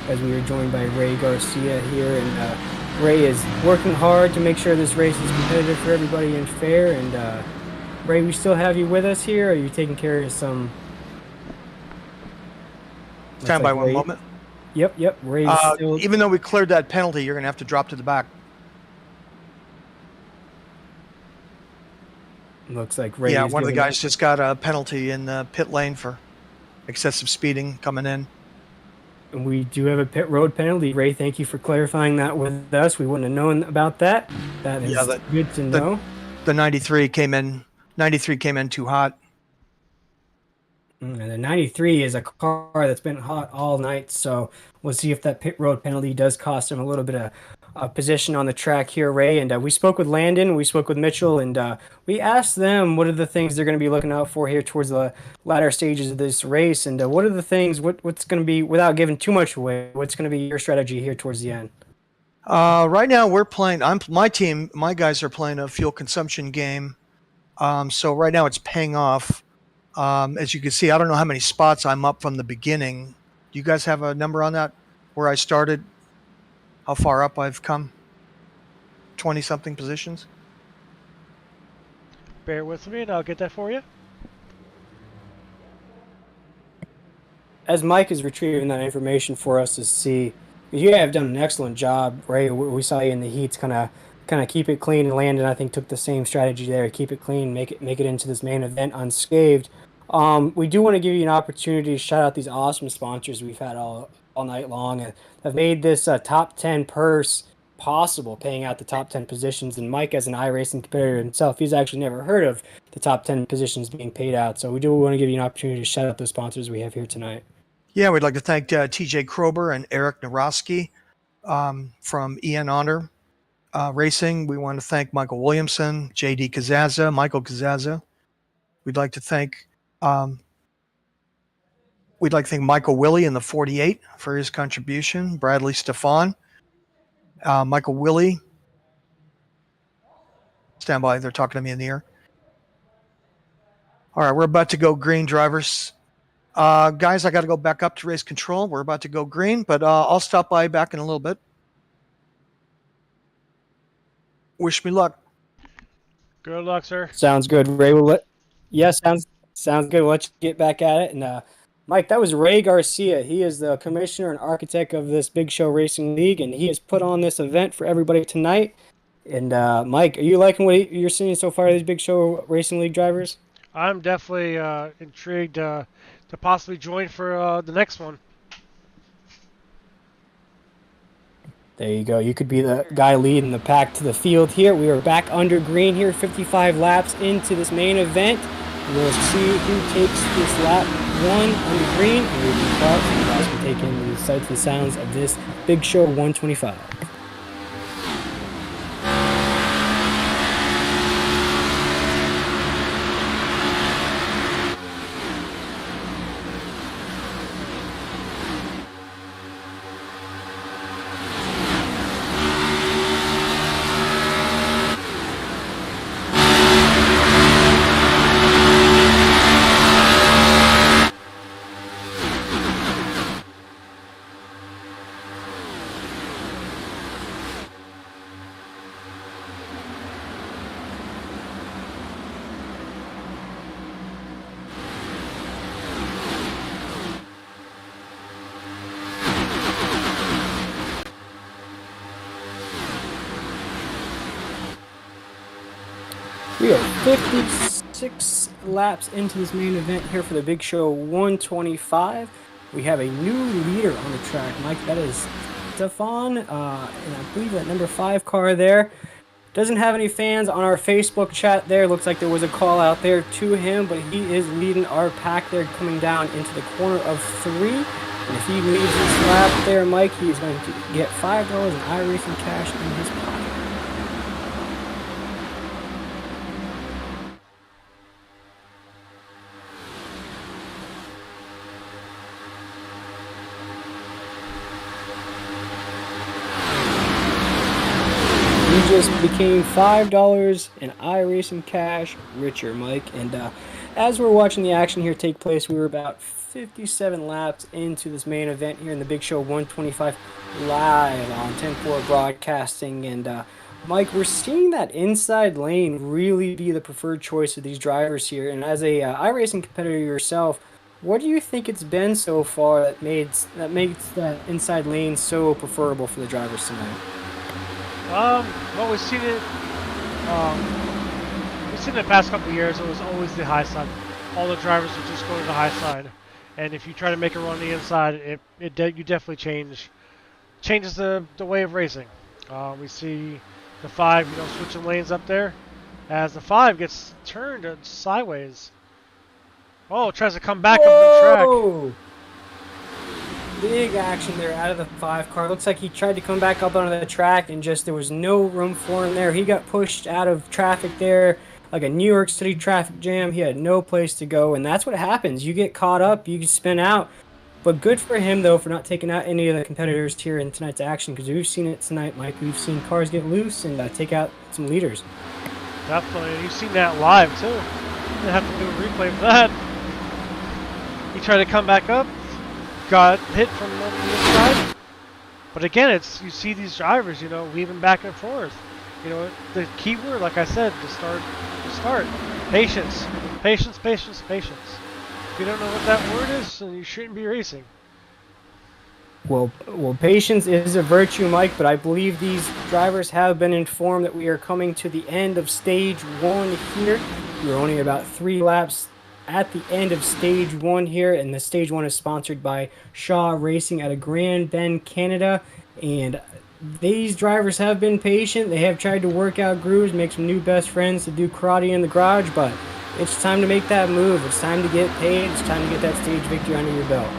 as we are joined by Ray Garcia here. And Ray is working hard to make sure this race is competitive for everybody and fair. And Ray, we still have you with us here? Or are you taking care of some... Stand by one moment. Yep. Ray's still... Even though we cleared that penalty, you're going to have to drop to the back. Looks like Ray. Yeah, one of the guys just got a penalty in the pit lane for excessive speeding coming in. And we do have a pit road penalty. Ray, thank you for clarifying that with us. We wouldn't have known about that. That is good to know. The 93 came in too hot. And the 93 is a car that's been hot all night, so we'll see if that pit road penalty does cost him a little bit of position on the track here, Ray. And we spoke with Landon, we spoke with Mitchell, and we asked them what are the things they're going to be looking out for here towards the latter stages of this race, and what are the things, what's going to be, without giving too much away, what's going to be your strategy here towards the end? Right now we're playing, my guys are playing a fuel consumption game. So right now it's paying off. As you can see, I don't know how many spots I'm up from the beginning. Do you guys have a number on that? Where I started? How far up I've come? 20-something positions? Bear with me and I'll get that for you. As Mike is retrieving that information for us to see, you have done an excellent job, Ray. We saw you in the heats kind of keep it clean, and Landon, I think, took the same strategy there. Keep it clean, make it into this main event unscathed. We do want to give you an opportunity to shout out these awesome sponsors we've had all night long and have made this top 10 purse possible, paying out the top 10 positions. And Mike, as an iRacing competitor himself, he's actually never heard of the top 10 positions being paid out. So we do want to give you an opportunity to shout out those sponsors we have here tonight. Yeah, we'd like to thank TJ Krober and Eric Naroski from Ian Honor Racing. We want to thank Michael Williamson, JD Kazaza, Michael Kazaza. We'd like to thank Michael Willie in the 48 for his contribution. Bradley Stefan, Michael Willie. Stand by, they're talking to me in the ear. All right, we're about to go green, drivers. Guys, I got to go back up to race control. We're about to go green, but I'll stop by back in a little bit. Wish me luck. Good luck, sir. Sounds good, Ray. Sounds good. We'll let you get back at it. And Mike, that was Ray Garcia. He is the commissioner and architect of this Big Show Racing League, and he has put on this event for everybody tonight. And Mike, are you liking what you're seeing so far of these Big Show Racing League drivers? I'm definitely intrigued to possibly join for the next one. There you go. You could be the guy leading the pack to the field here. We are back under green here, 55 laps into this main event. We'll see who takes this lap 1 under green, and we'll be proud so you guys can take in the sights and sounds of this Big Show 125. We are 56 laps into this main event here for the Big Show 125. We have a new leader on the track, Mike. That is Stefan, and I believe that number 5 car there doesn't have any fans on our Facebook chat there. Looks like there was a call out there to him, but he is leading our pack there, coming down into the corner of 3. And if he leaves this lap there, Mike, he is going to get $5 in iRacing cash in his pocket. Just became $5 in iRacing cash richer, Mike. And as we're watching the action here take place, we were about 57 laps into this main event here in the Big Show 125 live on 10-4 Broadcasting. And Mike, we're seeing that inside lane really be the preferred choice of these drivers here. And as a iRacing competitor yourself, what do you think it's been so far that makes that inside lane so preferable for the drivers tonight? Well, we've seen it the past couple of years. It was always the high side. All the drivers would just go to the high side, and if you try to make a run on the inside, you definitely changes the way of racing. We see the 5, switching lanes up there, as the 5 gets turned sideways. Oh, tries to come back up the track. Big action there out of the 5 car. Looks like he tried to come back up onto the track and just there was no room for him there. He got pushed out of traffic there like a New York City traffic jam. He had no place to go, and that's what happens. You get caught up, you spin out. But good for him, though, for not taking out any of the competitors here in tonight's action, because we've seen it tonight, Mike. We've seen cars get loose and take out some leaders. Definitely. You've seen that live, too. You have to do a replay for that. He tried to come back up. Got hit from the inside, but again, you see these drivers, weaving back and forth. The key word, like I said, to start, patience. If you don't know what that word is, then you shouldn't be racing. Well, patience is a virtue, Mike, but I believe these drivers have been informed that we are coming to the end of stage 1 here. We're only about 3 laps at the end of stage 1 here, and the stage 1 is sponsored by Shaw Racing out of Grand Bend, Canada. And these drivers have been patient. They have tried to work out grooves, make some new best friends to do karate in the garage, but it's time to make that move. It's time to get paid. It's time to get that stage victory under your belt.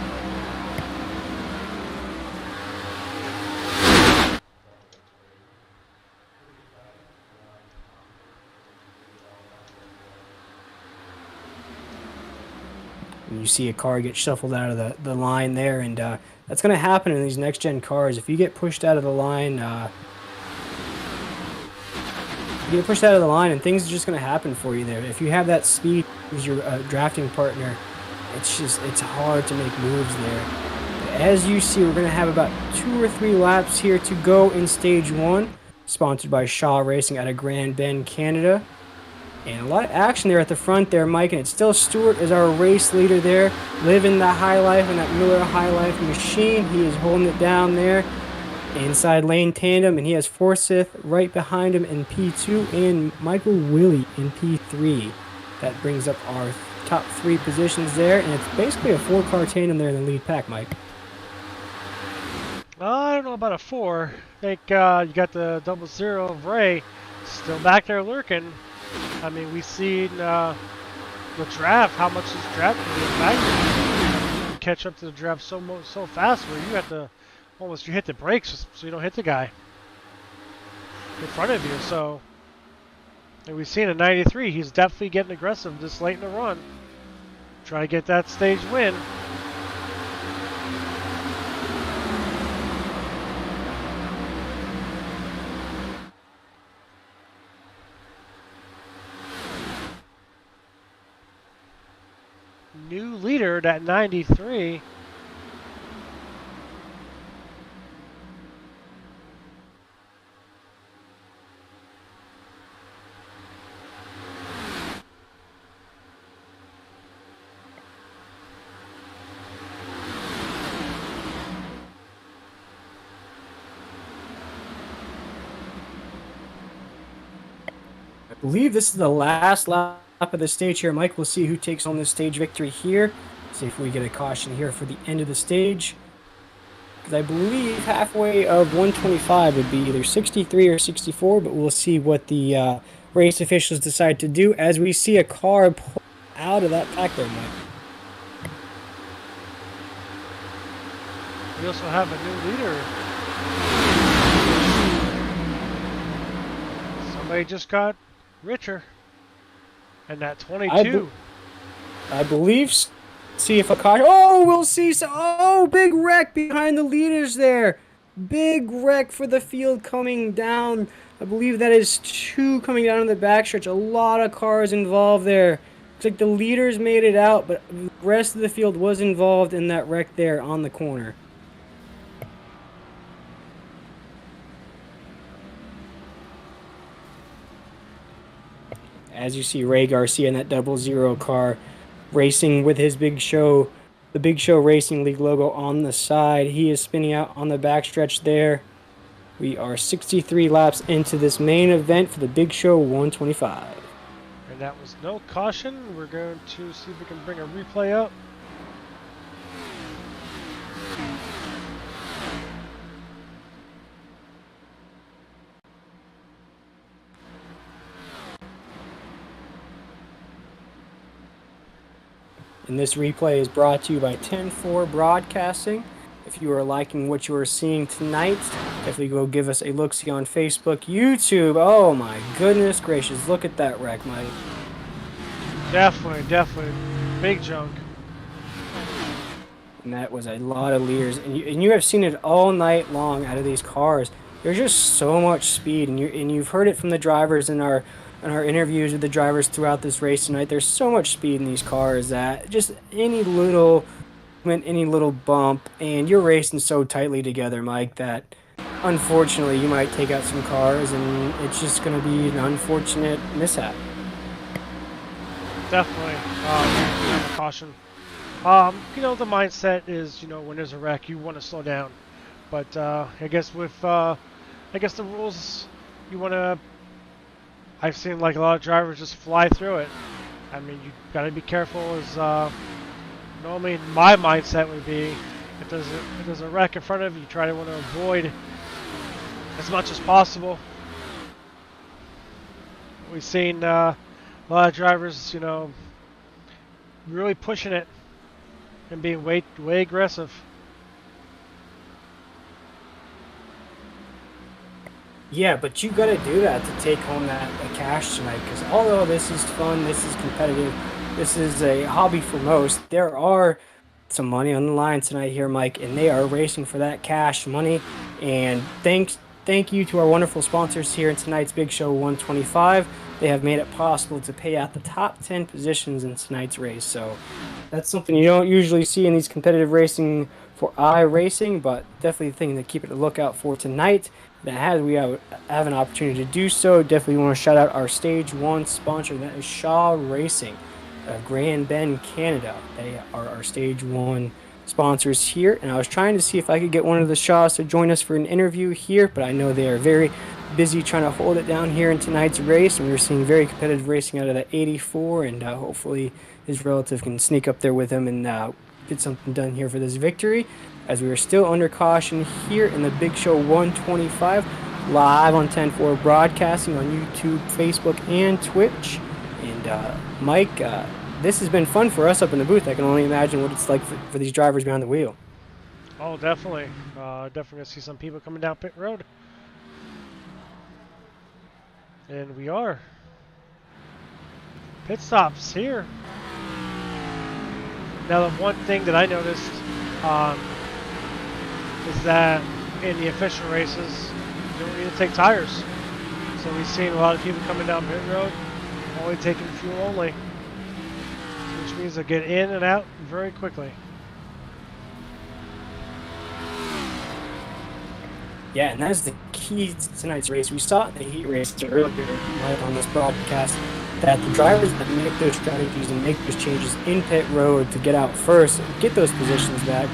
and you see a car get shuffled out of the line there, and that's going to happen in these next-gen cars. If you get pushed out of the line, and things are just going to happen for you there. If you have that speed as your drafting partner, it's hard to make moves there. But as you see, we're going to have about 2 or 3 laps here to go in Stage 1, sponsored by Shaw Racing out of Grand Bend, Canada. And a lot of action there at the front there, Mike, and it's still Stewart as our race leader there, living the high life in that Miller High Life machine. He is holding it down there. Inside lane tandem, and he has Forsyth right behind him in P2 and Michael Willie in P3. That brings up our top 3 positions there, and it's basically a 4-car tandem there in the lead pack, Mike. I don't know about a 4. I think you got the 00 of Ray still back there lurking. I mean, we've seen the draft, how much this draft can be impacted. You can catch up to the draft so fast where you have to almost hit the brakes so you don't hit the guy in front of you. So, and we've seen in 93, he's definitely getting aggressive this late in the run. Try to get that stage win. New leader at 93. I believe this is the last lap of the stage here. Mike, we'll see who takes home the stage victory here. See if we get a caution here for the end of the stage. Because I believe halfway of 125 would be either 63 or 64, but we'll see what the race officials decide to do as we see a car pull out of that pack there, Mike. We also have a new leader. Somebody just got richer. And that 22. I believe. See if a car. Oh, we'll see. Oh, big wreck behind the leaders there. Big wreck for the field coming down. I believe that is 2 coming down in the backstretch. A lot of cars involved there. Looks like the leaders made it out, but the rest of the field was involved in that wreck there on the corner. As you see Ray Garcia in that 00 car racing with his Big Show, the Big Show Racing League logo on the side. He is spinning out on the backstretch there. We are 63 laps into this main event for the Big Show 125. And that was no caution. We're going to see if we can bring a replay up. And this replay is brought to you by 10-4 Broadcasting. If you are liking what you are seeing tonight, definitely go give us a look-see on Facebook, YouTube. Oh my goodness gracious, look at that wreck, Mike. Definitely. Big junk. And that was a lot of leaders. And you have seen it all night long out of these cars. There's just so much speed, and you've heard it from the drivers in our interviews with the drivers throughout this race tonight. There's so much speed in these cars that just any little bump, and you're racing so tightly together, Mike, that unfortunately you might take out some cars, and it's just going to be an unfortunate mishap. Definitely. Caution. The mindset is, when there's a wreck, you want to slow down. But I guess with, the rules, you want to. I've seen like a lot of drivers just fly through it. I mean, you got to be careful. As normally, my mindset would be, if there's a wreck in front of you, try to want to avoid as much as possible. We've seen a lot of drivers, really pushing it and being way aggressive. Yeah, but you got to do that to take home that cash tonight. Because although this is fun, this is competitive, this is a hobby for most. There are some money on the line tonight here, Mike, and they are racing for that cash money. And thank you to our wonderful sponsors here in tonight's Big Show 125. They have made it possible to pay out the top 10 positions in tonight's race. So that's something you don't usually see in these competitive racing for iRacing, but definitely a thing to keep a lookout for tonight. That has we have an opportunity to do so. Definitely want to shout out our Stage 1 sponsor, that is Shaw Racing of Grand Bend, Canada. They are our Stage 1 sponsors here, and I was trying to see if I could get one of the Shaws to join us for an interview here, but I know they are very busy trying to hold it down here in tonight's race, and we were seeing very competitive racing out of that 84, and hopefully his relative can sneak up there with him and get something done here for this victory, as we are still under caution here in the Big Show 125, live on 10-4 broadcasting on YouTube, Facebook, and Twitch. And Mike, this has been fun for us up in the booth. I can only imagine what it's like for these drivers behind the wheel. Oh, definitely. Definitely gonna see some people coming down pit road. And we are. Pit stops here. Now, the one thing that I noticed is that in the official races, you don't need to take tires. So we've seen a lot of people coming down pit road, only taking fuel only, which means they'll get in and out very quickly. Yeah, and that is the key to tonight's race. We saw it in the heat race earlier live on this broadcast that the drivers that make those strategies and make those changes in pit road to get out first and get those positions back,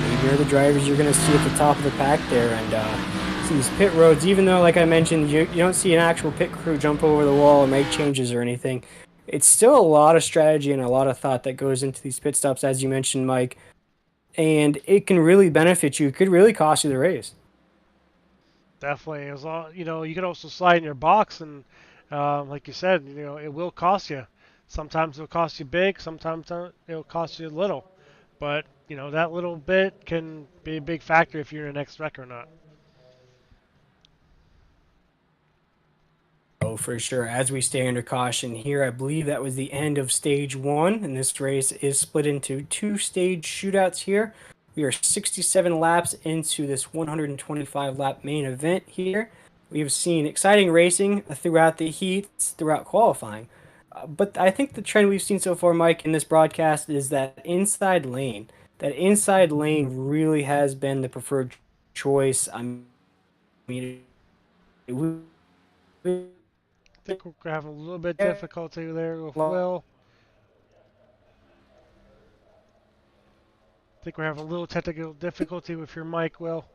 maybe are the drivers you're going to see at the top of the pack there. And see these pit roads, even though, like I mentioned, you don't see an actual pit crew jump over the wall or make changes or anything, it's still a lot of strategy and a lot of thought that goes into these pit stops, as you mentioned, Mike. And it can really benefit you. It could really cost you the race. Definitely, as long you can also slide in your box, and like you said, it will cost you. Sometimes it'll cost you big, sometimes it'll cost you little, but that little bit can be a big factor if you're in the next wreck or not. Oh, for sure. As we stay under caution here, I believe that was the end of stage 1, and this race is split into 2 stage shootouts here. We are 67 laps into this 125-lap main event here. We have seen exciting racing throughout the heats, throughout qualifying. But I think the trend we've seen so far, Mike, in this broadcast is that inside lane. That inside lane really has been the preferred choice. I mean, I think we're having a little bit difficulty there with Will. I think we're having a little technical difficulty with your mic, Will.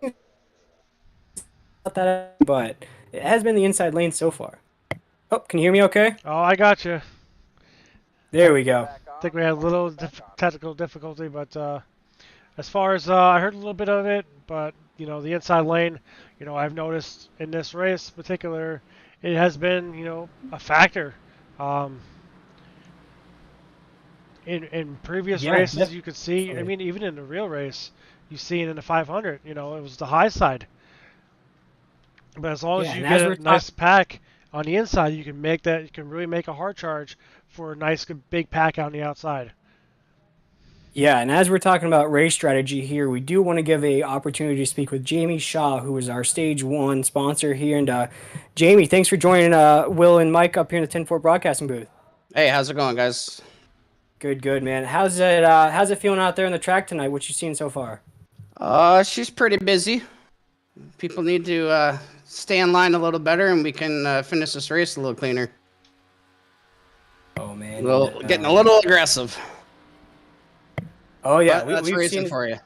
But it has been the inside lane so far. Oh, can you hear me okay? Oh, I got you. There we go. I think we had a little technical difficulty, but as far as I heard a little bit of it, but the inside lane, I've noticed in this race in particular, it has been a factor. In previous races, you could see. I mean, even in the real race, you see it in the 500. It was the high side. But as long as you get a nice pack on the inside, you can make that. You can really make a hard charge for a nice, good, big pack on the outside. Yeah, and as we're talking about race strategy here, we do want to give a opportunity to speak with Jamie Shaw, who is our Stage 1 sponsor here. And Jamie, thanks for joining Will and Mike up here in the 10-4 broadcasting booth. Hey, how's it going, guys? Good, man. How's it feeling out there on the track tonight? What you seen so far? She's pretty busy. People need to stay in line a little better, and we can finish this race a little cleaner. Oh man, Well, getting a little aggressive. Oh yeah, that's we've racing seen for you.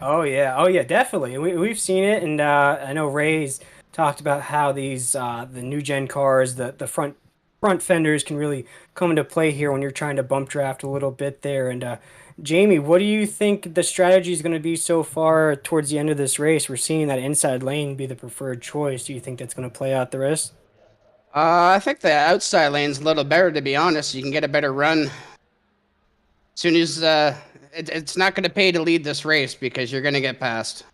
Oh yeah, definitely. We've seen it, and I know Ray's talked about how these the new gen cars, the front fenders can really come into play here when you're trying to bump draft a little bit there. And Jamie, what do you think the strategy is going to be so far towards the end of this race? We're seeing that inside lane be the preferred choice. Do you think that's going to play out the rest? I think the outside lane's a little better, to be honest. You can get a better run. As soon as it's not going to pay to lead this race because you're going to get passed.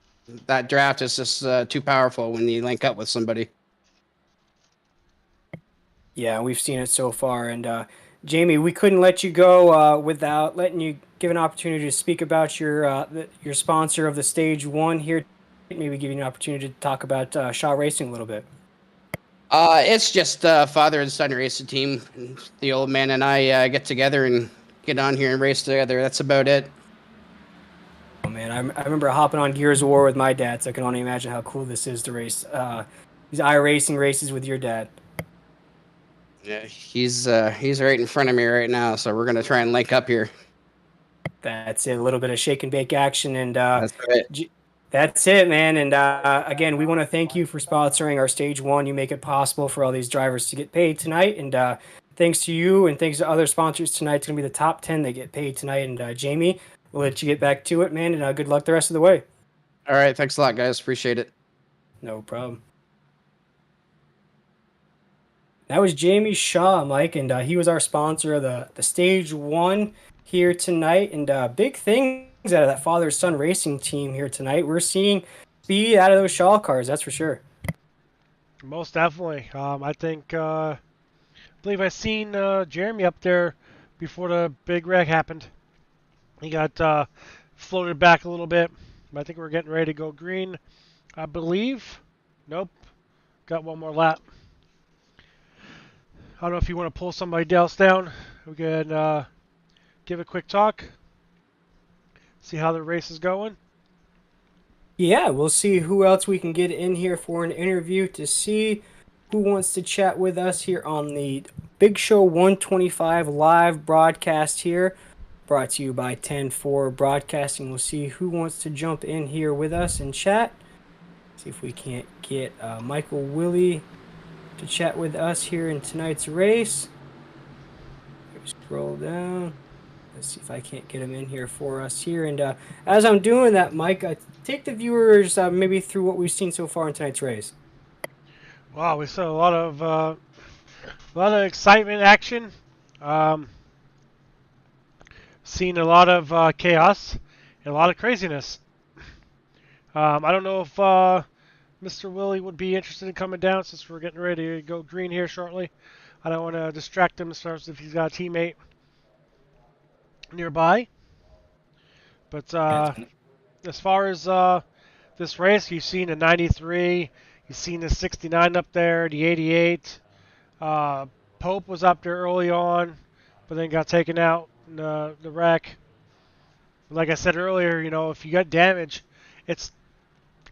That draft is just too powerful when you link up with somebody. Yeah, we've seen it so far. And Jamie, we couldn't let you go without letting you give an opportunity to speak about your sponsor of the Stage 1 here. Maybe give you an opportunity to talk about Shaw Racing a little bit. It's just father and son racing team. The old man and I get together and get on here and race together. That's about it. Oh man, I remember hopping on Gears of War with my dad, so I can only imagine how cool this is to race these iRacing races with your dad. Yeah, he's right in front of me right now, so we're gonna try and link up here. That's it, a little bit of shake and bake action, and That's it. that's it, man. And again, we want to thank you for sponsoring our Stage 1. You make it possible for all these drivers to get paid tonight, and thanks to you and thanks to other sponsors tonight, it's going to be the top 10 that get paid tonight. And Jamie, we'll let you get back to it, man, and good luck the rest of the way. All right, thanks a lot, guys. Appreciate it. No problem. That was Jamie Shaw, Mike, and he was our sponsor of the Stage 1 here tonight. And big things out of that father-son racing team here tonight. We're seeing speed out of those Shaw cars, that's for sure. Most definitely. I believe I seen Jeremy up there before the big wreck happened. He got floated back a little bit. I think we're getting ready to go green, I believe. Nope. Got one more lap. I don't know if you want to pull somebody else down. We can give a quick talk. See how the race is going. Yeah, we'll see who else we can get in here for an interview to see who wants to chat with us here on the Big Show 125 live broadcast here. Brought to you by 10-4 Broadcasting. We'll see who wants to jump in here with us and chat. See if we can't get Michael Willie to chat with us here in tonight's race. Scroll down. Let's see if I can't get him in here for us here. And as I'm doing that, Mike, take the viewers maybe through what we've seen so far in tonight's race. Wow, we saw a lot of excitement, action. Seen a lot of chaos and a lot of craziness. I don't know if Mr. Willie would be interested in coming down since we're getting ready to go green here shortly. I don't want to distract him as far as if he's got a teammate nearby. But as far as this race, you've seen a 93, you've seen the 69 up there, the 88. Pope was up there early on, but then got taken out in the wreck. Like I said earlier, you know, if you got damage,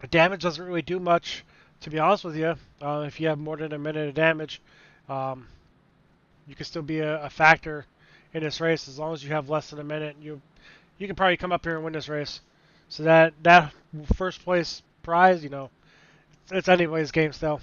damage doesn't really do much, to be honest with you. If you have more than a minute of damage, you can still be a factor in this race as long as you have less than a minute. You can probably come up here and win this race. So that first place prize, you know, it's anybody's game still.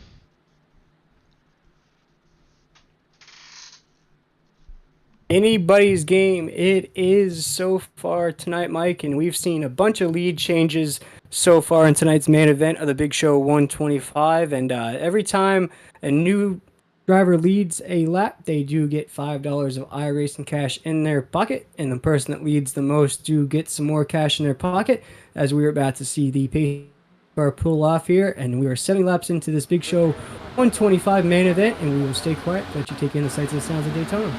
Anybody's game it is so far tonight, Mike, and we've seen a bunch of lead changes so far in tonight's main event of the Big Show 125, and every time a new driver leads a lap, they do get $5 of iRacing cash in their pocket, and the person that leads the most do get some more cash in their pocket, as we are about to see the pace car pull off here, and we are 70 laps into this Big Show 125 main event, and we will stay quiet, let you take in the sights and sounds of Daytona.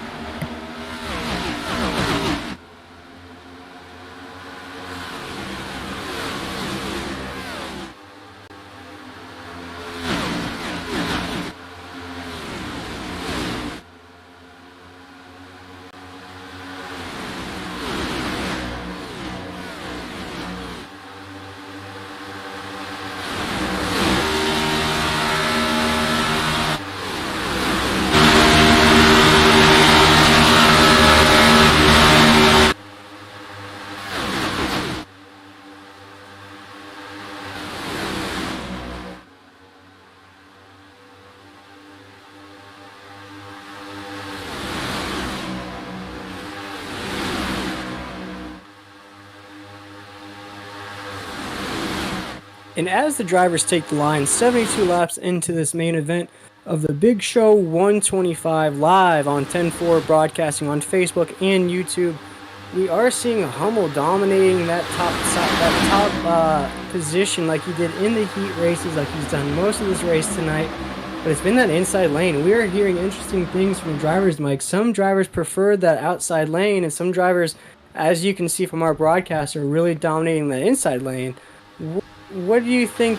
And as the drivers take the line, 72 laps into this main event of the Big Show 125 live on 10-4 Broadcasting on Facebook and YouTube, we are seeing Hummel dominating that top position like he did in the heat races, like he's done most of this race tonight. but it's been that inside lane. We are hearing interesting things from drivers, Mike. Some drivers prefer that outside lane, and some drivers, as you can see from our broadcast, are really dominating the inside lane. What do you think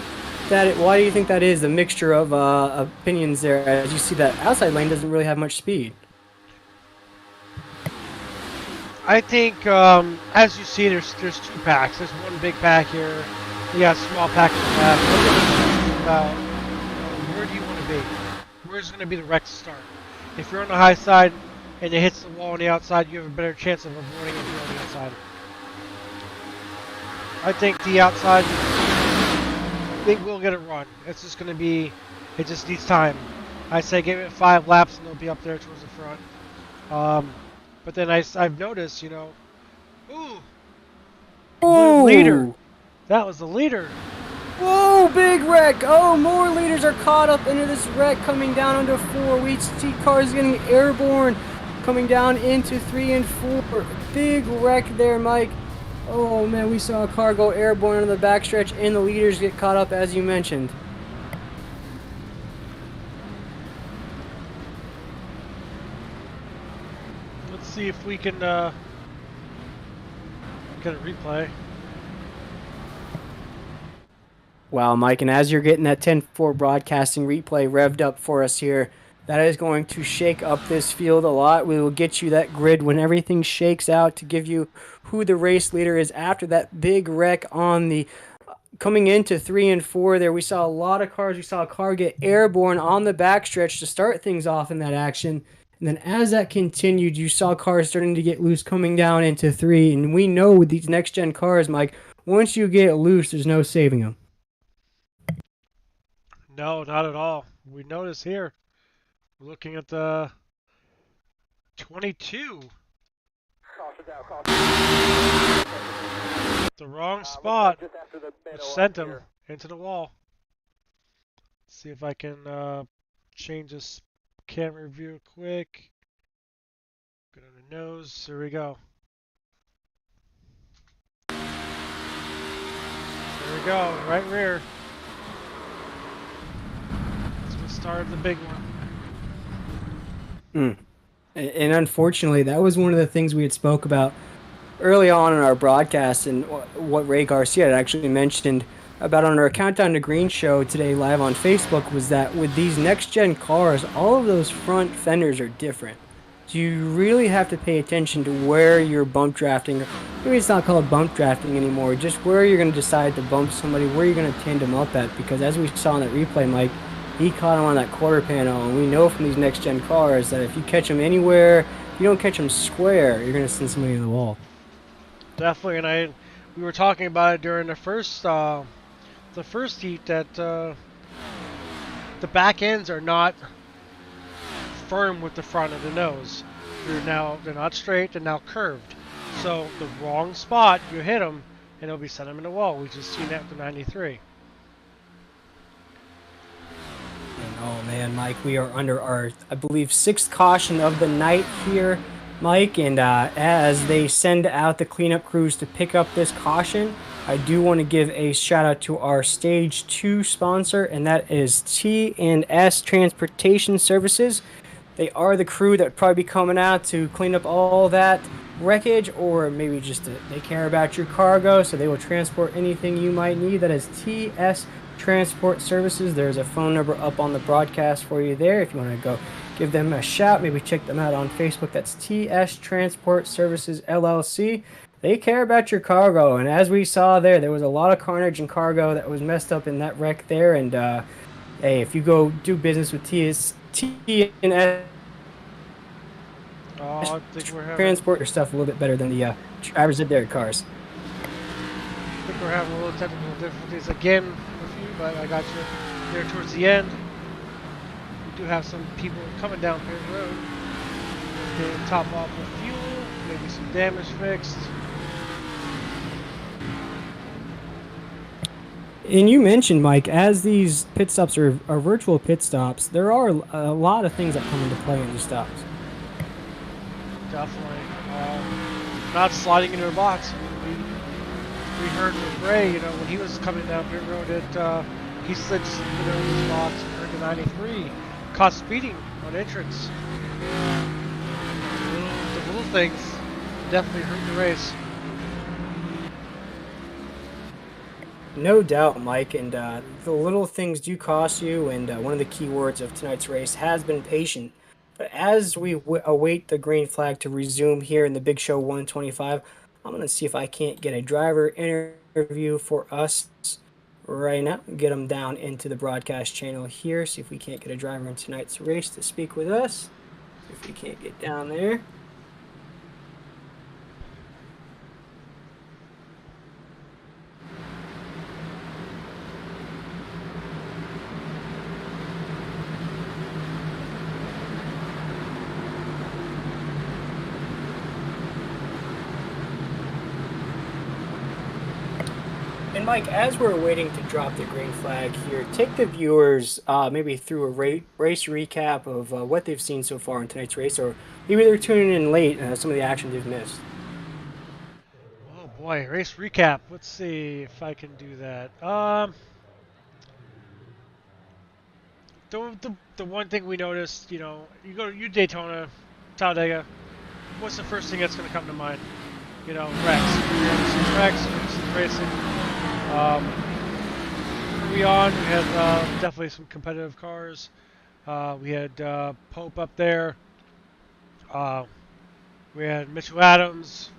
why do you think that is, a mixture of opinions there, as you see that outside lane doesn't really have much speed? I think, as you see, there's two packs. There's one big pack here. You got a small pack in the back. About where do you want to be? Where's going to be the wreck to start? If you're on the high side and it hits the wall on the outside, you have a better chance of avoiding it if you're on the outside. I think the outside, they will get it run. It's just going to be, it just needs time. I say give it 5 laps and they'll be up there towards the front. But then I've noticed, you know, ooh, leader. That was the leader. Whoa, big wreck. Oh, more leaders are caught up into this wreck coming down under 4. We see cars getting airborne coming down into 3 and 4. Big wreck there, Mike. Oh, man, we saw a car go airborne on the backstretch and the leaders get caught up, as you mentioned. Let's see if we can get a replay. Wow, Mike, and as you're getting that 10-4 broadcasting replay revved up for us here, that is going to shake up this field a lot. We will get you that grid when everything shakes out to give you who the race leader is after that big wreck on the coming into 3 and 4 there. We saw a lot of cars. We saw a car get airborne on the backstretch to start things off in that action. And then as that continued, you saw cars starting to get loose coming down into 3. And we know with these next-gen cars, Mike, once you get loose, there's no saving them. No, not at all. We notice here, we're looking at the 22. The wrong spot, which sent him into the wall. Let's see if I can change this camera view quick. Go to the nose. There we go. There we go. Right rear. Started the big one. And unfortunately, that was one of the things we had spoke about early on in our broadcast, and what Ray Garcia had actually mentioned about on our Countdown to Green show today live on Facebook, was that with these next-gen cars, all of those front fenders are different. So you really have to pay attention to where you're bump drafting. Maybe it's not called bump drafting anymore, just where you're going to decide to bump somebody, where you're going to tandem up at, because as we saw in that replay, Mike, he caught him on that quarter panel, and we know from these next-gen cars that if you catch him anywhere, if you don't catch him square, you're going to send somebody in the wall. Definitely, and we were talking about it during the first heat that the back ends are not firm with the front of the nose. They're not straight, they're now curved. So the wrong spot, you hit them, and it'll be sent them in the wall. We just seen that with the 93. Oh man, Mike, we are under our, I believe, 6th caution of the night here, Mike, and as they send out the cleanup crews to pick up this caution, I do want to give a shout out to our Stage 2 sponsor, and that is T&S Transportation Services. They are the crew that would probably be coming out to clean up all that wreckage, or maybe just they care about your cargo, so they will transport anything you might need. That is TS Transport Services. There's a phone number up on the broadcast for you there if you want to go give them a shout. Maybe check them out on Facebook. That's TS Transport Services LLC. They care about your cargo, and as we saw there was a lot of carnage and cargo that was messed up in that wreck there. And hey, if you go do business with TNS transport your stuff a little bit better than the drivers of their cars. I think we're having a little technical difficulties again with you, but I got you there towards the end. We do have some people coming down Pit Road. Getting top off with fuel, maybe some damage fixed. And you mentioned, Mike, as these pit stops are virtual pit stops, there are a lot of things that come into play in these stops. Definitely. Not sliding into a box. We heard with Ray, when he was coming down Pit Road, he slid into his box and turned to 93. Caught speeding on entrance. The little things definitely hurt the race. No doubt, Mike, and the little things do cost you, and one of the key words of tonight's race has been patient. But as we await the green flag to resume here in the Big Show 125, I'm going to see if I can't get a driver interview for us right now. Get them down into the broadcast channel here, see if we can't get a driver in tonight's race to speak with us. If we can't get down there. And Mike, as we're waiting to drop the green flag here, take the viewers maybe through a race recap of what they've seen so far in tonight's race, or maybe they're tuning in late, some of the action they've missed. Oh boy, race recap. Let's see if I can do that. The one thing we noticed, you Daytona, Talladega. What's the first thing that's going to come to mind? Wrecks. You're going to see wrecks. You're going to see racing. Early on, we had definitely some competitive cars. We had Pope up there. We had Mitchell Adams.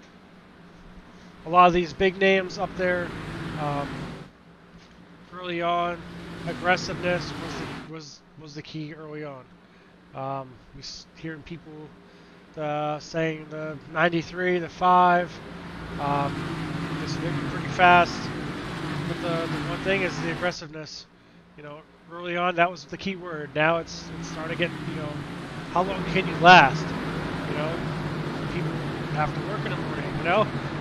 A lot of these big names up there. Early on, aggressiveness was the key early on. We hearing people saying the 93, the 5. Just pretty fast. But the one thing is the aggressiveness. Early on that was the key word. Now it's starting to get, how long can you last? People have to work in the morning.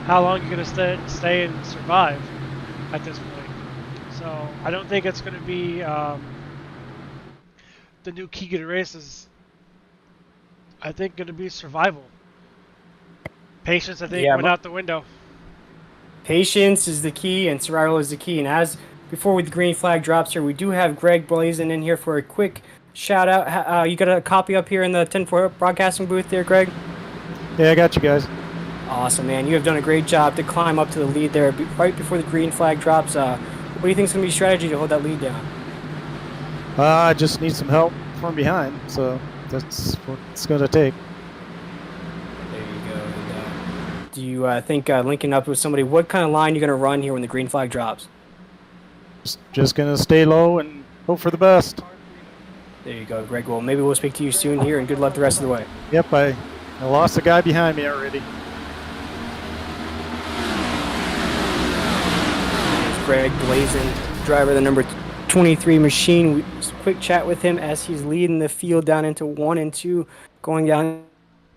How long are you gonna stay and survive at this point? So I don't think it's gonna be the new key to the races. I think gonna be survival. Patience, I think, went out the window. Patience is the key, and survival is the key. And before the green flag drops here, we do have Greg blazing in here for a quick shout out. You got a copy up here in the 10-4 broadcasting booth there, Greg? Yeah, I got you guys. Awesome, man. You have done a great job to climb up to the lead there right before the green flag drops. What do you think is going to be strategy to hold that lead down? I just need some help from behind, so that's what it's going to take. Do you think linking up with somebody, what kind of line are you going to run here when the green flag drops? Just going to stay low and hope for the best. There you go, Greg. Well, maybe we'll speak to you soon here, and good luck the rest of the way. Yep, I lost a guy behind me already. There's Greg blazing, driver of the number 23 machine. Quick chat with him as he's leading the field down into 1 and 2, going down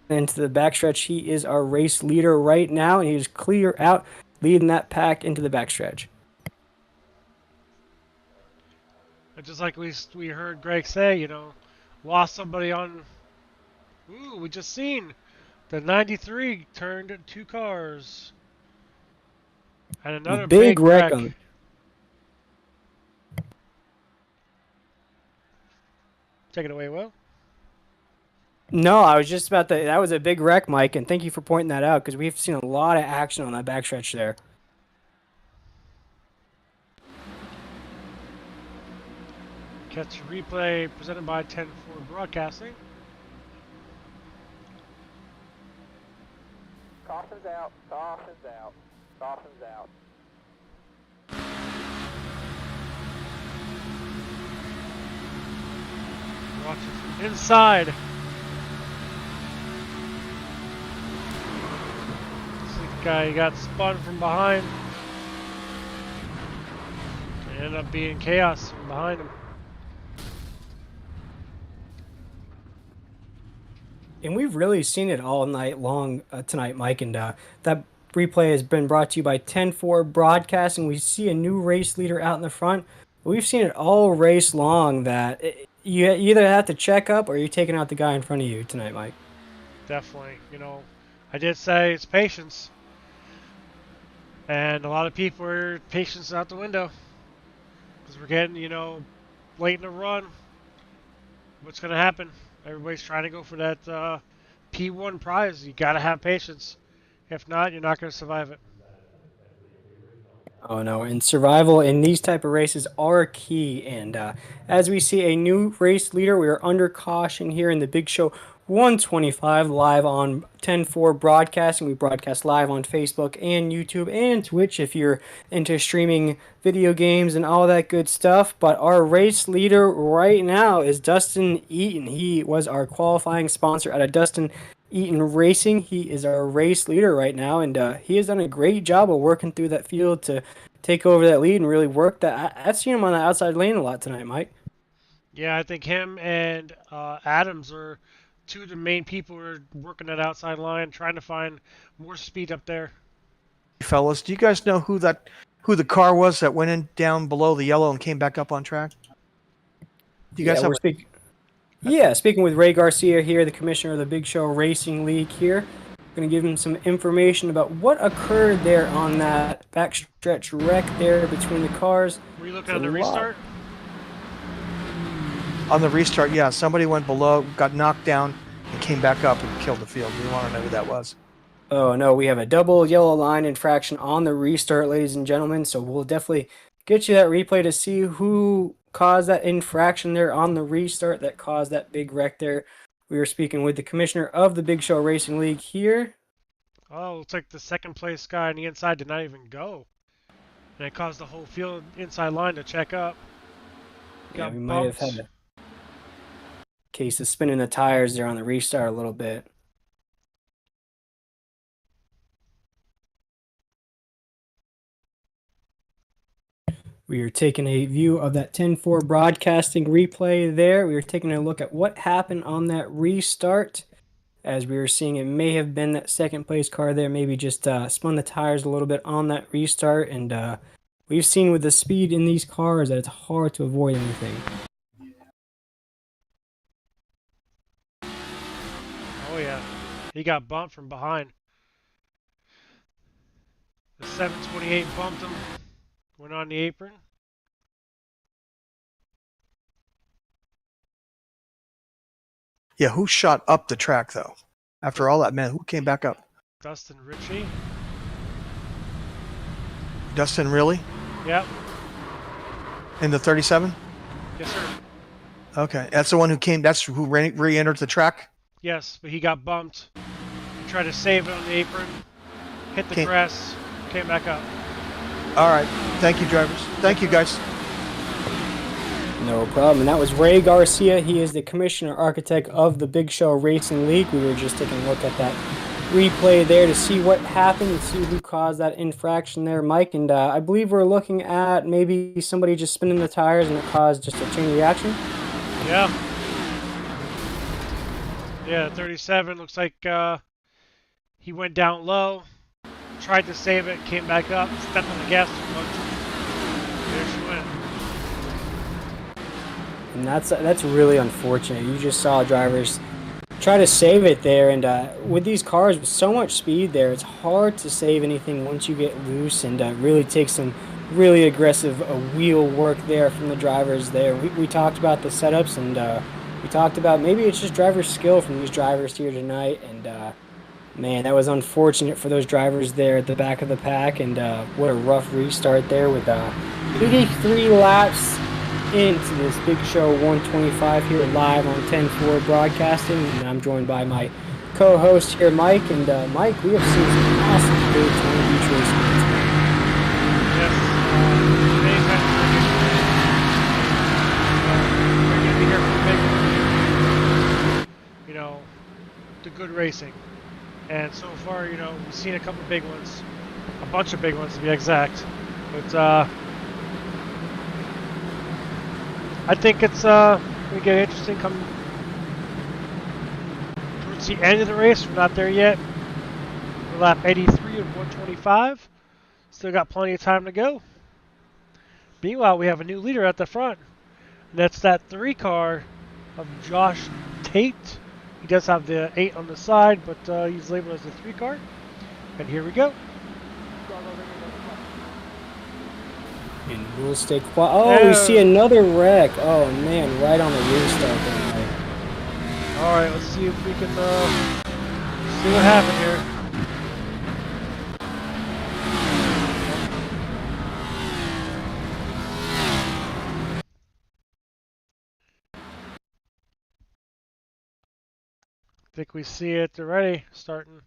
into the backstretch. He is our race leader right now, and he's clear out, leading that pack into the backstretch. Just like we heard Greg say, lost somebody on. Ooh, we just seen the 93 turned 2 cars, and another big wreck. Take it away, Will. No, I was just about to. That was a big wreck, Mike, and thank you for pointing that out because we've seen a lot of action on that backstretch there. Catch replay presented by 10-4 Broadcasting. Caution's out. Caution's out. Caution's out. Watch it from inside. This guy got spun from behind. It ended up being chaos from behind him. And we've really seen it all night long tonight, Mike. And that replay has been brought to you by 10-4 Broadcasting. We see a new race leader out in the front. We've seen it all race long that you either have to check up or you're taking out the guy in front of you tonight, Mike. Definitely. I did say it's patience. And a lot of people are patience out the window. Because we're getting, late in the run. what's going to happen? Everybody's trying to go for that P1 prize. You got to have patience. If not, you're not going to survive it. Oh no, and survival in these type of races are key. And as we see a new race leader, we are under caution here in the Big Show 125 live on 10-4 broadcasting. We broadcast live on Facebook and YouTube and Twitch if you're into streaming video games and all that good stuff. But our race leader right now is Dustin Eaton. He was our qualifying sponsor out of Dustin Eaton Racing. He is our race leader right now, and he has done a great job of working through that field to take over that lead and really work that. I've seen him on the outside lane a lot tonight, Mike. Yeah, I think him and Adams are two of the main people who are working that outside line, trying to find more speed up there. Fellas, do you guys know who the car was that went in down below the yellow and came back up on track? Do you guys have? Speaking with Ray Garcia here, the commissioner of the Big Show Racing League here. Going to give him some information about what occurred there on that backstretch wreck there between the cars. Were you looking at the restart? On the restart, yeah. Somebody went below, got knocked down, and came back up and killed the field. We want to know who that was. Oh, no, we have a double yellow line infraction on the restart, ladies and gentlemen, so we'll definitely get you that replay to see who caused that infraction there on the restart that caused that big wreck there. We are speaking with the commissioner of the Big Show Racing League here. Oh, looks like the second place guy on the inside did not even go. And it caused the whole field inside line to check up. Yeah, we might have had a case of spinning the tires there on the restart a little bit. We are taking a view of that 10-4 broadcasting replay there. We are taking a look at what happened on that restart. As we were seeing, it may have been that second place car there, maybe just spun the tires a little bit on that restart. And we've seen with the speed in these cars that it's hard to avoid anything. Oh, yeah. He got bumped from behind. The 728 bumped him. Went on the apron. Yeah, who shot up the track, though? After all that, man, who came back up? Dustin Ritchie. Dustin, really? Yep. In the 37? Yes, sir. Okay, that's the one who came, that's who re-entered the track? Yes, but he got bumped. He tried to save it on the apron. Hit the grass. Came back up. All right. Thank you, drivers. Thank you, guys. No problem. And that was Ray Garcia. He is the commissioner architect of the Big Show Racing League. We were just taking a look at that replay there to see what happened and see who caused that infraction there, Mike. And I believe we're looking at maybe somebody just spinning the tires and it caused just a chain reaction. Yeah. Yeah, 37 looks like he went down low, tried to save it, came back up, stepped on the gas too much. There she went. And that's really unfortunate. You just saw drivers try to save it there, and with these cars with so much speed there, it's hard to save anything once you get loose, and really takes some really aggressive wheel work there from the drivers there. We talked about the setups, and we talked about maybe it's just driver skill from these drivers here tonight, and man, that was unfortunate for those drivers there at the back of the pack, and what a rough restart there with 83 laps into this Big Show 125 here live on 10-4 broadcasting. And I'm joined by my co-host here, Mike. And Mike, we have seen some awesome Daytona Beach racing tonight. Yes, today's we're going to be here for the big, you know, the good racing. And so far, you know, we've seen a couple big ones, a bunch of big ones to be exact. But I think it's going to get interesting coming towards the end of the race. We're not there yet. We're lap 83 of 125. Still got plenty of time to go. Meanwhile, we have a new leader at the front. And that's that 3 car of Josh Tate. He does have the 8 on the side, but he's labeled as the 3 car. And here we go. And we'll stay quiet. Oh, we see another wreck. Oh, man, right on the restart there, Mike. All right, let's see if we can see what happened here. Think we see it already starting.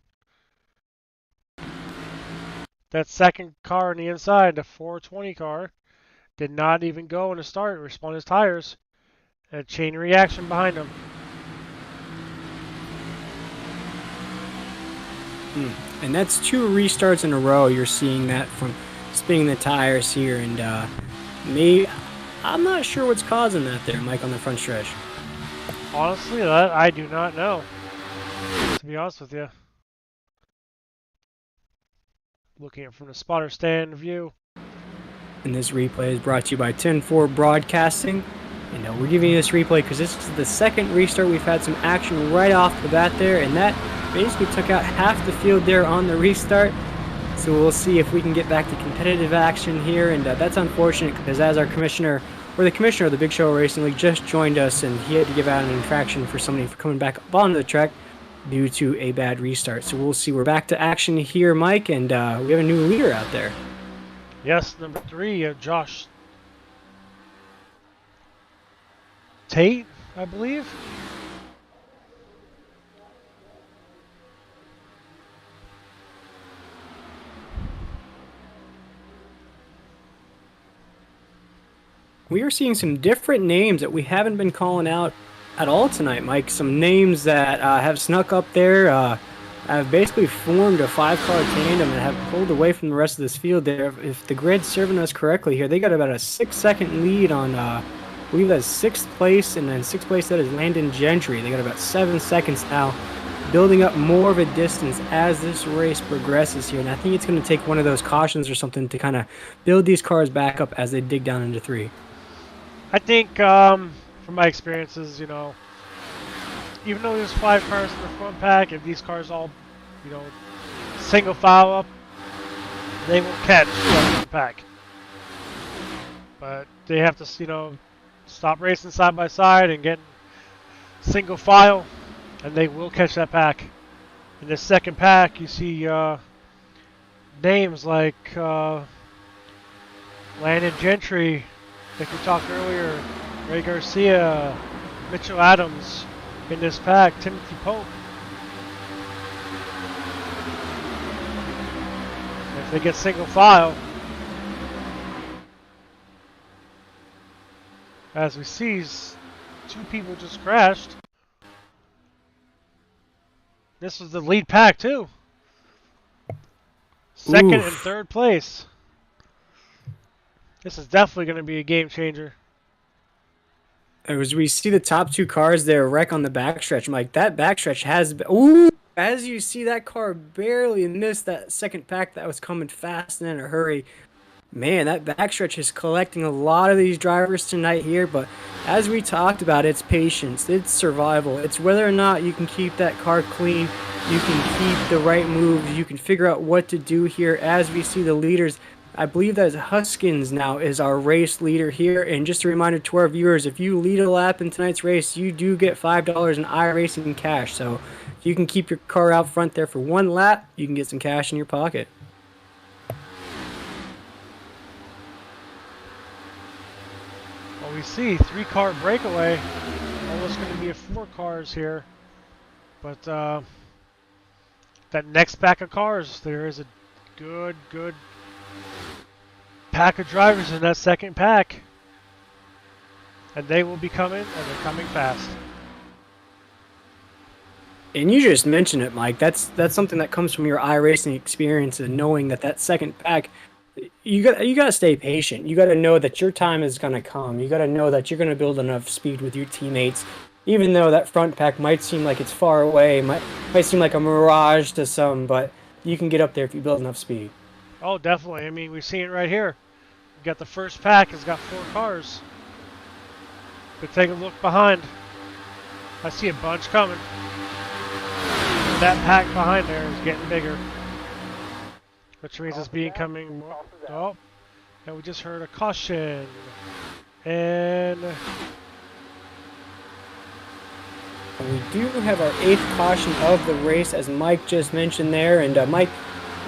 That second car on the inside, the 420 car, did not even go in the start, respond his tires. A chain reaction behind him. And that's 2 restarts in a row. You're seeing that from spinning the tires here, and I'm not sure what's causing that there, Mike, on the front stretch. Honestly, that I do not know. To be honest with you. Looking at it from the spotter stand view. And this replay is brought to you by 10-4 Broadcasting. And we're giving you this replay because this is the second restart. We've had some action right off the bat there, and that basically took out half the field there on the restart. So we'll see if we can get back to competitive action here, and that's unfortunate because as the commissioner of the Big Show Racing League just joined us, and he had to give out an infraction for somebody for coming back up onto the track due to a bad restart. So we'll see. We're back to action here, Mike, and we have a new leader out there. Yes, number 3, Josh Tate, I believe. We are seeing some different names that we haven't been calling out at all tonight, Mike. Some names that have snuck up there, have basically formed a 5-car tandem and have pulled away from the rest of this field there. If the grid's serving us correctly here, they got about a 6-second lead on, I believe that's 6th place, and then 6th place that is Landon Gentry. They got about 7 seconds now, building up more of a distance as this race progresses here. And I think it's going to take one of those cautions or something to kind of build these cars back up as they dig down into 3. I think, from my experiences, even though there's 5 cars in the front pack, if these cars all, single file up, they will catch the front pack. But they have to, stop racing side by side and get single file, and they will catch that pack. In the second pack, you see names like Landon Gentry, like we talked earlier, Ray Garcia, Mitchell Adams in this pack, Timothy Pope. If they get single file, as we see, 2 people just crashed. This was the lead pack too. Second and third place. This is definitely going to be a game changer. As we see the top 2 cars there wreck on the backstretch, Mike, that backstretch has been... Ooh! As you see, that car barely missed that second pack that was coming fast and in a hurry. Man, that backstretch is collecting a lot of these drivers tonight here, but as we talked about, it's patience, it's survival, it's whether or not you can keep that car clean, you can keep the right moves, you can figure out what to do here. As we see the leaders, I believe that Huskins now is our race leader here, and just a reminder to our viewers, if you lead a lap in tonight's race, you do get $5 in iRacing cash, so if you can keep your car out front there for 1 lap, you can get some cash in your pocket. Well, we see 3-car breakaway, almost going to be a 4 cars here, but that next pack of cars, there is a good pack of drivers in that second pack, and they will be coming, and they're coming fast. And you just mentioned it, Mike. That's something that comes from your iRacing experience and knowing that second pack, you got to stay patient. You got to know that your time is going to come. You got to know that you're going to build enough speed with your teammates, even though that front pack might seem like it's far away, might seem like a mirage to some, but you can get up there if you build enough speed. Oh, definitely. I mean, we've seen it right here. We got the first pack has got 4 cars. But take a look behind. I see a bunch coming. That pack behind there is getting bigger, which means it's becoming more. Oh, and we just heard a caution. And We do have our 8th caution of the race, as Mike just mentioned there. And Mike,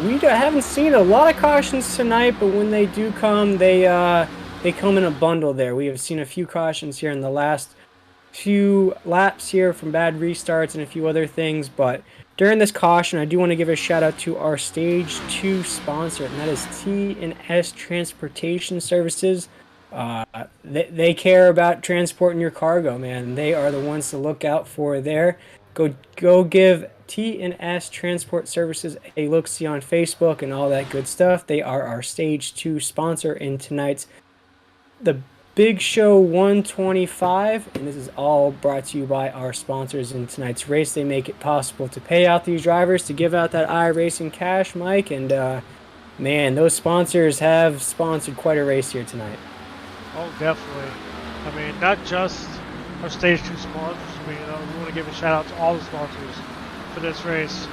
we haven't seen a lot of cautions tonight, but when they do come, they come in a bundle there. We have seen a few cautions here in the last few laps here from bad restarts and a few other things. But during this caution, I do want to give a shout out to our Stage 2 sponsor, and that is T&S Transportation Services. They care about transporting your cargo, man. They are the ones to look out for there. Go give T&S Transport Services a look-see on Facebook and all that good stuff. They are our Stage 2 sponsor in tonight's The Big Show 125, and this is all brought to you by our sponsors in tonight's race. They make it possible to pay out these drivers, to give out that iRacing cash, Mike, and man, those sponsors have sponsored quite a race here tonight. Oh, definitely. I mean, not just our Stage 2 sponsors. I mean, we want to give a shout out to all the sponsors for this race.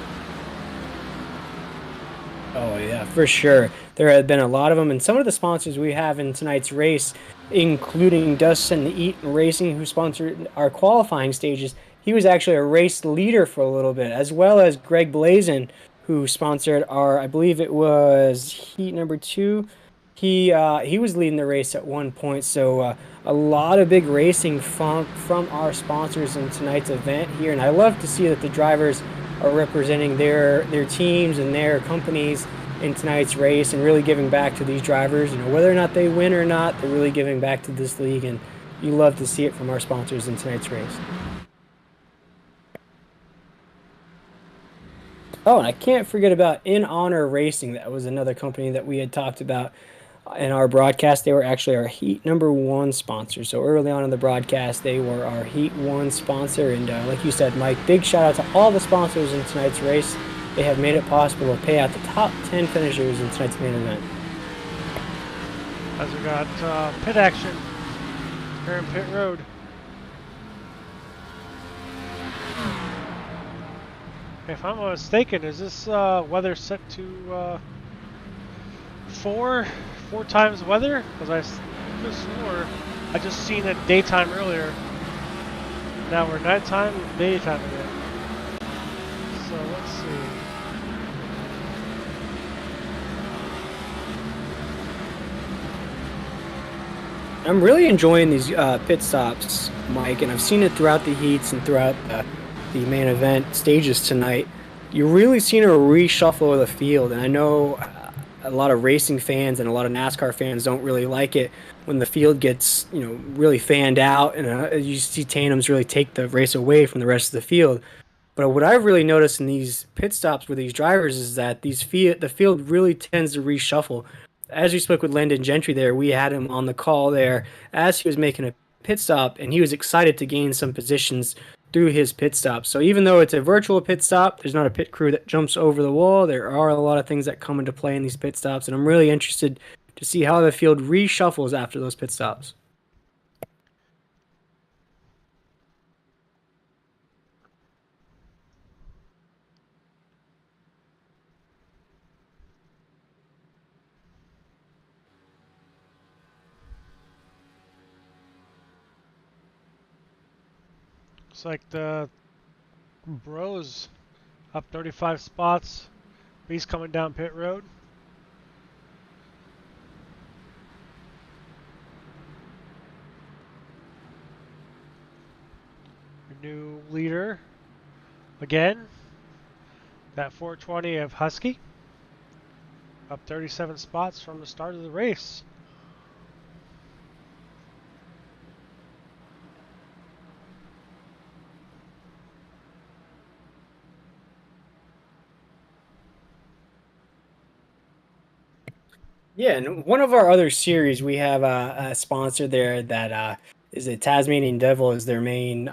Oh, yeah, for sure. There have been a lot of them, and some of the sponsors we have in tonight's race, including Dustin Eaton Racing, who sponsored our qualifying stages. He was actually a race leader for a little bit, as well as Greg Blazin, who sponsored our, I believe it was heat number 2. He was leading the race at one point, so a lot of big racing from our sponsors in tonight's event here, and I love to see that the drivers are representing their teams and their companies in tonight's race and really giving back to these drivers. You know, whether or not they win or not, they're really giving back to this league, and you love to see it from our sponsors in tonight's race. Oh, and I can't forget about In Honor Racing. That was another company that we had talked about in our broadcast. They were actually our Heat number 1 sponsor. So early on in the broadcast, they were our Heat 1 sponsor. And like you said, Mike, big shout out to all the sponsors in tonight's race. They have made it possible to pay out the top 10 finishers in tonight's main event. As we got pit action here in pit road. If I'm not mistaken, is this weather set to four times weather? Because I just swore I just seen it daytime earlier. Now we're nighttime and daytime again. So let's see. I'm really enjoying these pit stops, Mike, and I've seen it throughout the heats and throughout the main event stages tonight. You're really seeing a reshuffle of the field, and I know a lot of racing fans and a lot of NASCAR fans don't really like it when the field gets, really fanned out, and you see tandems really take the race away from the rest of the field. But what I've really noticed in these pit stops with these drivers is that the field really tends to reshuffle. As we spoke with Landon Gentry there, we had him on the call there as he was making a pit stop, and he was excited to gain some positions through his pit stop. So even though it's a virtual pit stop, there's not a pit crew that jumps over the wall. There are a lot of things that come into play in these pit stops, and I'm really interested to see how the field reshuffles after those pit stops. Looks like the Bros up 35 spots. Beast coming down pit road. Your new leader again. That 420 of Husky. Up 37 spots from the start of the race. Yeah, and one of our other series, we have a sponsor there that is a Tasmanian Devil is their main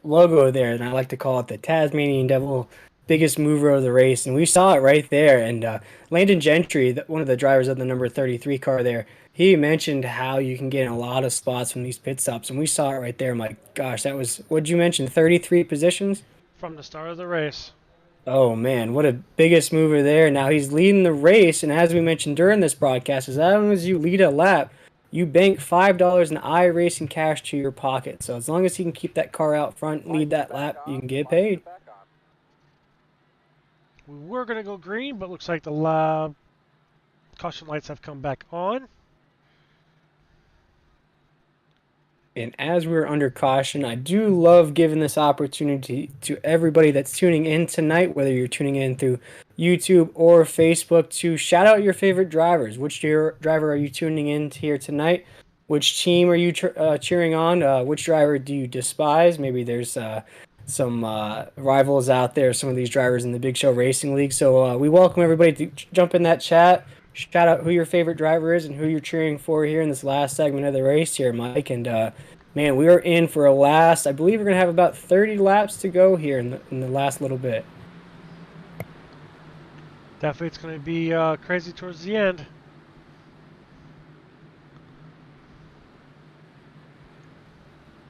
logo there, and I like to call it the Tasmanian Devil biggest mover of the race, and we saw it right there. And Landon Gentry, one of the drivers of the number 33 car there, he mentioned how you can get in a lot of spots from these pit stops, and we saw it right there. I'm like, gosh, that was, what'd you mention, 33 positions? From the start of the race. Oh man, what a biggest mover there. Now he's leading the race, and as we mentioned during this broadcast, as long as you lead a lap, you bank $5 in iRacing cash to your pocket. So as long as he can keep that car out front, lead that lap, you can get paid. We were going to go green, but looks like the caution lights have come back on. And as we're under caution, I do love giving this opportunity to everybody that's tuning in tonight, whether you're tuning in through YouTube or Facebook, to shout out your favorite drivers. Which driver are you tuning in to here tonight? Which team are you cheering on? Which driver do you despise? Maybe there's some rivals out there, some of these drivers in the Big Show Racing League. So we welcome everybody to jump in that chat. Shout out who your favorite driver is and who you're cheering for here in this last segment of the race here, Mike. And man, we are in for a last. I believe we're going to have about 30 laps to go here in the last little bit. Definitely it's going to be crazy towards the end.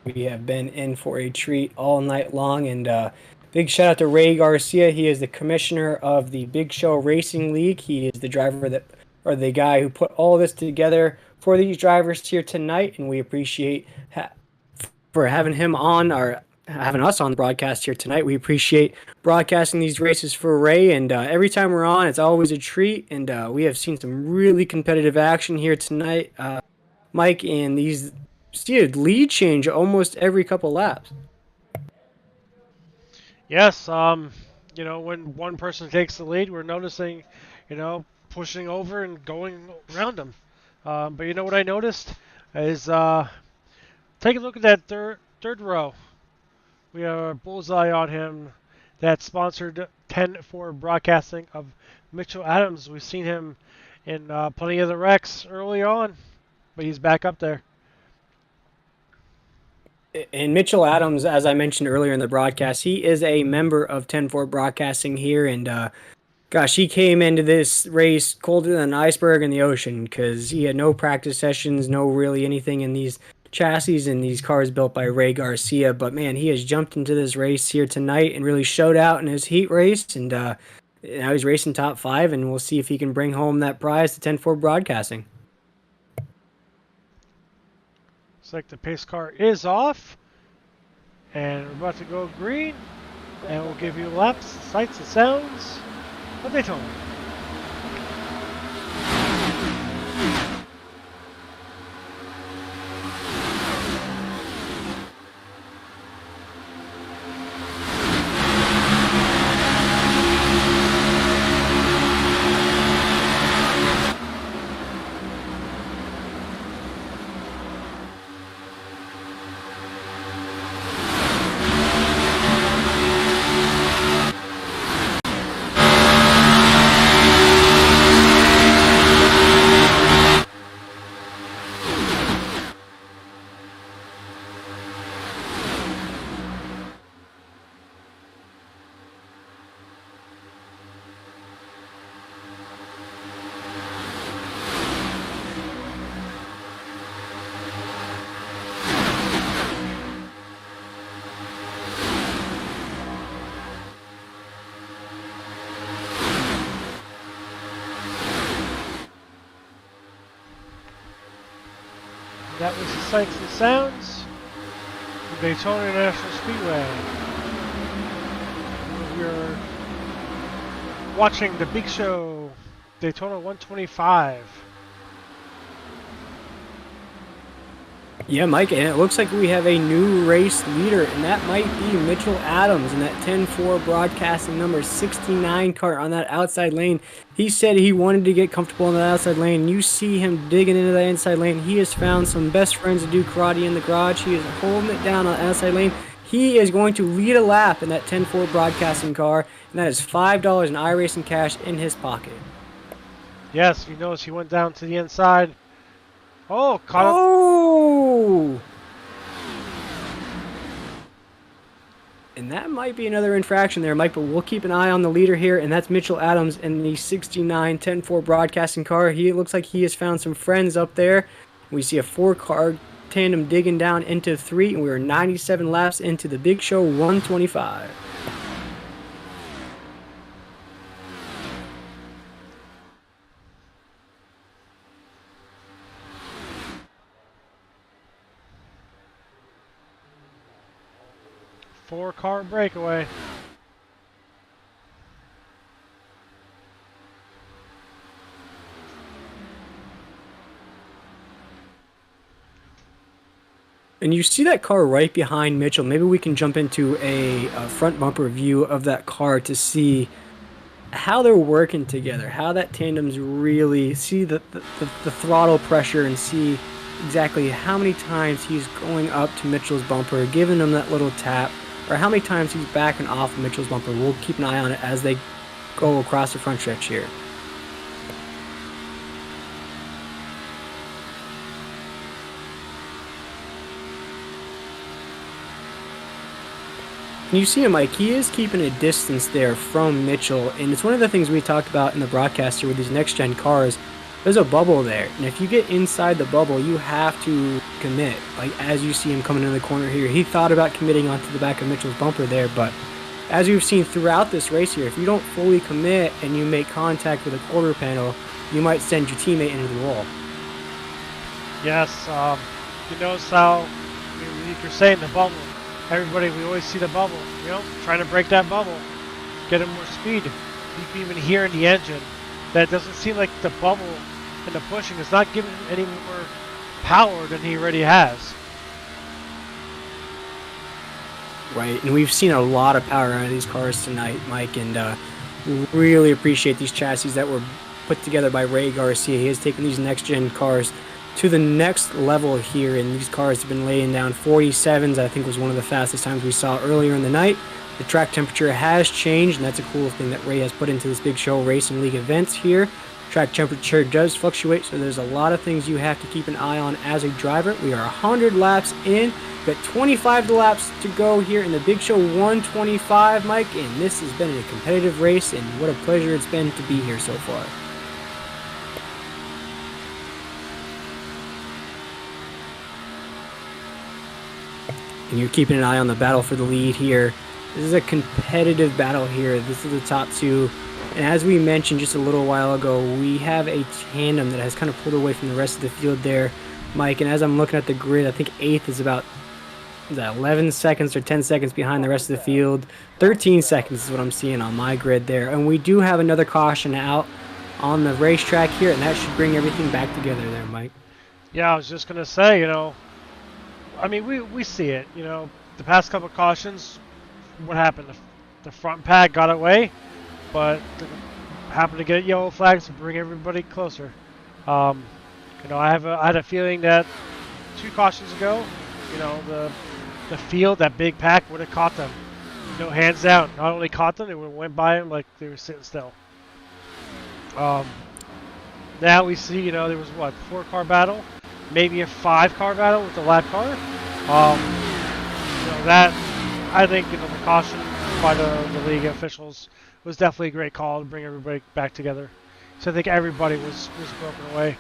We have been in for a treat all night long, and big shout out to Ray Garcia. He is the commissioner of the Big Show Racing League. He is the the guy who put all this together for these drivers here tonight, and we appreciate for having him on, or having us on the broadcast here tonight. We appreciate broadcasting these races for Ray, and every time we're on, it's always a treat, and we have seen some really competitive action here tonight, Mike, and these see a lead change almost every couple laps. Yes, you know, when one person takes the lead, we're noticing, you know, pushing over and going around them. But you know what I noticed is, take a look at that third row. We have a bullseye on him. That sponsored 10-4 broadcasting of Mitchell Adams. We've seen him in plenty of the wrecks early on, but he's back up there. And Mitchell Adams, as I mentioned earlier in the broadcast, he is a member of 10-4 Broadcasting here, and gosh, he came into this race colder than an iceberg in the ocean because he had no practice sessions, no really anything in these chassis and these cars built by Ray Garcia. But man, he has jumped into this race here tonight and really showed out in his heat race, and now he's racing top 5, and we'll see if he can bring home that prize to 10-4 Broadcasting. Looks like the pace car is off, and we're about to go green, and we'll give you laps, sights, and sounds of Daytona. That was the sights and sounds of Daytona International Speedway. We're watching the Big Show Daytona 125. Yeah, Mike, and it looks like we have a new race leader, and that might be Mitchell Adams in that 10-4 Broadcasting number 69 car on that outside lane. He said he wanted to get comfortable in that outside lane. You see him digging into that inside lane. He has found some best friends to do karate in the garage. He is holding it down on the outside lane. He is going to lead a lap in that 10-4 Broadcasting car, and that is $5 in iRacing cash in his pocket. Yes, you notice he went down to the inside. Oh, caught up. Oh! And that might be another infraction there, Mike, but we'll keep an eye on the leader here, and that's Mitchell Adams in the 69 10-4 Broadcasting car. He looks like he has found some friends up there. We see a 4-car tandem digging down into 3, and we are 97 laps into the Big Show 125. 4-car breakaway. And you see that car right behind Mitchell. Maybe we can jump into a front bumper view of that car to see how they're working together, how that tandem's really see the throttle pressure and see exactly how many times he's going up to Mitchell's bumper, giving him that little tap, or how many times he's backing off of Mitchell's bumper. We'll keep an eye on it as they go across the front stretch here. And you see him, Mike, he is keeping a distance there from Mitchell, and it's one of the things we talked about in the broadcast here with these next-gen cars. There's a bubble there, and if you get inside the bubble, you have to commit. Like, as you see him coming into the corner here, he thought about committing onto the back of Mitchell's bumper there, but as we've seen throughout this race here, if you don't fully commit and you make contact with a quarter panel, you might send your teammate into the wall. Yes, you notice how you're saying the bubble. Everybody, we always see the bubble, you know, trying to break that bubble, get him more speed. You can even hear in the engine that it doesn't seem like the bubble and the pushing is not giving him any more power than he already has. Right, and we've seen a lot of power out of these cars tonight, Mike, and really appreciate these chassis that were put together by Ray Garcia. He has taken these next-gen cars to the next level here, and these cars have been laying down 47s. I think was one of the fastest times we saw earlier in the night. The track temperature has changed, and that's a cool thing that Ray has put into this Big Show Racing League events here. Track temperature does fluctuate, so there's a lot of things you have to keep an eye on as a driver. We are 100 laps in. We've got 25 laps to go here in the Big Show 125, Mike, and this has been a competitive race, and what a pleasure it's been to be here so far. And you're keeping an eye on the battle for the lead here. This is a competitive battle here. This is the top two. And as we mentioned just a little while ago, we have a tandem that has kind of pulled away from the rest of the field there, Mike. And as I'm looking at the grid, I think 8th is about 11 seconds or 10 seconds behind the rest of the field. 13 seconds is what I'm seeing on my grid there. And we do have another caution out on the racetrack here, and that should bring everything back together there, Mike. Yeah, I was just going to say, you know, I mean, we see it, you know, the past couple of cautions, what happened? The front pack got away, but happened to get yellow flags to bring everybody closer. You know, I had a feeling that 2 cautions ago, you know, the field, that big pack would have caught them. You know, hands down. Not only caught them, they would have went by them like they were sitting still. Now we see, you know, there was what, 4-car battle, maybe a 5-car battle with the lap car. You know, that, I think, you know, the caution by the league officials was definitely a great call to bring everybody back together. So I think everybody was broken away.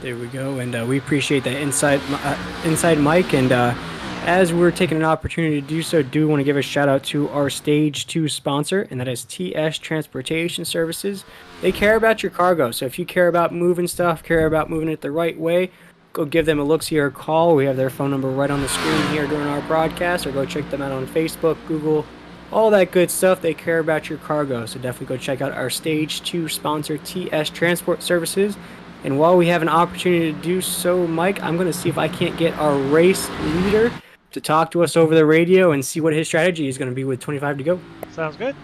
There we go, and we appreciate that inside Mike. And as we're taking an opportunity to do so, do want to give a shout out to our Stage 2 sponsor, and that is TS Transportation Services. They care about your cargo, so if you care about moving stuff, care about moving it the right way, go give them a look-see or a call. We have their phone number right on the screen here during our broadcast, or go check them out on Facebook, Google, all that good stuff. They care about your cargo, so definitely go check out our Stage 2 sponsor, TS Transport Services. And while we have an opportunity to do so, Mike, I'm going to see if I can't get our race leader to talk to us over the radio and see what his strategy is going to be with 25 to go. Sounds good.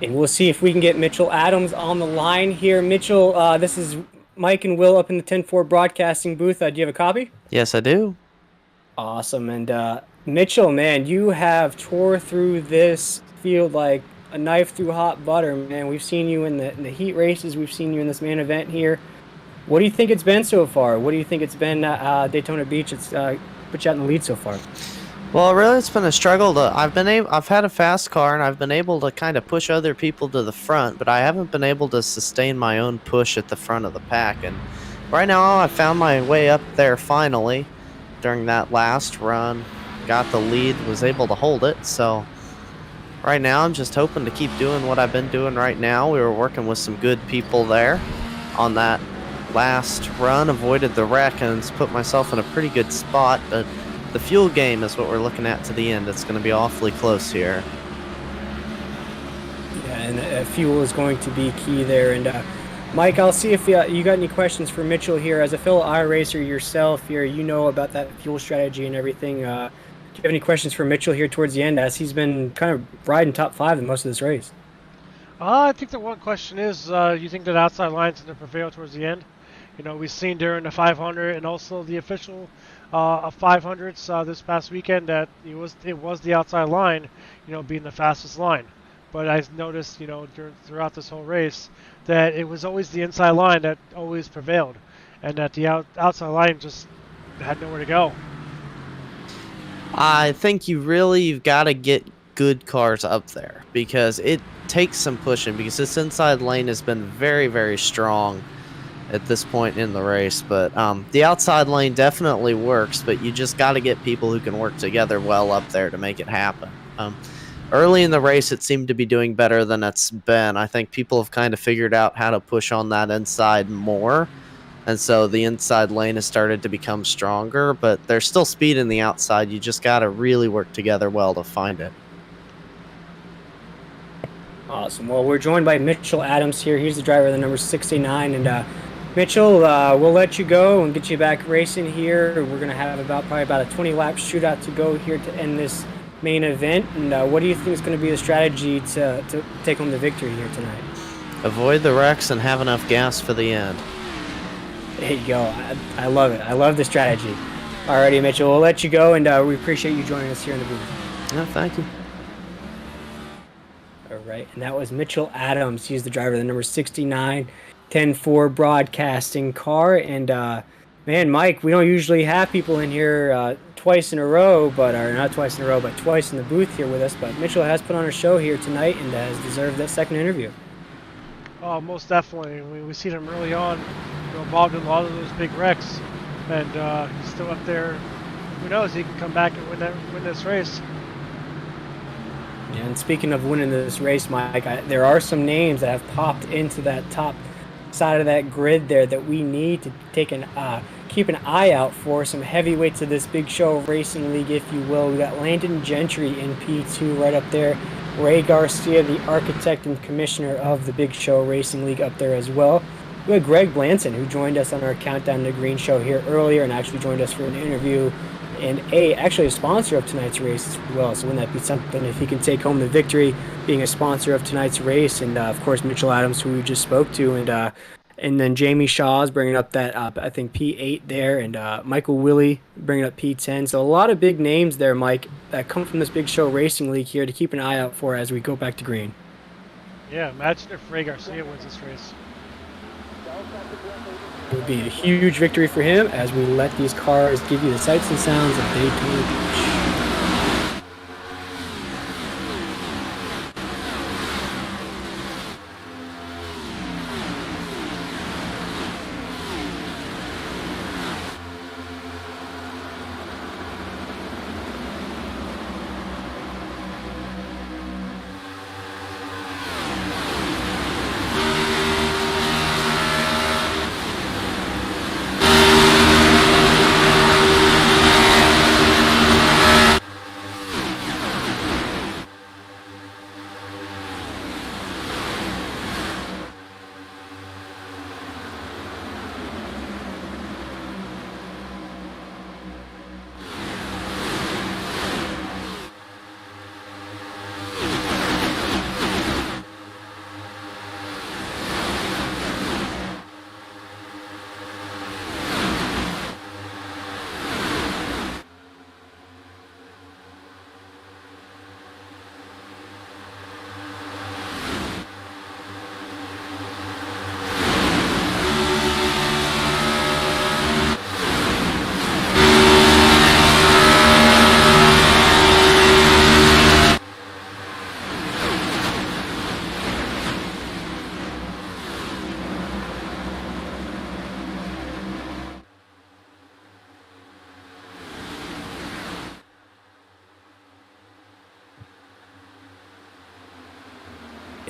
And we'll see if we can get Mitchell Adams on the line here. Mitchell, this is Mike and Will up in the 10-4 broadcasting booth. Do you have a copy? Yes, I do. Awesome. And Mitchell, man, you have tore through this field like a knife through hot butter, man. We've seen you in the heat races. We've seen you in this main event here. What do you think it's been so far? What do you think it's been Daytona Beach? It's put you out in the lead so far. Well, really, it's been a struggle. I've had a fast car, and I've been able to kind of push other people to the front, but I haven't been able to sustain my own push at the front of the pack. And right now, I found my way up there finally during that last run. Got the lead, was able to hold it. So Right now, I'm just hoping to keep doing what I've been doing right now. We were working with some good people there on that last run, avoided the wreck, and put myself in a pretty good spot. But the fuel game is what we're looking at to the end. It's going to be awfully close here. Yeah, and fuel is going to be key there. And Mike, I'll see if you got any questions for Mitchell here. As a fellow iRacer yourself here, you know about that fuel strategy and everything. Do you have any questions for Mitchell here towards the end, as he's been kind of riding top 5 in most of this race? I think the one question is, you think that outside line's going to prevail towards the end? You know, we've seen during the 500 and also the official 500s this past weekend that it was the outside line, you know, being the fastest line. But I noticed, you know, throughout this whole race that it was always the inside line that always prevailed, and that the outside line just had nowhere to go. I think you've got to get good cars up there, because it takes some pushing, because this inside lane has been very, very strong at this point in the race. But the outside lane definitely works, but you just got to get people who can work together well up there to make it happen. Early in the race, it seemed to be doing better than it's been. I think people have kind of figured out how to push on that inside more, and so the inside lane has started to become stronger, but there's still speed in the outside. You just got to really work together well to find it. Awesome. Well, we're joined by Mitchell Adams here. He's the driver of the number 69. And Mitchell, we'll let you go and get you back racing here. We're going to have probably about a 20-lap shootout to go here to end this main event. And what do you think is going to be the strategy to take home the victory here tonight? Avoid the wrecks and have enough gas for the end. There you go. I love it. I love the strategy. Alrighty, Mitchell, we'll let you go, and we appreciate you joining us here in the booth. No, thank you. All right, and that was Mitchell Adams. He's the driver of the number 69 10-4 broadcasting car. And man, Mike, we don't usually have people in here twice in a row, or not twice in a row, but twice in the booth here with us. But Mitchell has put on a show here tonight and has deserved that second interview. Oh, most definitely. We seen him early on, you know, involved in a lot of those big wrecks, and he's still up there. Who knows? He can come back and win this race. And speaking of winning this race, Mike, there are some names that have popped into that top side of that grid there that we need to keep an eye out for. Some heavyweights of this Big Show Racing League, if you will. We got Landon Gentry in P2 right up there. Ray Garcia, the architect and commissioner of the Big Show Racing League, up there as well. We had Greg Blanson, who joined us on our Countdown to Green show here earlier and actually joined us for an interview, and actually a sponsor of tonight's race as well. So wouldn't that be something if he can take home the victory, being a sponsor of tonight's race? And of course Mitchell Adams, who we just spoke to, and then Jamie Shaw's bringing up that I think P8 there, and Michael Willey bringing up P10. So a lot of big names there, Mike, that come from this Big Show Racing League here to keep an eye out for as we go back to green. Yeah, imagine if Ray Garcia wins this race. It would be a huge victory for him as we let these cars give you the sights and sounds of Daytona Beach.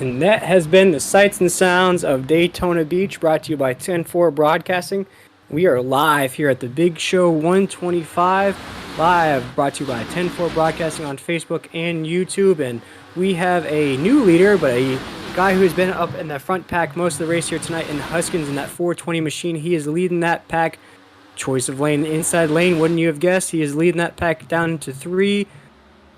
And that has been the sights and sounds of Daytona Beach, brought to you by 10-4 Broadcasting. We are live here at the Big Show 125, live, brought to you by 10-4 Broadcasting on Facebook and YouTube. And we have a new leader, but a guy who's been up in the front pack most of the race here tonight in the Huskins in that 420 machine. He is leading that pack. Choice of lane, the inside lane, wouldn't you have guessed? He is leading that pack down to 3.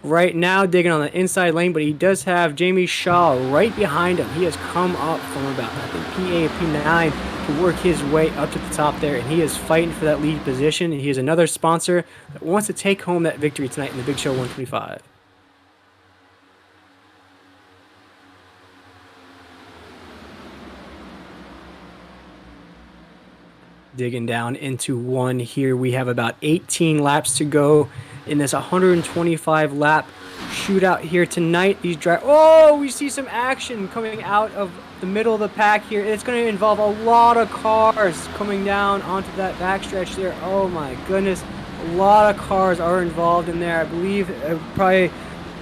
Right now, digging on the inside lane, but he does have Jamie Shaw right behind him. He has come up from about, I think, P8, P9 to work his way up to the top there, and he is fighting for that lead position. And he is another sponsor that wants to take home that victory tonight in the Big Show 125. Digging down into 1 here. We have about 18 laps to go in this 125 lap shootout here tonight. These we see some action coming out of the middle of the pack here. It's going to involve a lot of cars coming down onto that backstretch there. Oh my goodness, a lot of cars are involved in there. I believe probably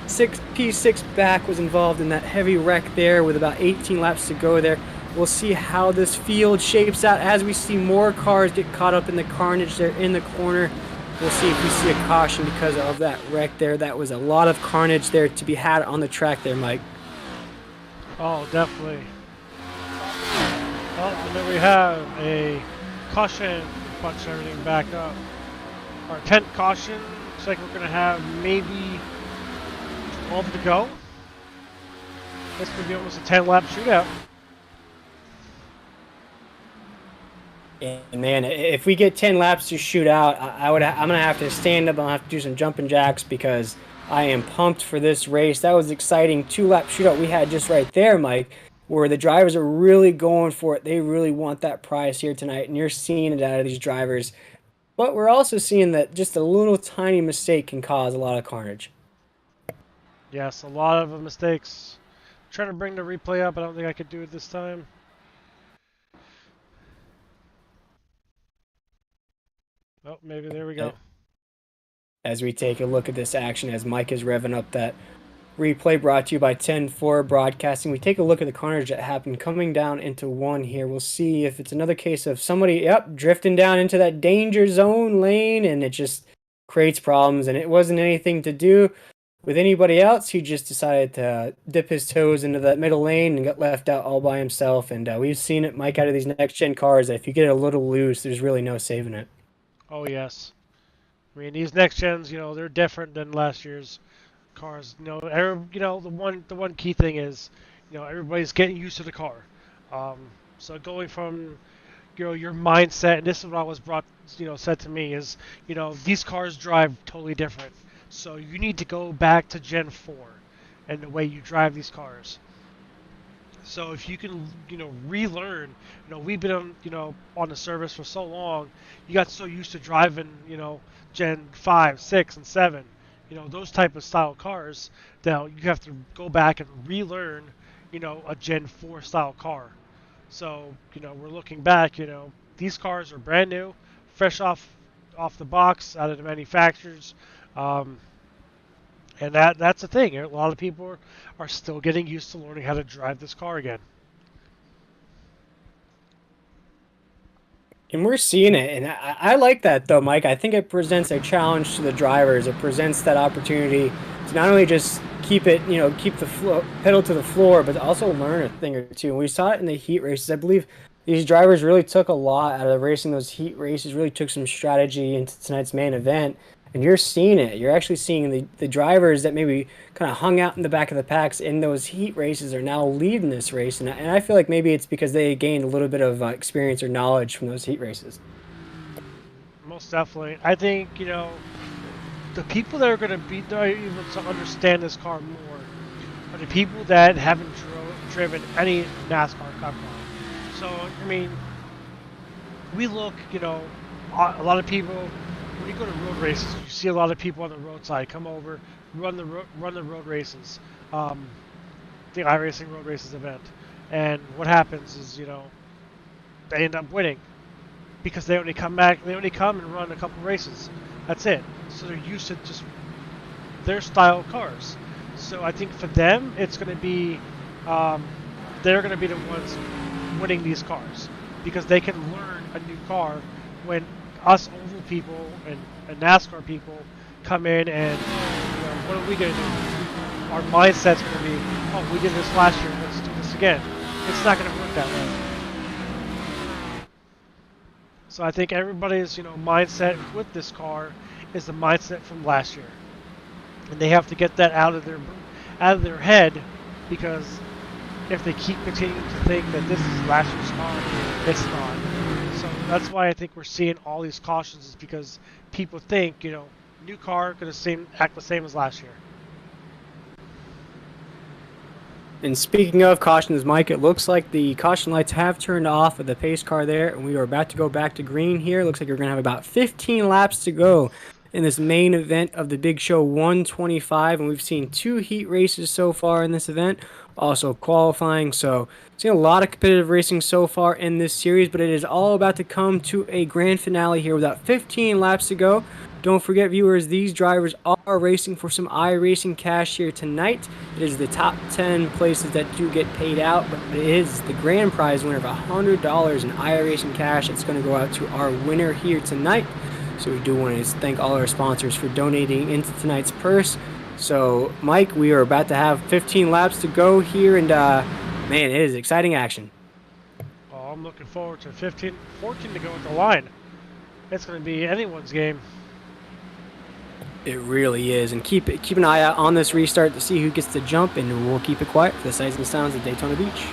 P6 back was involved in that heavy wreck there with about 18 laps to go there. We'll see how this field shapes out as we see more cars get caught up in the carnage there in the corner. We'll see if we see a caution because of that wreck there. That was a lot of carnage there to be had on the track there, Mike. Oh, definitely. Oh, and then we have a caution. Bunch everything back up. Our 10th caution. Looks like we're going to have maybe 12 to go. This could be almost a 10-lap shootout. And man, if we get 10 laps to shoot out, I'm gonna have to stand up. I'll have to do some jumping jacks because I am pumped for this race. That was exciting 2-lap shootout we had just right there, Mike, where the drivers are really going for it. They really want that prize here tonight, and you're seeing it out of these drivers. But we're also seeing that just a little tiny mistake can cause a lot of carnage. Yes, a lot of mistakes. I'm trying to bring the replay up. I don't think I could do it this time. Oh, maybe there we go. As we take a look at this action, as Mike is revving up that replay brought to you by 10-4 Broadcasting, we take a look at the carnage that happened coming down into 1 here. We'll see if it's another case of somebody, drifting down into that danger zone lane, and it just creates problems. And it wasn't anything to do with anybody else. He just decided to dip his toes into that middle lane and got left out all by himself. And we've seen it, Mike, out of these next-gen cars, that if you get it a little loose, there's really no saving it. Oh, yes. I mean, these next gens, they're different than last year's cars. The one key thing is, everybody's getting used to the car. So going from, your mindset, and this is what I was said to me is, these cars drive totally different. So you need to go back to Gen 4 and the way you drive these cars. So if you can, relearn, we've been on the service for so long, you got so used to driving, Gen 5, 6, and 7, those type of style cars, that you have to go back and relearn, a Gen 4 style car. So, we're looking back, these cars are brand new, fresh off the box, out of the manufacturers. And that's the thing. A lot of people are still getting used to learning how to drive this car again. And we're seeing it, and I like that though, Mike. I think it presents a challenge to the drivers. It presents that opportunity to not only just keep it, keep the pedal to the floor, but also learn a thing or two. And we saw it in the heat races. I believe these drivers really took a lot out of racing those heat races. Really took some strategy into tonight's main event. And you're seeing it. You're actually seeing the drivers that maybe kind of hung out in the back of the packs in those heat races are now leading this race. And I feel like maybe it's because they gained a little bit of experience or knowledge from those heat races. Most definitely. I think, the people that are going to be able to understand this car more are the people that haven't driven any NASCAR Cup car. So, I mean, we look, a lot of people... When you go to road races, you see a lot of people on the roadside come over, run the road races, the iRacing road races event, and what happens is they end up winning because they only come and run a couple races. That's it. So they're used to just their style cars. So I think for them, it's going to be they're going to be the ones winning these cars because they can learn a new car when us oval people and NASCAR people come in and what are we going to do? Our mindset's going to be, oh, we did this last year, let's do this again. It's not going to work that way. So I think everybody's mindset with this car is the mindset from last year, and they have to get that out of their head, because if they keep continuing to think that this is last year's car, it's not. So that's why I think we're seeing all these cautions, is because people think new car going to act the same as last year. And speaking of cautions, Mike, it looks like the caution lights have turned off with the pace car there, and we are about to go back to green here. Looks like we're going to have about 15 laps to go in this main event of the Big Show 125, and we've seen 2 heat races so far in this event, also qualifying. So seen a lot of competitive racing so far in this series, but it is all about to come to a grand finale here with about 15 laps to go. Don't forget, viewers, these drivers are racing for some iRacing cash here tonight. It is the top 10 places that do get paid out, but it is the grand prize winner of $100 in iRacing cash. It's going to go out to our winner here tonight. So we do want to thank all our sponsors for donating into tonight's purse. So, Mike, we are about to have 15 laps to go here, and man, it is exciting action. Well, I'm looking forward to 14 to go at the line. It's going to be anyone's game. It really is, and keep an eye out on this restart to see who gets the jump, and we'll keep it quiet for the sights and sounds of Daytona Beach.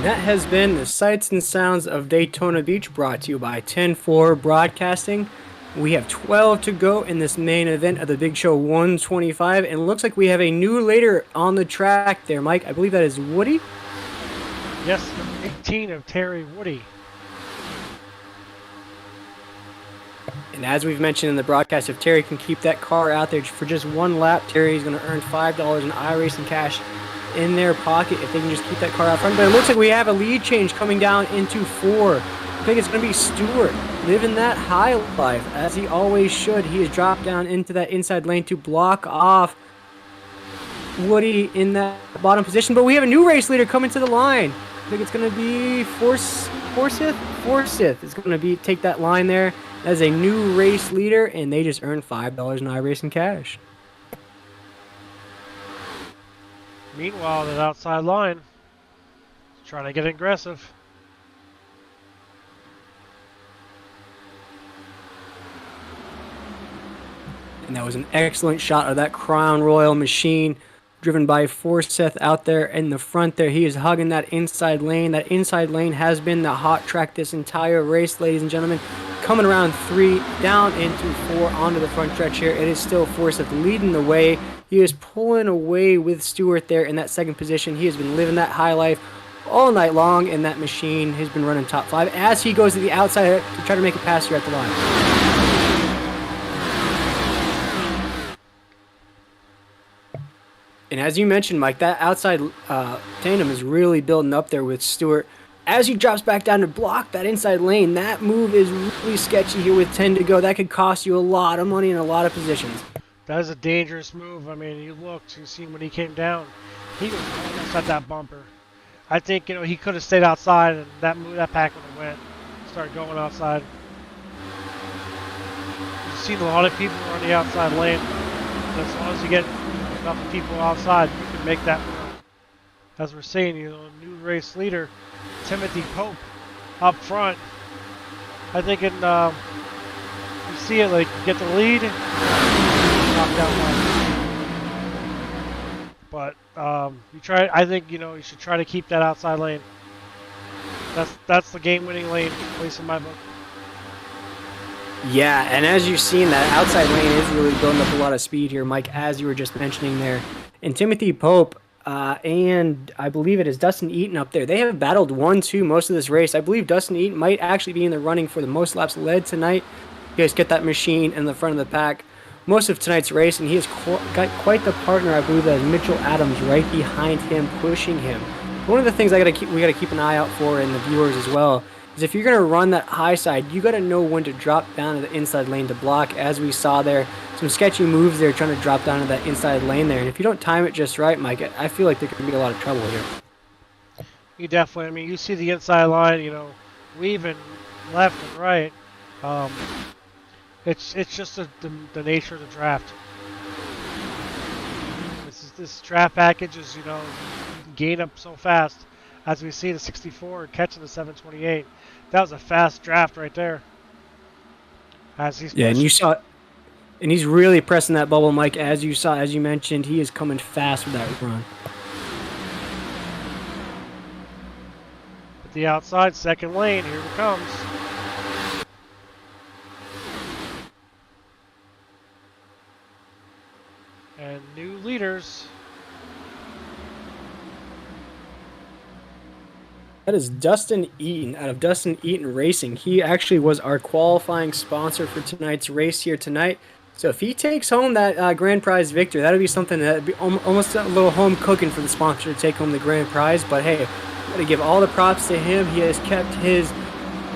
That has been the sights and sounds of Daytona Beach, brought to you by 10-4 Broadcasting. We have 12 to go in this main event of the Big Show 125, and it looks like we have a new leader on the track there, Mike. I believe that is Woody. Yes, number 18 of Terry Woody. And as we've mentioned in the broadcast, if Terry can keep that car out there for just one lap, Terry is going to earn $5 in iRacing cash in their pocket if they can just keep that car out front. But it looks like we have a lead change coming down into 4. I think it's going to be Stewart living that high life, as he always should. He has dropped down into that inside lane to block off Woody in that bottom position. But we have a new race leader coming to the line. I think it's going to be Forsyth. Forsyth is going to take that line there as a new race leader, and they just earned $5 in iRacing cash. Meanwhile, that outside line is trying to get aggressive. And that was an excellent shot of that Crown Royal machine driven by Forsyth out there in the front there. He is hugging that inside lane. That inside lane has been the hot track this entire race, ladies and gentlemen. Coming around 3, down into 4, onto the front stretch here. It is still Forsyth leading the way. He is pulling away with Stewart there in that second position. He has been living that high life all night long, and that machine has been running top 5 as he goes to the outside to try to make a pass here at the line. And as you mentioned, Mike, that outside tandem is really building up there with Stewart. As he drops back down to block that inside lane, that move is really sketchy here with 10 to go. That could cost you a lot of money in a lot of positions. That is a dangerous move. I mean, you looked, you seen when he came down, he was almost at that bumper. I think, you know, he could have stayed outside, and that pack would have went, started going outside. You've seen a lot of people on the outside lane. And as long as you get enough people outside, you can make that work. As we're saying, you know, new race leader, Timothy Pope, up front. I think you see it, like, get the lead, knock down one. But I think, you know, you should try to keep that outside lane. That's the game-winning lane, at least in my book. Yeah, and as you've seen, that outside lane is really building up a lot of speed here, Mike, as you were just mentioning there. And Timothy Pope and I believe it is Dustin Eaton up there. They have battled 1-2 most of this race. I believe Dustin Eaton might actually be in the running for the most laps led tonight. You guys get that machine in the front of the pack most of tonight's race, and he has got quite the partner. I believe that is Mitchell Adams right behind him, pushing him. One of the things we got to keep an eye out for, in the viewers as well, is if you're going to run that high side, you got to know when to drop down to the inside lane to block, as we saw there. Some sketchy moves there trying to drop down to that inside lane there. And if you don't time it just right, Mike, I feel like there could be a lot of trouble here. You definitely, I mean, you see the inside line, you know, weaving left and right. It's just the nature of the draft. This draft package is, you know, you can gain up so fast. As we see the 64 catching the 728. That was a fast draft right there. As he's and you saw, and he's really pressing that bubble, Mike. As you saw, as you mentioned, he is coming fast with that run. At the outside, second lane, here it comes. And new leaders. That is Dustin Eaton out of Dustin Eaton Racing. He actually was our qualifying sponsor for tonight's race here tonight. So if he takes home that grand prize victory, that'll be something that'd be almost a little home cooking for the sponsor to take home the grand prize. But hey, got to give all the props to him. He has kept his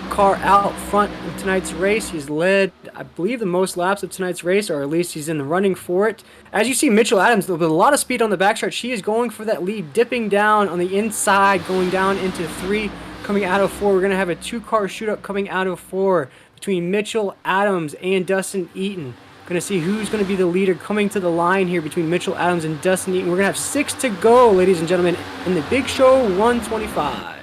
car out front in tonight's race. He's led, I believe, the most laps of tonight's race, or at least he's in the running for it. As you see, Mitchell Adams with a lot of speed on the backstretch. He is going for that lead, dipping down on the inside, going down into 3, coming out of 4. We're going to have a 2-car shootout coming out of 4 between Mitchell Adams and Dustin Eaton. Going to see who's going to be the leader coming to the line here between Mitchell Adams and Dustin Eaton. We're going to have 6 to go, ladies and gentlemen, in the Big Show 125.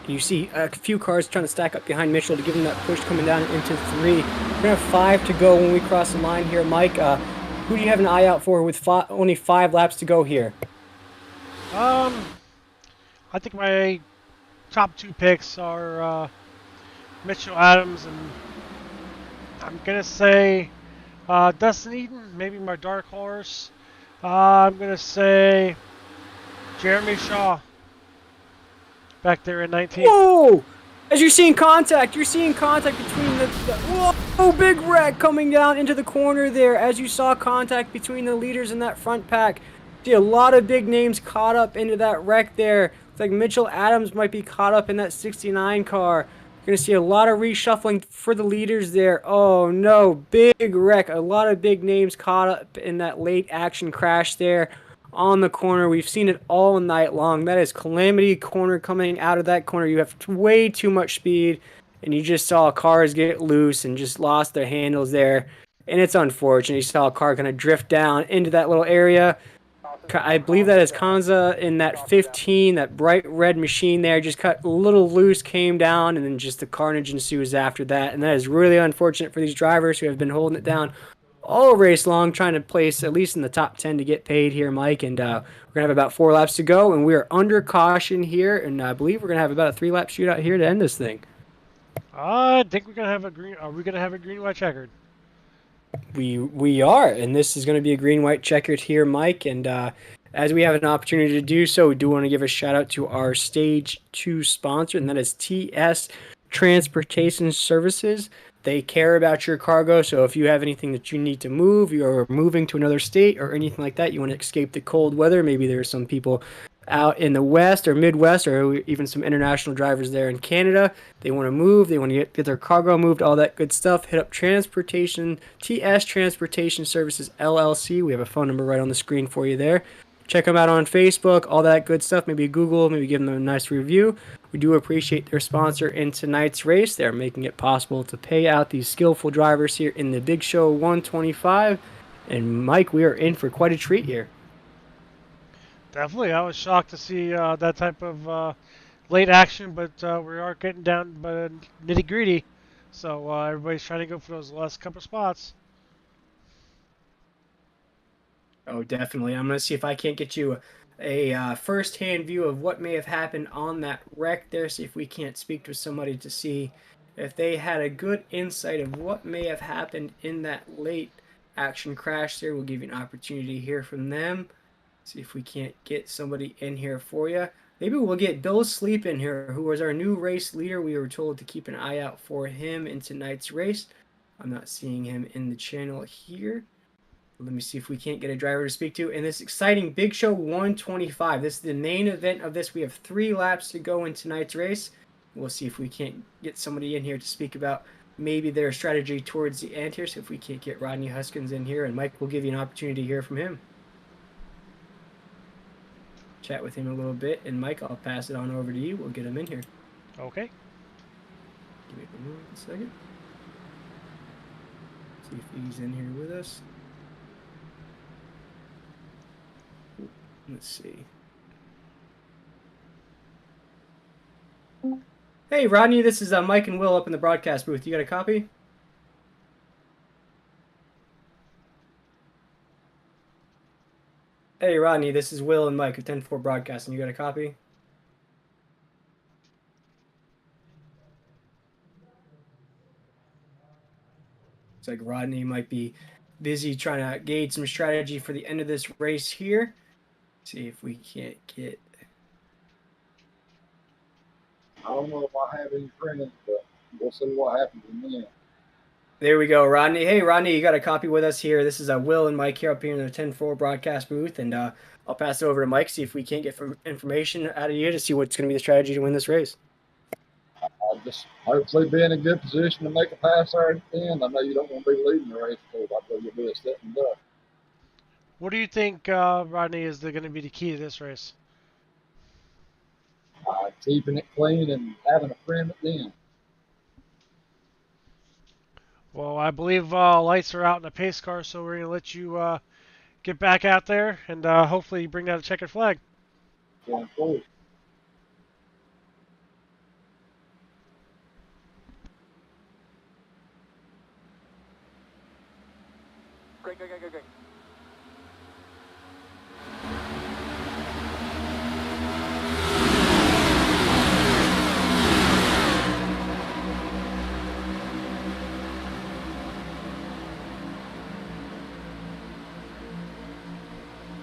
You see a few cars trying to stack up behind Mitchell to give him that push coming down into 3. We're going to have 5 to go when we cross the line here. Mike, who do you have an eye out for with only 5 laps to go here? I think my top 2 picks are Mitchell Adams and I'm going to say Dustin Eaton, maybe my dark horse. I'm going to say Jeremy Shaw. Back there in 19. Whoa! As you're seeing contact between whoa, big wreck coming down into the corner there. As you saw contact between the leaders in that front pack. See a lot of big names caught up into that wreck there. It's like Mitchell Adams might be caught up in that 69 car. You're going to see a lot of reshuffling for the leaders there. Oh no, big wreck. A lot of big names caught up in that late action crash there. On the corner, we've seen it all night long. That is Calamity Corner. Coming out of that corner, you have way too much speed, and you just saw cars get loose and just lost their handles there, and it's unfortunate. You saw a car kind of drift down into that little area. I believe that is Kanza in that 15, that bright red machine there, just cut a little loose, came down, and then just the carnage ensues after that, and that is really unfortunate for these drivers who have been holding it down all race long, trying to place at least in the top 10 to get paid here, Mike. And we're gonna have about 4 laps to go, and we are under caution here, and I believe we're gonna have about a 3-lap shootout here to end this thing. I think we're gonna have a green. Are we gonna have a green-white-checkered? We are, and this is going to be a green-white checkered here, Mike. And as we have an opportunity to do so, we do want to give a shout out to our Stage 2 sponsor, and that is TS Transportation Services. They care about your cargo, so if you have anything that you need to move, you're moving to another state or anything like that, you want to escape the cold weather, maybe there's some people out in the West or Midwest or even some international drivers there in Canada. They want to move, they want to get their cargo moved, all that good stuff. Hit up TS Transportation Services LLC. We have a phone number right on the screen for you there. Check them out on Facebook, all that good stuff. Maybe Google, maybe give them a nice review. We do appreciate their sponsor in tonight's race. They're making it possible to pay out these skillful drivers here in the Big Show 125. And Mike, we are in for quite a treat here. Definitely. I was shocked to see that type of late action, but we are getting down nitty gritty. So everybody's trying to go for those last couple spots. Oh, definitely. I'm going to see if I can't get you a first-hand view of what may have happened on that wreck there. See if we can't speak to somebody to see if they had a good insight of what may have happened in that late action crash there. We'll give you an opportunity to hear from them. See if we can't get somebody in here for you. Maybe we'll get Bill Sleep in here, who was our new race leader. We were told to keep an eye out for him in tonight's race. I'm not seeing him in the channel here. Let me see if we can't get a driver to speak to in this exciting Big Show 125. This is the main event of this. We have 3 laps to go in tonight's race. We'll see if we can't get somebody in here to speak about maybe their strategy towards the end here. So if we can't get Rodney Huskins in here, and Mike will give you an opportunity to hear from him. Chat with him a little bit, and Mike, I'll pass it on over to you. We'll get him in here. Okay. Give me a second. See if he's in here with us. Let's see. Hey, Rodney, this is Mike and Will up in the broadcast booth. You got a copy? Hey, Rodney, this is Will and Mike of 10-4 Broadcasting. You got a copy? Looks like Rodney might be busy trying to gauge some strategy for the end of this race here. See if we can't get... I don't know if I have any friends, but we'll see what happens in the end. There we go, Rodney. Hey, Rodney, you got a copy with us here. This is Will and Mike here up here in the 10-4 broadcast booth, and I'll pass it over to Mike, see if we can't get information out of you to see what's going to be the strategy to win this race. I'll just hopefully be in a good position to make a pass there at the end. I know you don't want to be leading the race, because I feel you'll be a sitting duck. What do you think, Rodney, is going to be the key to this race? Keeping it clean and having a friend at the end. Well, I believe lights are out in the pace car, so we're going to let you get back out there and hopefully bring out a checkered flag. Yeah, cool. Great.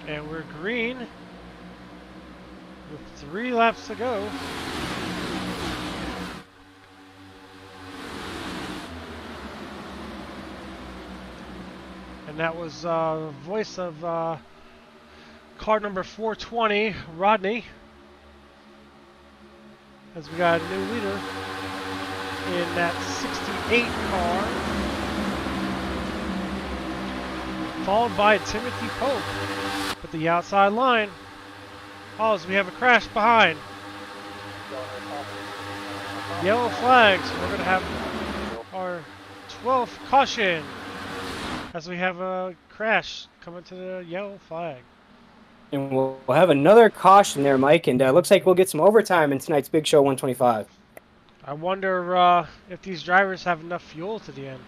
And we're green with 3 laps to go. And that was the voice of car number 420, Rodney. As we got a new leader in that 68 car. Followed by Timothy Pope. At the outside line. Oh, as we have a crash behind. Yellow flags. We're going to have our 12th caution as we have a crash coming to the yellow flag. And we'll have another caution there, Mike, and looks like we'll get some overtime in tonight's Big Show 125. I wonder if these drivers have enough fuel to the end.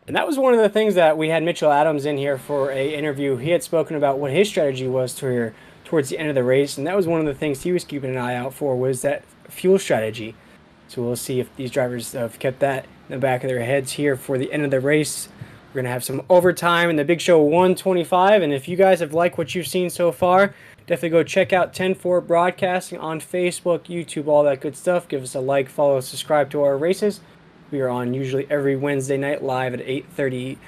And that was one of the things that we had Mitchell Adams in here for a interview. He had spoken about what his strategy was towards the end of the race, and that was one of the things he was keeping an eye out for, was that fuel strategy. So we'll see if these drivers have kept that in the back of their heads here for the end of the race. We're going to have some overtime in the Big Show 125, and if you guys have liked what you've seen so far, definitely go check out 10-4 Broadcasting on Facebook, YouTube, all that good stuff. Give us a like, follow, subscribe to our races. We are on usually every Wednesday night live at 8:30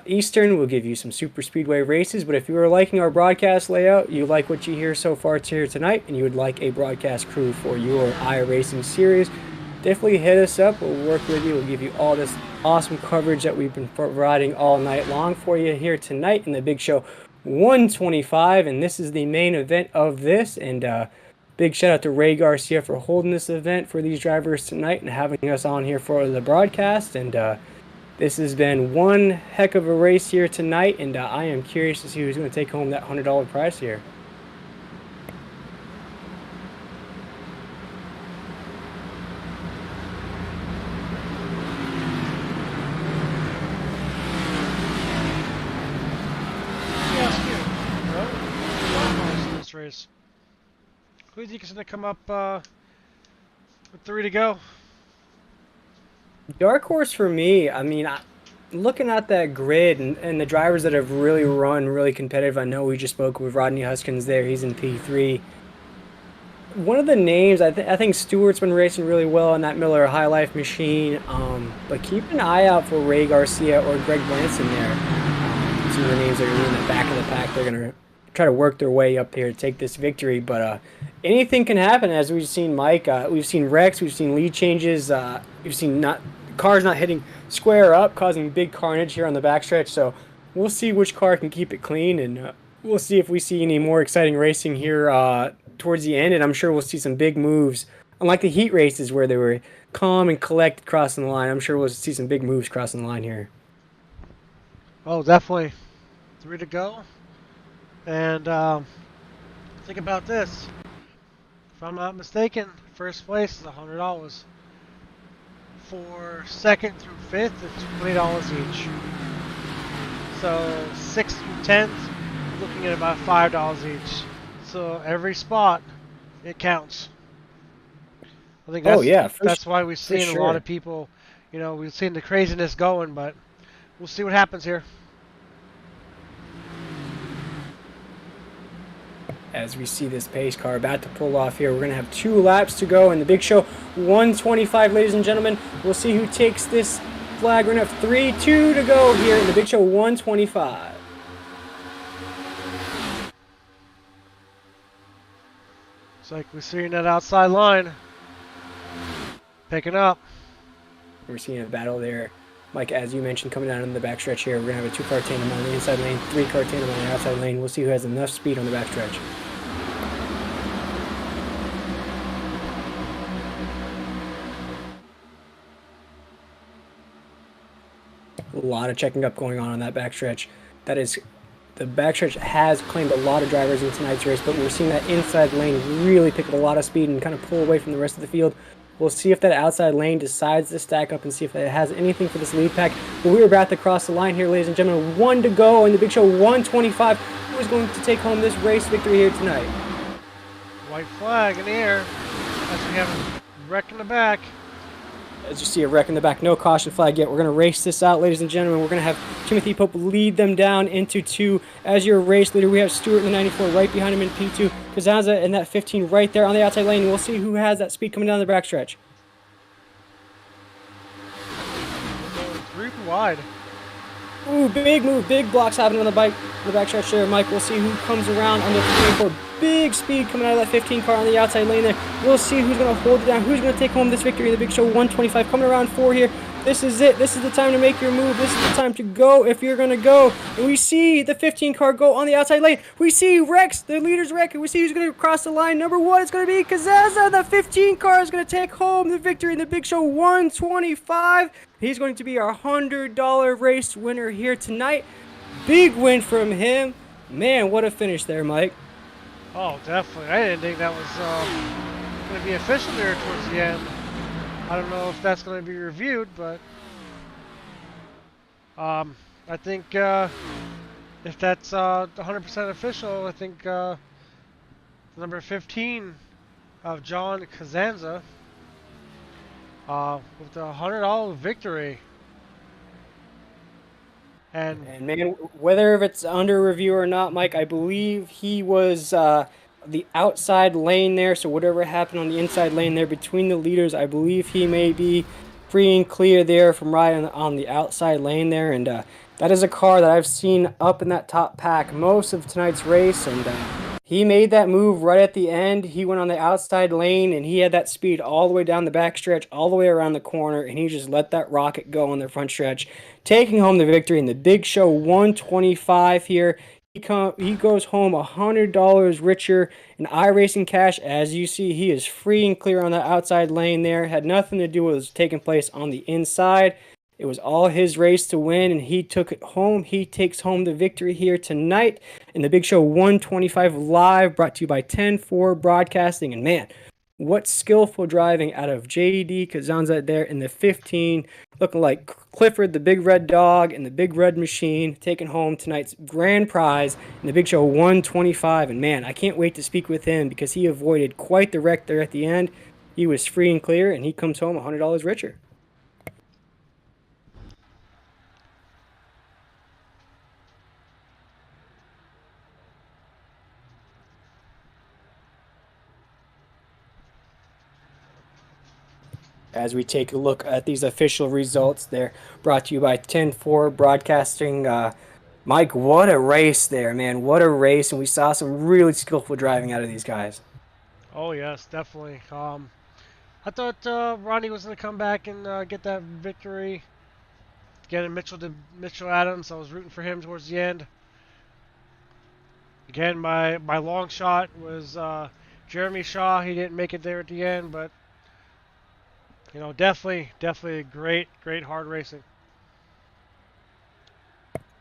Eastern. We'll give you some super speedway races, but if you are liking our broadcast layout, you like what you hear so far here tonight, and you would like a broadcast crew for your iRacing series, definitely hit us up. We'll work with you. We'll give you all this awesome coverage that we've been providing all night long for you here tonight in the Big Show 125, and this is the main event of this. And big shout out to Ray Garcia for holding this event for these drivers tonight and having us on here for the broadcast. And this has been one heck of a race here tonight, and I am curious to see who's going to take home that $100 prize here. Race. Who do you think is going to come up with 3 to go? Dark horse for me, I mean, looking at that grid and the drivers that have really run really competitive, I know we just spoke with Rodney Huskins there. He's in P3. One of the names, I think Stewart's been racing really well on that Miller High Life machine, but keep an eye out for Ray Garcia or Greg Branson there. Some of the names that are in the back of the pack, they're going to try to work their way up here to take this victory, but anything can happen, as we've seen Mike. We've seen wrecks, we've seen lead changes, we've seen cars not hitting square up, causing big carnage here on the backstretch. So we'll see which car can keep it clean, and we'll see if we see any more exciting racing here towards the end. And I'm sure we'll see some big moves, unlike the heat races where they were calm and collected crossing the line. I'm sure we'll see some big moves crossing the line here. Oh, definitely 3 to go. And think about this. If I'm not mistaken, first place is $100. For second through fifth, it's $20 each. So 6th through 10th, looking at about $5 each. So every spot, it counts. I think that's why we've seen a lot of people, we've seen the craziness going, but we'll see what happens here. As we see this pace car about to pull off here, we're going to have 2 laps to go in the Big Show 125, ladies and gentlemen. We'll see who takes this flag. We're going to have 3-2 to go here in the Big Show 125. Looks like we're seeing that outside line picking up. We're seeing a battle there. Mike, as you mentioned, coming down in the backstretch here, we're going to have a 2-car tandem on the inside lane, 3-car tandem on the outside lane. We'll see who has enough speed on the backstretch. A lot of checking up going on that backstretch. The backstretch has claimed a lot of drivers in tonight's race, but we're seeing that inside lane really pick up a lot of speed and kind of pull away from the rest of the field. We'll see if that outside lane decides to stack up and see if it has anything for this lead pack. But we're about to cross the line here, ladies and gentlemen. 1 to go in the Big Show 125. Who is going to take home this race victory here tonight? White flag in the air as we have a wreck in the back. As you see a wreck in the back, no caution flag yet. We're going to race this out, ladies and gentlemen. We're going to have Timothy Pope lead them down into 2. As your race leader, we have Stewart in the 94 right behind him in P2. Kazanza in that 15 right there on the outside lane. We'll see who has that speed coming down the backstretch. Three wide. Ooh, big move, big blocks happening on the backstretch there, Mike. We'll see who comes around on the 24. Big speed coming out of that 15 car on the outside lane there. We'll see who's going to hold it down, who's going to take home this victory in the Big Show 125. Coming around 4 here. This is it. This is the time to make your move. This is the time to go if you're going to go. And we see the 15 car go on the outside lane. We see Rex, the leader's wreck, and we see who's going to cross the line. Number 1 is going to be Kazaza. The 15 car is going to take home the victory in the Big Show 125. He's going to be our $100 race winner here tonight. Big win from him. Man, what a finish there, Mike. Oh, definitely. I didn't think that was going to be official there towards the end. I don't know if that's going to be reviewed, but I think if that's 100% official, I think number 15 of John Kazanza with the $100 victory. And man, whether if it's under review or not, Mike, I believe he was the outside lane there. So whatever happened on the inside lane there between the leaders, I believe he may be free and clear there from riding on the outside lane there. And that is a car that I've seen up in that top pack most of tonight's race. And he made that move right at the end. He went on the outside lane and he had that speed all the way down the back stretch, all the way around the corner, and he just let that rocket go on the front stretch, taking home the victory in the Big Show 125 here. He goes home $100 richer in iRacing cash. As you see, he is free and clear on the outside lane there. Had nothing to do with what was taking place on the inside. It was all his race to win, and he took it home. He takes home the victory here tonight in the Big Show 125 live, brought to you by 10-4 Broadcasting. And man, what skillful driving out of J.D. Kazanza there in the 15, looking like Clifford, the big red dog, and the big red machine, taking home tonight's grand prize in the Big Show 125. And man, I can't wait to speak with him because he avoided quite the wreck there at the end. He was free and clear, and he comes home $100 richer. As we take a look at these official results, they're brought to you by 10-4 Broadcasting. Mike, what a race there, man. What a race. And we saw some really skillful driving out of these guys. oh yes, definitely. I thought Ronnie was going to come back and get that victory. Getting Mitchell Adams, I was rooting for him towards the end. Again, my long shot was Jeremy Shaw. He didn't make it there at the end, but you know, definitely great hard racing.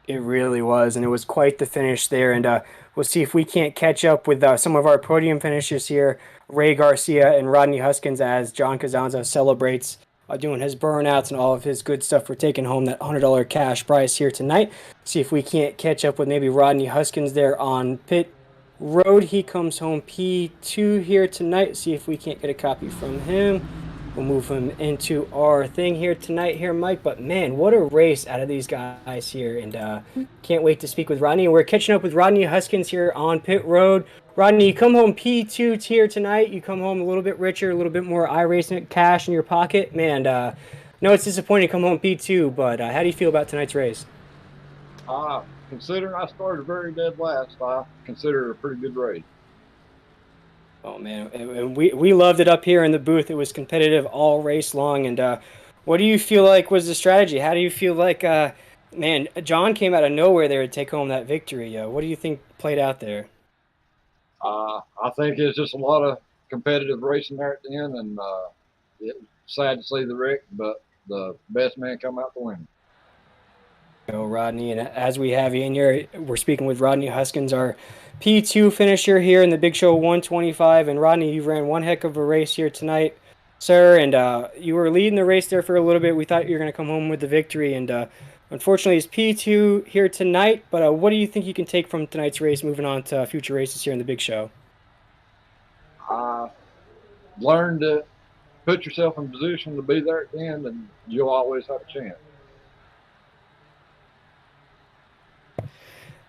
It really was, and it was quite the finish there. And we'll see if we can't catch up with some of our podium finishers here, Ray Garcia and Rodney Huskins, as John Kazanza celebrates doing his burnouts and all of his good stuff for taking home that $100 cash prize here tonight. See if we can't catch up with maybe Rodney Huskins there on pit road. He comes home P2 here tonight. See if we can't get a copy from him. We'll move him into our thing here tonight here, Mike. But man, what a race out of these guys here. And can't wait to speak with Rodney. And we're catching up with Rodney Huskins here on pit road. Rodney, you come home P2 here tonight. You come home a little bit richer, a little bit more iRacing cash in your pocket. Man, no, it's disappointing to come home P2, but how do you feel about tonight's race? Considering I started very dead last, I consider it a pretty good race. Oh man, and we loved it up here in the booth. It was competitive all race long. And what do you feel like was the strategy? How do you feel like, man, John came out of nowhere there to take home that victory. What do you think played out there? I think it's just a lot of competitive racing there at the end, and it's sad to see the wreck, but the best man come out to win. Go, Rodney. And as we have you in here, we're speaking with Rodney Huskins, our P2 finisher here in the Big Show 125. And Rodney, you ran one heck of a race here tonight, sir. And you were leading the race there for a little bit. We thought you were going to come home with the victory. And unfortunately, it's P2 here tonight. But what do you think you can take from tonight's race moving on to future races here in the Big Show? Learn to put yourself in position to be there at the end, and you'll always have a chance.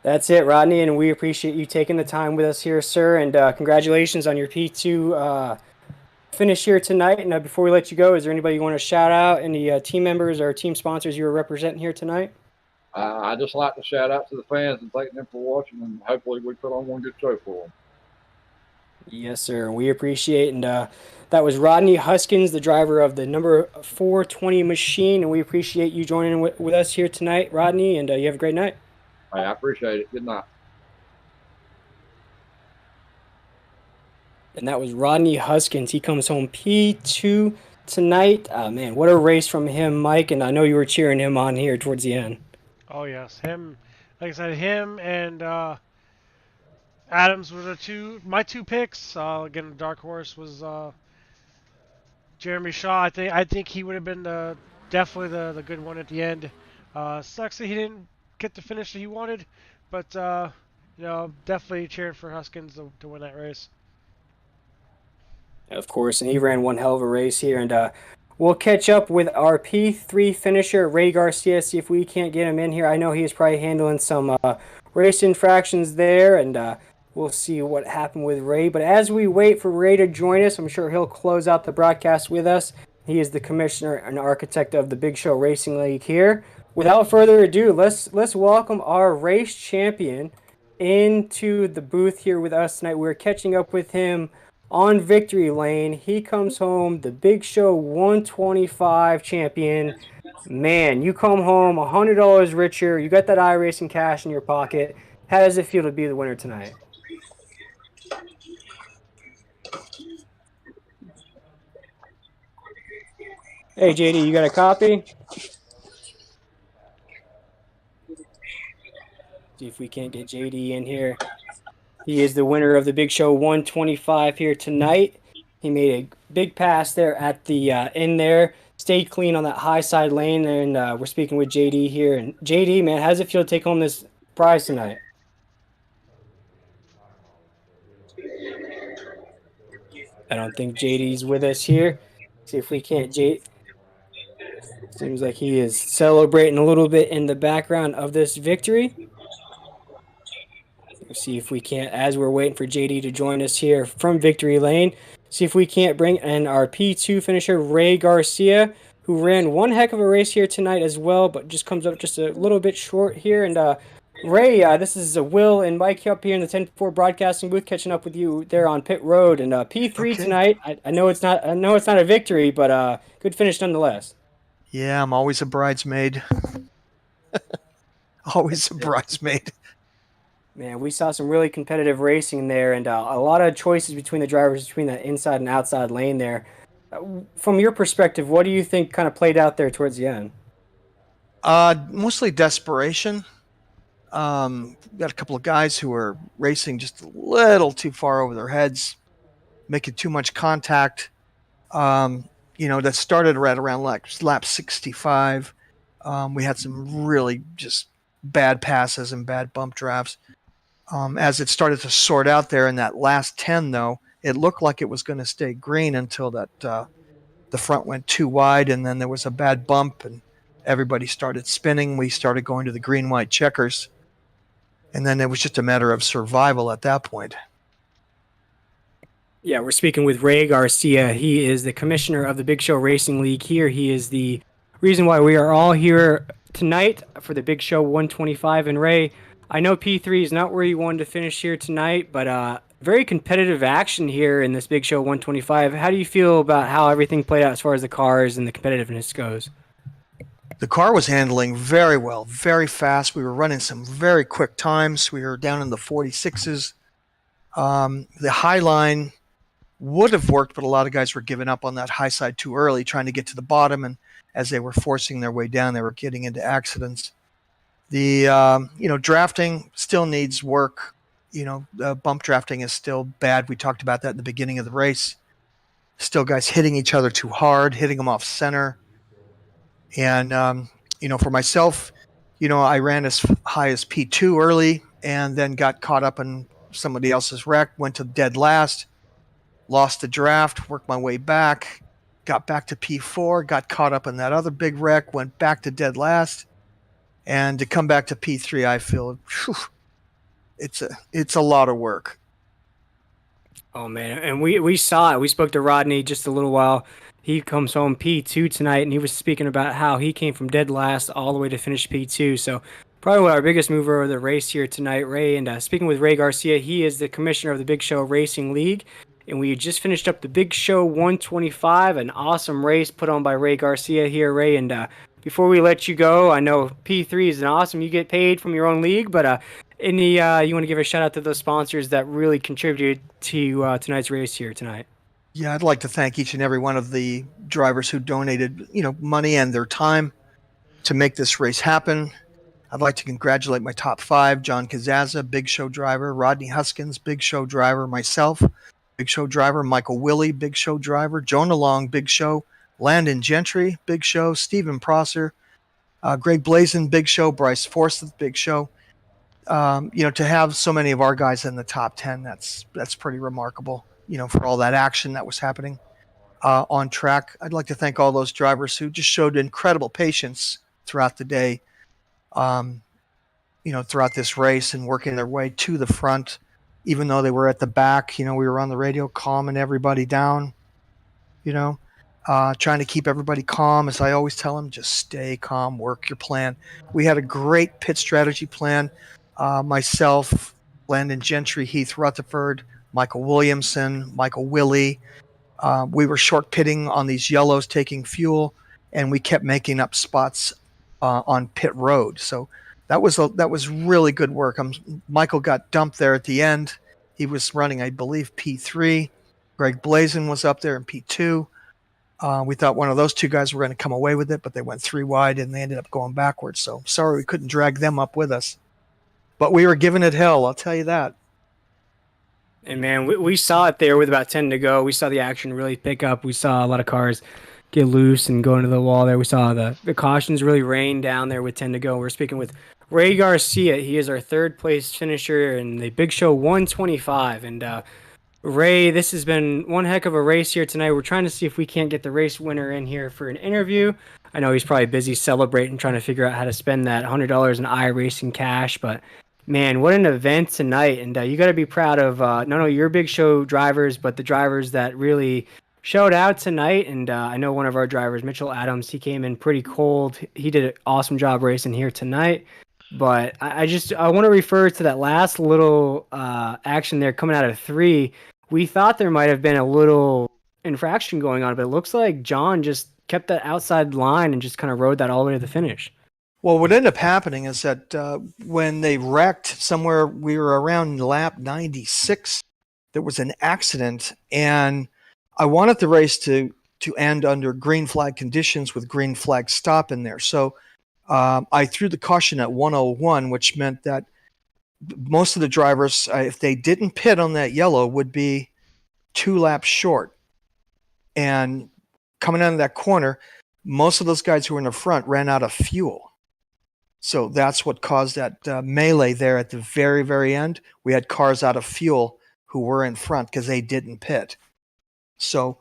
That's it, Rodney, and we appreciate you taking the time with us here, sir, and congratulations on your P2 finish here tonight. And before we let you go, is there anybody you want to shout out, any team members or team sponsors you are representing here tonight? I just like to shout out to the fans and thank them for watching, and hopefully we put on one good show for them. Yes, sir, we appreciate it. And that was Rodney Huskins, the driver of the number 420 machine, and we appreciate you joining with us here tonight, Rodney, and you have a great night. Hey, I appreciate it. Good night. And that was Rodney Huskins. He comes home P2 tonight. Man, what a race from him, Mike. And I know you were cheering him on here towards the end. Oh yes, him. Like I said, him and Adams were my two picks. Again, the dark horse was Jeremy Shaw. I think he would have been definitely the good one at the end. Sucks that he didn't get the finish that he wanted, but definitely cheering for Huskins to win that race. Of course, and he ran one hell of a race here. And we'll catch up with our P3 finisher, Ray Garcia, see if we can't get him in here. I know he's probably handling some race infractions there, and we'll see what happened with Ray. But as we wait for Ray to join us, I'm sure he'll close out the broadcast with us. He is the commissioner and architect of the Big Show Racing League here. Without further ado, let's welcome our race champion into the booth here with us tonight. We're catching up with him on victory lane. He comes home the Big Show 125 champion. Man, you come home $100 richer. You got that iRacing cash in your pocket. How does it feel to be the winner tonight? Hey, JD, you got a copy? See if we can't get JD in here. He is the winner of the Big Show 125 here tonight. He made a big pass there at the end there. Stayed clean on that high side lane, and we're speaking with JD here. And JD, man, how does it feel to take home this prize tonight? I don't think JD's with us here. See if we can't. Seems like he is celebrating a little bit in the background of this victory. See if we can't, as we're waiting for JD to join us here from Victory Lane, see if we can't bring in our P2 finisher, Ray Garcia, who ran one heck of a race here tonight as well, but just comes up just a little bit short here. And Ray, this is Will and Mike up here in the 10-4 broadcasting booth, catching up with you there on pit road. And P3 tonight. I know it's not a victory, but good finish nonetheless. Yeah, I'm always a bridesmaid. Always a bridesmaid. Man, we saw some really competitive racing there, and a lot of choices between the drivers between the inside and outside lane there. From your perspective, what do you think kind of played out there towards the end? Mostly desperation. Got a couple of guys who are racing just a little too far over their heads, making too much contact. That started right around lap 65. We had some really just bad passes and bad bump drafts. As it started to sort out there in that last 10, though, it looked like it was going to stay green until that the front went too wide, and then there was a bad bump, and everybody started spinning. We started going to the green-white checkers, and then it was just a matter of survival at that point. Yeah, we're speaking with Ray Garcia. He is the commissioner of the Big Show Racing League here. He is the reason why we are all here tonight for the Big Show 125. And Ray, I know P3 is not where you wanted to finish here tonight, but very competitive action here in this Big Show 125. How do you feel about how everything played out as far as the cars and the competitiveness goes? The car was handling very well, very fast. We were running some very quick times. We were down in the 46s. The high line would have worked, but a lot of guys were giving up on that high side too early, trying to get to the bottom, and as they were forcing their way down, they were getting into accidents. The drafting still needs work. Bump drafting is still bad. We talked about that in the beginning of the race. Still guys hitting each other too hard, hitting them off center. And, for myself, I ran as high as P2 early and then got caught up in somebody else's wreck, went to dead last, lost the draft, worked my way back, got back to P4, got caught up in that other big wreck, went back to dead last. And to come back to P3, I feel it's a lot of work. Oh, man. And we saw it. We spoke to Rodney just a little while. He comes home P2 tonight, and he was speaking about how he came from dead last all the way to finish P2. So probably our biggest mover of the race here tonight, Ray. And speaking with Ray Garcia, he is the commissioner of the Big Show Racing League. And we just finished up the Big Show 125, an awesome race put on by Ray Garcia here, Ray. And before we let you go, I know P3 is an awesome. You get paid from your own league, but you want to give a shout out to those sponsors that really contributed to tonight's race here tonight. Yeah, I'd like to thank each and every one of the drivers who donated, money and their time to make this race happen. I'd like to congratulate my top 5, John Kazaza, Big Show driver, Rodney Huskins, Big Show driver, myself, Big Show driver, Michael Willey, Big Show driver, Jonah Long, Big Show, Landon Gentry, Big Show, Stephen Prosser, Greg Blazin, big show. Bryce Forsyth, big show. To have so many of our guys in the top 10, that's pretty remarkable, for all that action that was happening on track. I'd like to thank all those drivers who just showed incredible patience throughout the day, throughout this race and working their way to the front, even though they were at the back. We were on the radio calming everybody down, trying to keep everybody calm. As I always tell them, just stay calm, work your plan. We had a great pit strategy plan. Myself, Landon Gentry, Heath Rutherford, Michael Williamson, Michael Willie. We were short pitting on these yellows, taking fuel, and we kept making up spots on pit road. So that was really good work. Michael got dumped there at the end. He was running, I believe, P3. Greg Blazin was up there in P2. We thought one of those two guys were going to come away with it, but they went 3 wide and they ended up going backwards. So sorry we couldn't drag them up with us. But we were giving it hell, I'll tell you that. And man, we saw it there with about 10 to go. We saw the action really pick up. We saw a lot of cars get loose and go into the wall there. We saw the cautions really rain down there with 10 to go. We're speaking with Ray Garcia. He is our third place finisher in the Big Show 125. And Ray, this has been one heck of a race here tonight. We're trying to see if we can't get the race winner in here for an interview. I know he's probably busy celebrating, trying to figure out how to spend that $100 in iRacing cash, but man, what an event tonight. And you got to be proud of not only your Big Show drivers, but the drivers that really showed out tonight. And I know one of our drivers, Mitchell Adams, he came in pretty cold. He did an awesome job racing here tonight. But I want to refer to that last little action there coming out of 3. We thought there might have been a little infraction going on, but it looks like John just kept that outside line and just kind of rode that all the way to the finish. Well, what ended up happening is that when they wrecked somewhere, we were around lap 96, there was an accident, and I wanted the race to end under green flag conditions with green flag stop in there. So I threw the caution at 101, which meant that most of the drivers, if they didn't pit on that yellow, would be 2 laps short. And coming out of that corner, most of those guys who were in the front ran out of fuel. So that's what caused that melee there at the very, very end. We had cars out of fuel who were in front because they didn't pit. So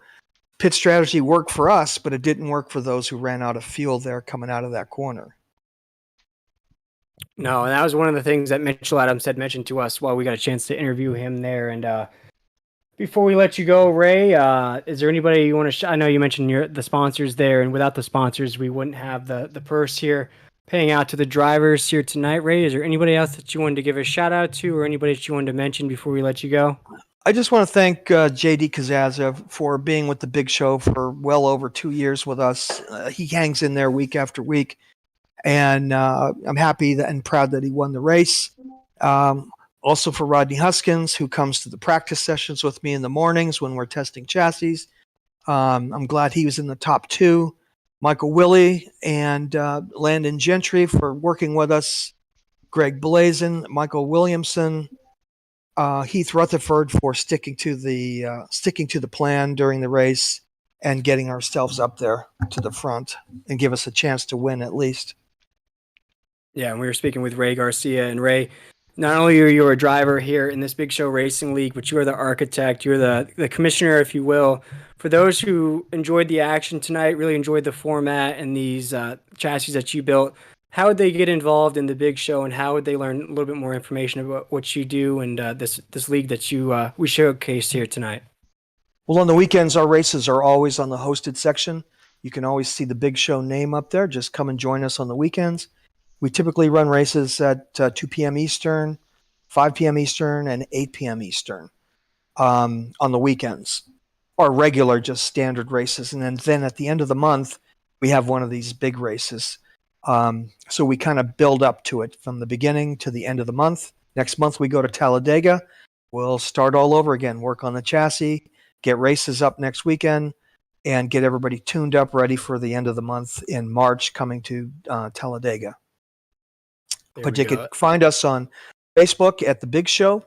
pit strategy worked for us, but it didn't work for those who ran out of fuel there coming out of that corner. No, and that was one of the things that Mitchell Adams had mentioned to us while we got a chance to interview him there. And before we let you go, Ray, is there anybody you want to I know you mentioned the sponsors there, and without the sponsors, we wouldn't have the purse here paying out to the drivers here tonight. Ray, is there anybody else that you wanted to give a shout out to, or anybody that you wanted to mention before we let you go? I just want to thank JD Kazaza for being with the Big Show for well over 2 years with us. He hangs in there week after week. And I'm happy and proud that he won the race. Also for Rodney Huskins, who comes to the practice sessions with me in the mornings when we're testing chassis. I'm glad he was in the top 2. Michael Willie and Landon Gentry for working with us. Greg Blazin, Michael Williamson, Heath Rutherford for sticking to the plan during the race and getting ourselves up there to the front and give us a chance to win at least. Yeah, and we were speaking with Ray Garcia. And Ray, not only are you a driver here in this Big Show Racing League, but you are the architect, you're the commissioner, if you will. For those who enjoyed the action tonight, really enjoyed the format and these chassis that you built, how would they get involved in the Big Show, and how would they learn a little bit more information about what you do and this league that we showcased here tonight? Well, on the weekends, our races are always on the hosted section. You can always see the Big Show name up there. Just come and join us on the weekends. We typically run races at 2 p.m. Eastern, 5 p.m. Eastern, and 8 p.m. Eastern on the weekends. Our regular, just standard races. And then at the end of the month, we have one of these big races. So we kind of build up to it from the beginning to the end of the month. Next month, we go to Talladega. We'll start all over again, work on the chassis, get races up next weekend, and get everybody tuned up, ready for the end of the month in March coming to Talladega. But you can find us on Facebook at The Big Show,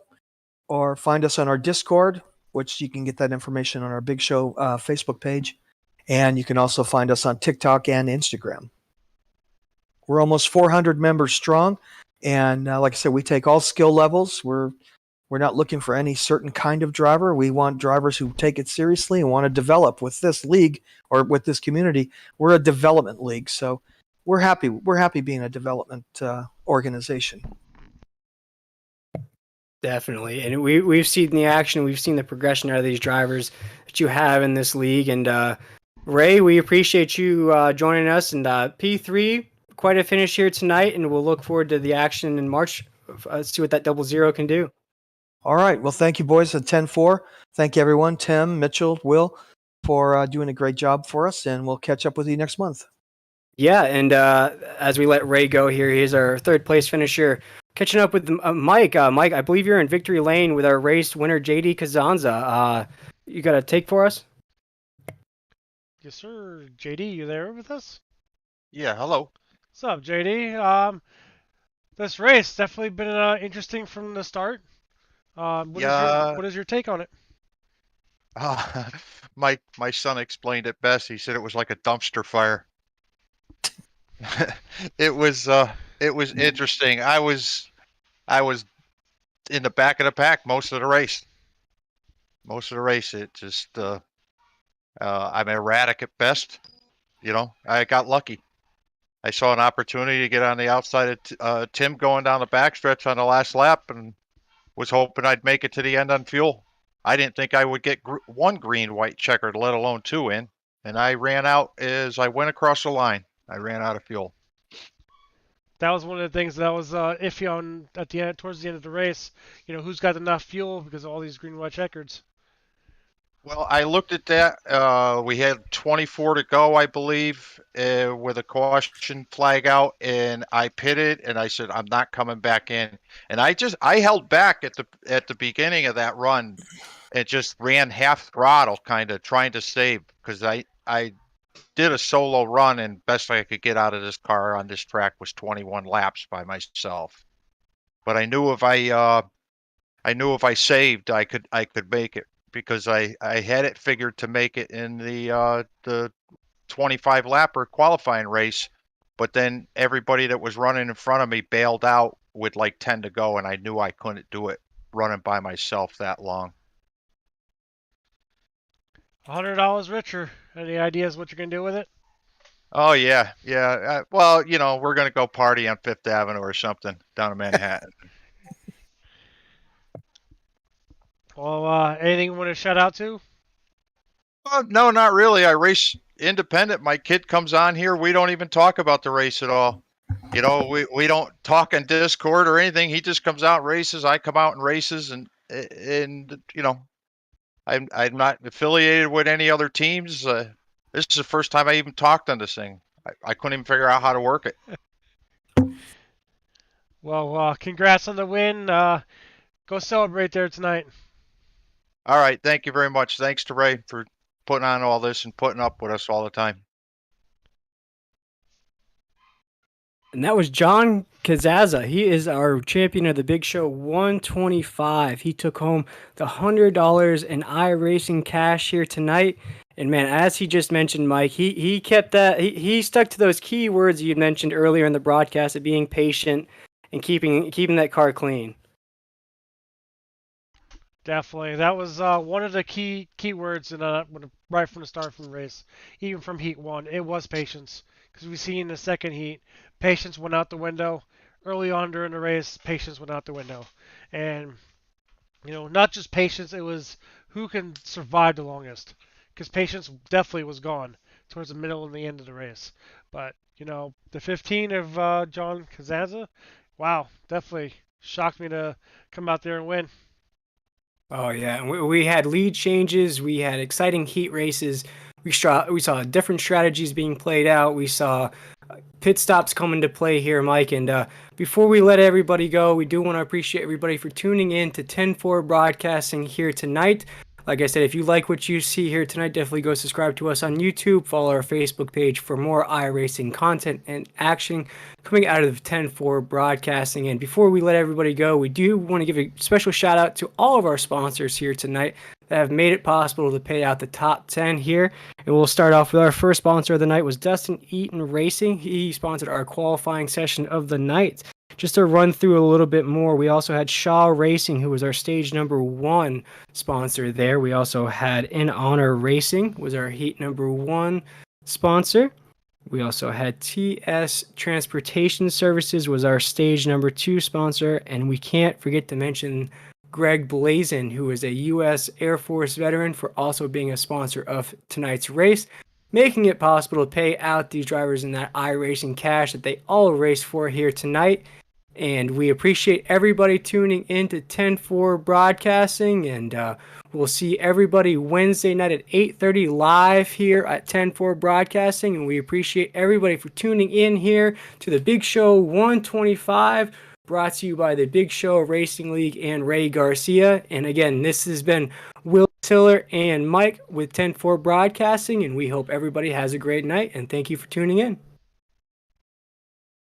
or find us on our Discord, which you can get that information on our Big Show Facebook page. And you can also find us on TikTok and Instagram. We're almost 400 members strong, and like I said, we take all skill levels. We're not looking for any certain kind of driver. We want drivers who take it seriously and want to develop with this league or with this community. We're a development league, so we're happy. We're happy being a development organization. Definitely, and we've seen the action, we've seen the progression out of these drivers that you have in this league. And Ray, we appreciate you joining us. And P3, quite a finish here tonight, and we'll look forward to the action in March. See what that 00 can do. All right. Well, thank you, boys, at 10-4. Thank you, everyone. Tim, Mitchell, Will, for doing a great job for us, and we'll catch up with you next month. Yeah, and as we let Ray go here, he's our third place finisher. Catching up with Mike. Mike, I believe you're in victory lane with our race winner, JD Kazanza. You got a take for us? Yes, sir. JD, you there with us? Yeah, hello. What's up, JD? This race definitely been interesting from the start. What is your take on it? My son explained it best. He said it was like a dumpster fire. It was interesting. I was in the back of the pack most of the race. It just I'm erratic at best. I got lucky. I saw an opportunity to get on the outside of Tim going down the backstretch on the last lap, and was hoping I'd make it to the end on fuel. I didn't think I would get one green-white-checkered, let alone two in, and I ran out as I went across the line. I ran out of fuel. That was one of the things that was iffy on at the end, towards the end of the race. Who's got enough fuel because of all these green-white-checkers. Well, I looked at that. We had 24 to go, I believe, with a caution flag out, and I pitted, and I said, I'm not coming back in. And I held back at the beginning of that run and just ran half throttle, kind of trying to save, because I did a solo run, and best I could get out of this car on this track was 21 laps by myself. But I knew if I saved, I could make it, because I had it figured to make it in the 25 lapper qualifying race, but then everybody that was running in front of me bailed out with like 10 to go, and I knew I couldn't do it running by myself that long. $100 richer. Any ideas what you're gonna do with it? Oh yeah. Well, we're gonna go party on Fifth Avenue or something down in Manhattan. Well, anything you want to shout out to? No, not really. I race independent. My kid comes on here. We don't even talk about the race at all. We don't talk in Discord or anything. He just comes out and races. I come out and races, and I'm not affiliated with any other teams. This is the first time I even talked on this thing. I couldn't even figure out how to work it. Well, congrats on the win. Go celebrate there tonight. All right. Thank you very much. Thanks to Ray for putting on all this and putting up with us all the time. And that was John Kazaza. He is our champion of the Big Show 125. He took home the $100 in iRacing cash here tonight. And man, as he just mentioned, Mike, he kept that. He stuck to those key words you mentioned earlier in the broadcast of being patient and keeping that car clean. Definitely, that was one of the key words right from the start from the race, even from Heat 1. It was patience, because we see in the second heat, patience went out the window. Early on during the race, patience went out the window, and not just patience, it was who can survive the longest, because patience definitely was gone towards the middle and the end of the race. But the 15 of John Kazaza, wow, definitely shocked me to come out there and win. Oh yeah, and we had lead changes. We had exciting heat races. We saw different strategies being played out. We saw pit stops come into play here, Mike. And before we let everybody go, we do want to appreciate everybody for tuning in to 10-4 Broadcasting here tonight. Like I said, if you like what you see here tonight, definitely go subscribe to us on YouTube. Follow our Facebook page for more iRacing content and action coming out of 10-4 Broadcasting. And before we let everybody go, we do want to give a special shout out to all of our sponsors here tonight. that have made it possible to pay out the top 10 here. And we'll start off with our first sponsor of the night was Dustin Eaton Racing. He sponsored our qualifying session of the night. Just to run through a little bit more, we also had Shaw Racing, who was our stage number 1 sponsor there. We also had In Honor Racing, was our heat number 1 sponsor. We also had TS Transportation Services, was our stage number 2 sponsor. And we can't forget to mention Greg Blazin, who is a U.S. Air Force veteran, for also being a sponsor of tonight's race, making it possible to pay out these drivers in that iRacing cash that they all race for here tonight. And we appreciate everybody tuning in to 10-4 Broadcasting, and we'll see everybody Wednesday night at 8:30 live here at 10-4 Broadcasting, and we appreciate everybody for tuning in here to the Big Show 125, brought to you by the Big Show Racing League and Ray Garcia. And again, this has been Will Tiller and Mike with 10-4 Broadcasting, and we hope everybody has a great night, and thank you for tuning in.